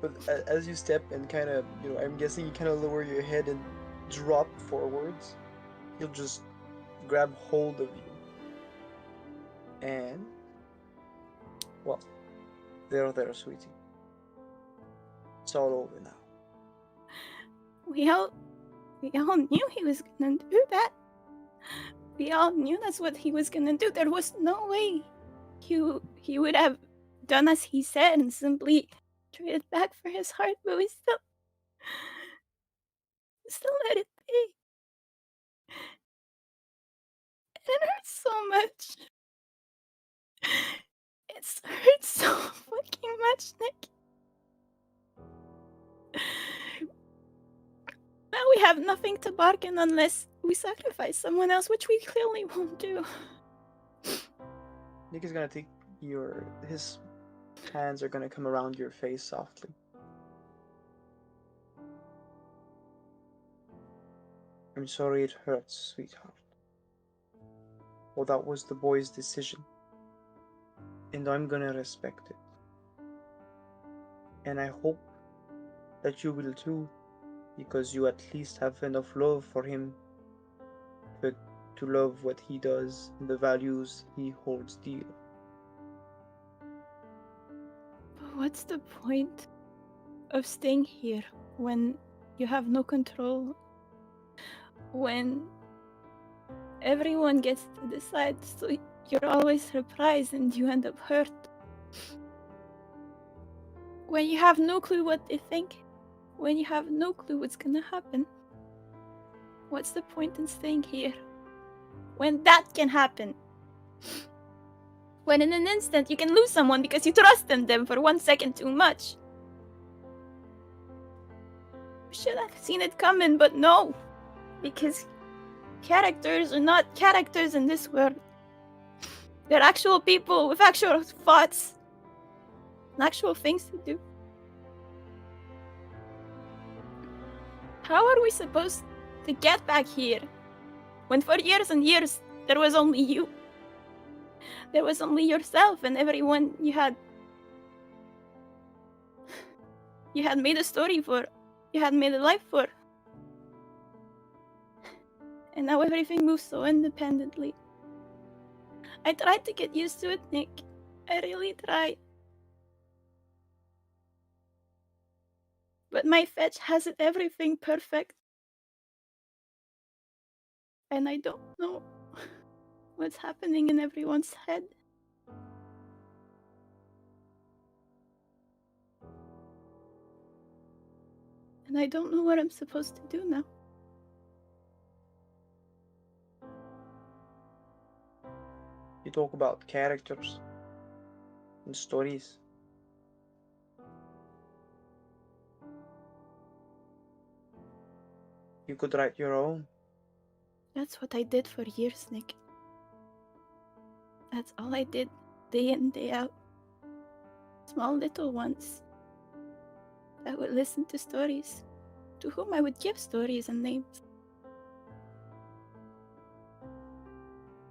but as you step and kind of, I'm guessing you kind of lower your head and drop forwards, he'll just grab hold of you. And, well, there, sweetie. It's all over now. We all knew he was gonna do that. We all knew that's what he was gonna do. There was no way he would have done as he said and simply traded back for his heart, but we still let it be. It hurts so much. It hurts so fucking much, Nick. Now we have nothing to bargain unless we sacrifice someone else, which we clearly won't do. Nick is gonna take his hands are gonna come around your face softly. I'm sorry it hurts, sweetheart. Well, that was the boy's decision. And I'm gonna respect it. And I hope that you will too, because you at least have enough love for him to love what he does and the values he holds dear. But what's the point of staying here when you have no control? When everyone gets to decide, so you're always surprised and you end up hurt. When you have no clue what they think, when you have no clue what's gonna happen, what's the point in staying here? When that can happen. When in an instant you can lose someone because you trust in them for 1 second too much. We should have seen it coming, but no. Because characters are not characters in this world. They're actual people with actual thoughts and actual things to do. How are we supposed to get back here when for years and years there was only you? There was only yourself and everyone you had made a story for, you had made a life for. And now everything moves so independently. I tried to get used to it, Nick. I really tried. But my fetch has it everything perfect. and I don't know what's happening in everyone's head. And I don't know what I'm supposed to do now. You talk about characters and stories. You could write your own. That's what I did for years, Nick. That's all I did, day in, day out. Small little ones that would listen to stories, to whom I would give stories and names.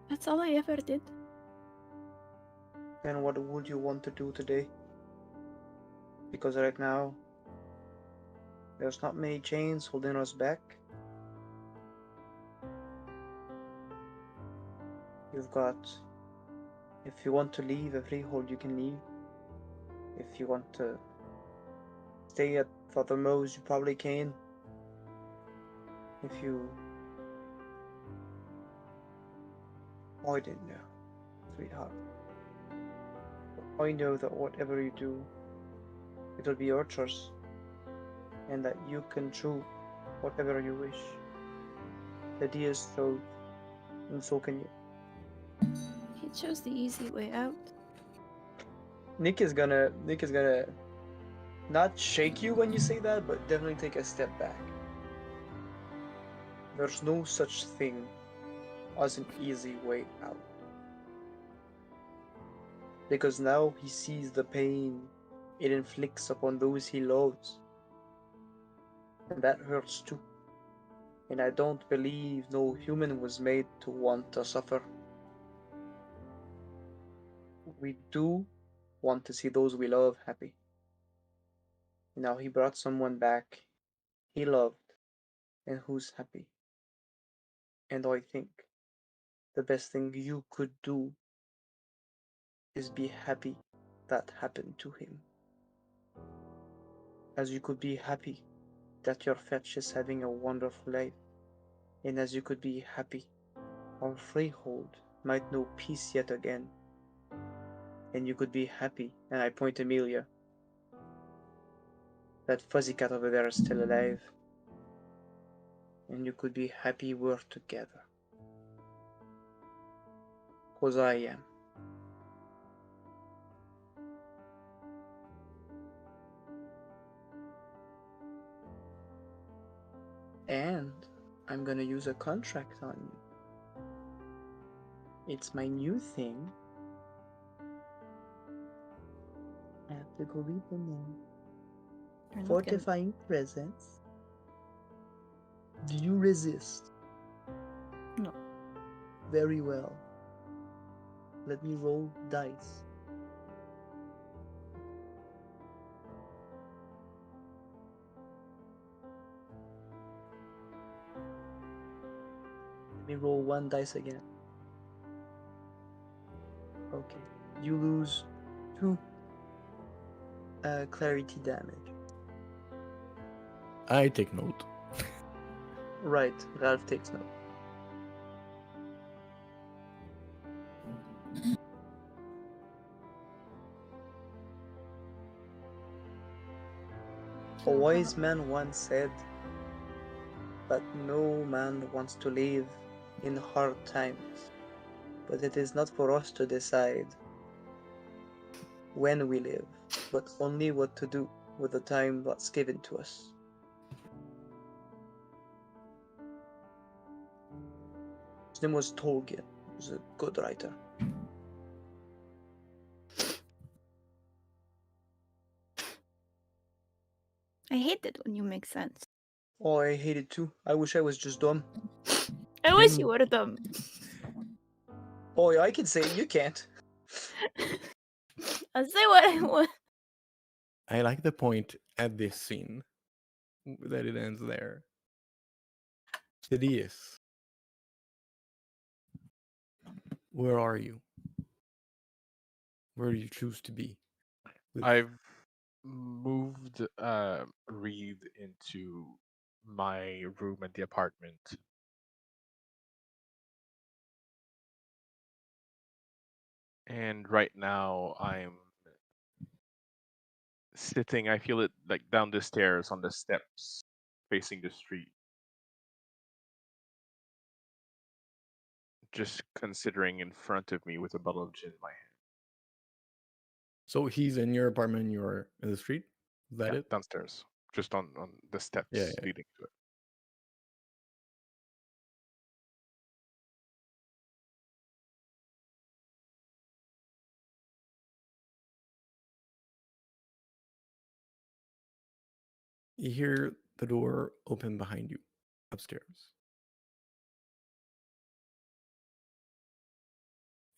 That's all I ever did. Then what would you want to do today? Because right now, there's not many chains holding us back. You've got, if you want to leave a freehold, you can leave. If you want to stay at Father Moe's, you probably can. If you... Oh, I didn't know, sweetheart. But I know that whatever you do, it'll be your choice, and that you can choose whatever you wish. The deers throw, and so can you. He chose the easy way out. Nick is gonna not shake you when you say that, but definitely take a step back. There's no such thing as an easy way out. Because now he sees the pain it inflicts upon those he loves. And that hurts too. And I don't believe no human was made to want to suffer. We do want to see those we love happy. Now he brought someone back he loved and who's happy. And I think the best thing you could do is be happy that happened to him. As you could be happy that your fetch is having a wonderful life, and as you could be happy our freehold might know peace yet again, and you could be happy, and I point Amelia, that fuzzy cat over there is still alive, and you could be happy we're together. 'Cause I am. And I'm gonna use a contract on you. It's my new thing. I have to go read the name. You're not gonna... Fortifying presence. Do you resist? No. Very well. Let me roll dice. Let me roll one dice again. Okay. You lose 2 clarity damage. I take note. Right, Ralph takes note. A wise man once said that no man wants to live in hard times, but it is not for us to decide when we live, but only what to do with the time that's given to us. His name was Tolkien. He was a good writer. I hate it when you make sense. Oh, I hate it too. I wish I was just dumb. I wish you were dumb. Oh, yeah, I can say it, you can't. I'll say what I want. I like the point at this scene that it ends there. Thaddeus, where are you? Where do you choose to be? I've moved Reed into my room in the apartment. And right now I'm sitting, I feel it like down the stairs on the steps facing the street, just considering in front of me with a bottle of gin in my hand. So he's in your apartment, you're in the street? Is that Yeah, it? downstairs, just on the Yeah, steps yeah. leading to it. You hear the door open behind you upstairs.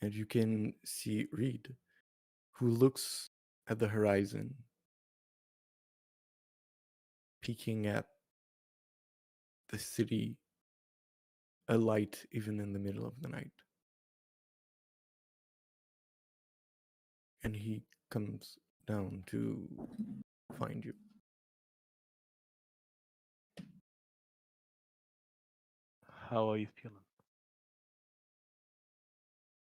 And you can see Reed, who looks at the horizon, peeking at the city alight even in the middle of the night. And he comes down to find you. How are you feeling?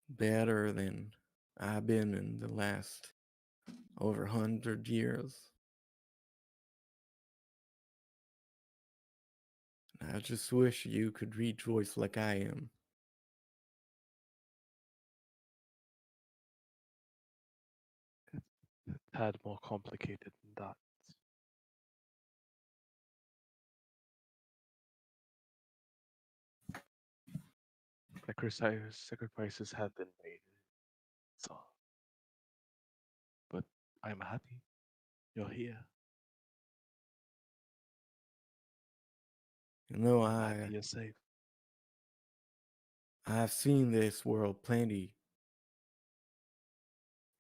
Better than I've been in the last over 100 years. I just wish you could rejoice like I am. A tad more complicated than that. Sacrifices have been made, so. But I'm happy you're here. You know, I'm happy you're safe. I've seen this world plenty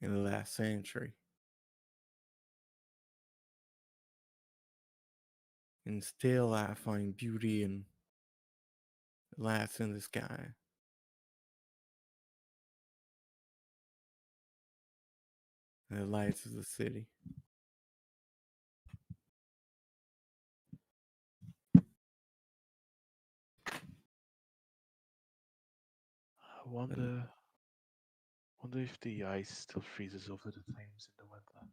in the last century. And still I find beauty in the lights in the sky. And the lights of the city. I wonder if the ice still freezes over the Thames in the winter.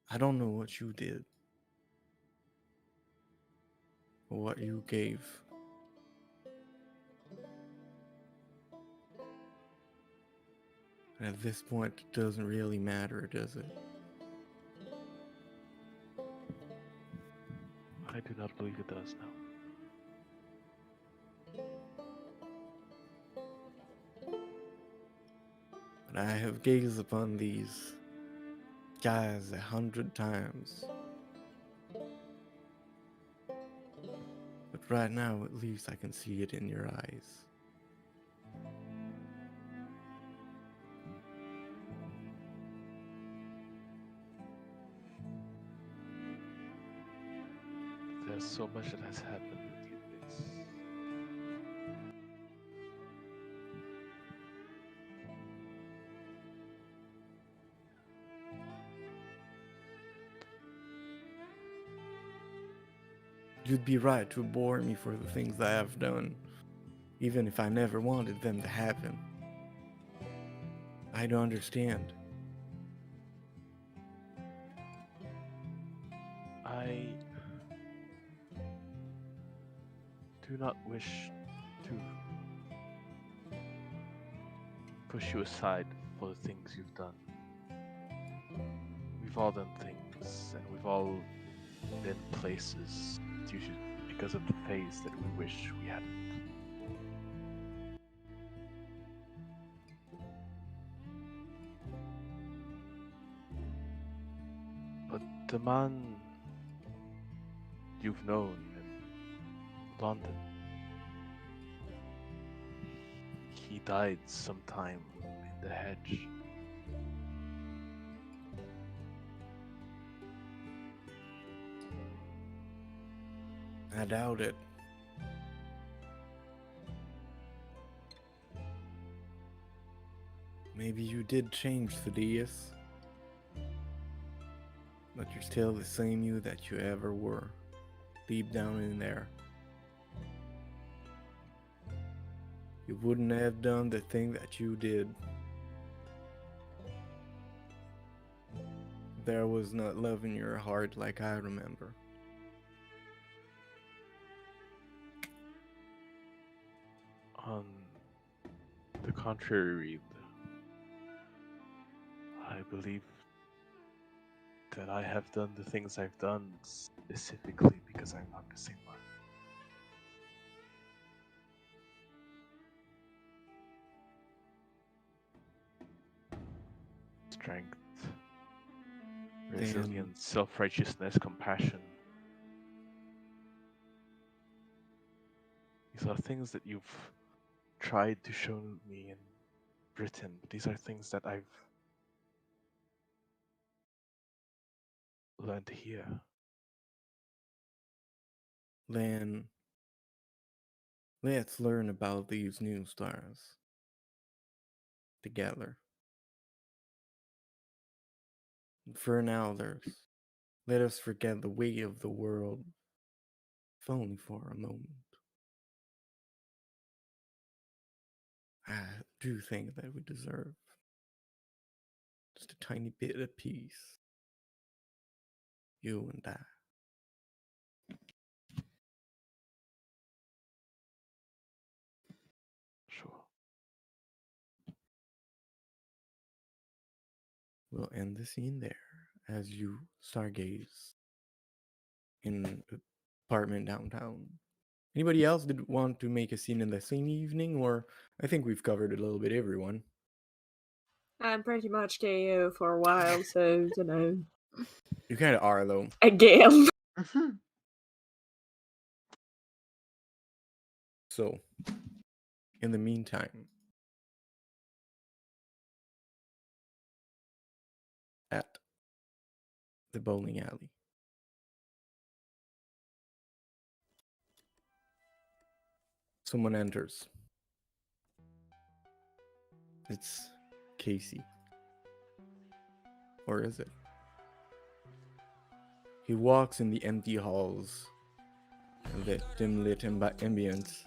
I don't know what you did or what you gave. And at this point, it doesn't really matter, does it? I do not believe it does now. But I have gazed upon these guys 100 times. But right now, at least I can see it in your eyes. There's so much that has happened with you, Twigs. You'd be right to abhor me for the things I have done, even if I never wanted them to happen. I don't understand. I do not wish to push you aside for the things you've done. We've all done things, and we've all been places because of the phase that we wish we hadn't. But the man you've known in London, he died sometime in the hedge. I doubt it. Maybe you did change, Thaddeus. But you're still the same you that you ever were. Deep down in there. You wouldn't have done the thing that you did. There was not love in your heart like I remember. On the contrary, Reed, I believe that I have done the things I've done specifically because I'm not missing one. Strength, resilience, self-righteousness, compassion. These are things that you've tried to show me in Britain, but these are things that I've learned here. Then let's learn about these new stars together. For now, let us forget the way of the world, if only for a moment. I do think that we deserve just a tiny bit of peace. You and I. Sure. We'll end the scene there as you stargaze in an apartment downtown. Anybody else did want to make a scene in the same evening, or I think we've covered a little bit everyone. I'm pretty much KO for a while, so you know. You kind of are though. Again. So, in the meantime, at the bowling alley, someone enters. It's Casey. Or is it? He walks in the empty halls and the dim-lit ambience.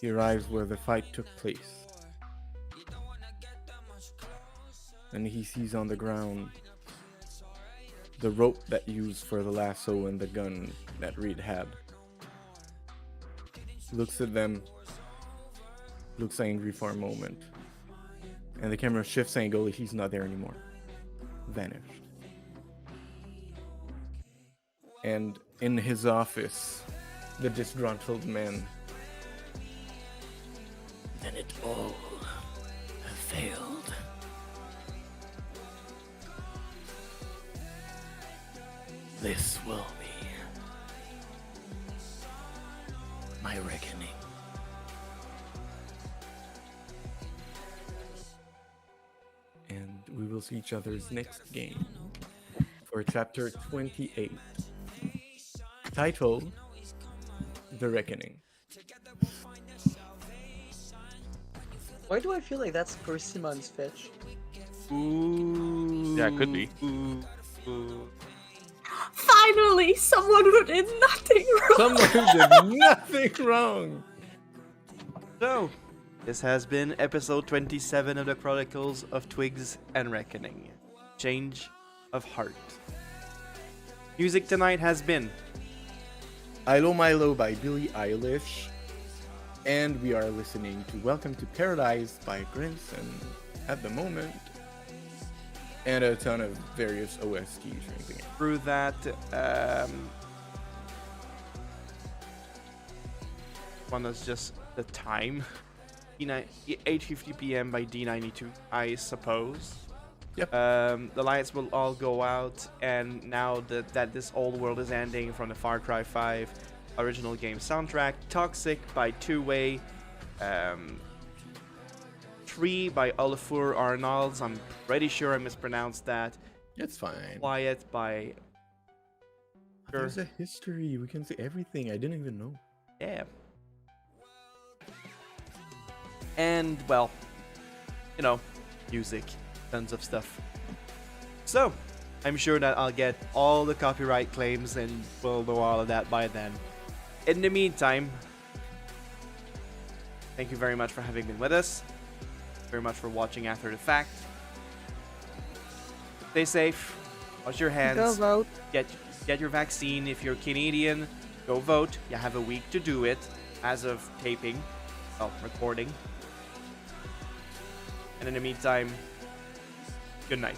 He arrives where the fight took place. And he sees on the ground the rope that used for the lasso and the gun that Reed had. Looks at them, looks angry for a moment, and the camera shifts angle. He's not there anymore. Vanished. And in his office, the disgruntled man. Then it all failed. This will be my reckoning. And we will see each other's next game for chapter 28, titled The Reckoning. Why do I feel like that's Persimmon's fetch? Ooh. Yeah, it could be. Finally, someone who did nothing wrong. Someone who did nothing wrong. So, this has been episode 27 of the Chronicles of Twigs and Reckoning. Change of Heart. Music tonight has been Ilo Milo by Billie Eilish. And we are listening to Welcome to Paradise by Grinson at the moment. And a ton of various OSTs from the game. through that. One is just the time. 8:50 p.m. by D92, I suppose. Yep. The lights will all go out, and now that this old world is ending from the Far Cry 5 original game soundtrack, Toxic by Two Way, 3 by Olafur Arnalds, I'm pretty sure I mispronounced that. It's fine. Quiet by... There's a history. We can see everything. I didn't even know. Yeah. And, well, you know, music, tons of stuff. So, I'm sure that I'll get all the copyright claims and we'll know all of that by then. In the meantime, thank you very much for having been with us. Very much for watching after the fact. Stay safe. Wash your hands. Go vote. Get your vaccine. If you're Canadian, go vote. You have a week to do it as of taping. Well, recording. And in the meantime, good night.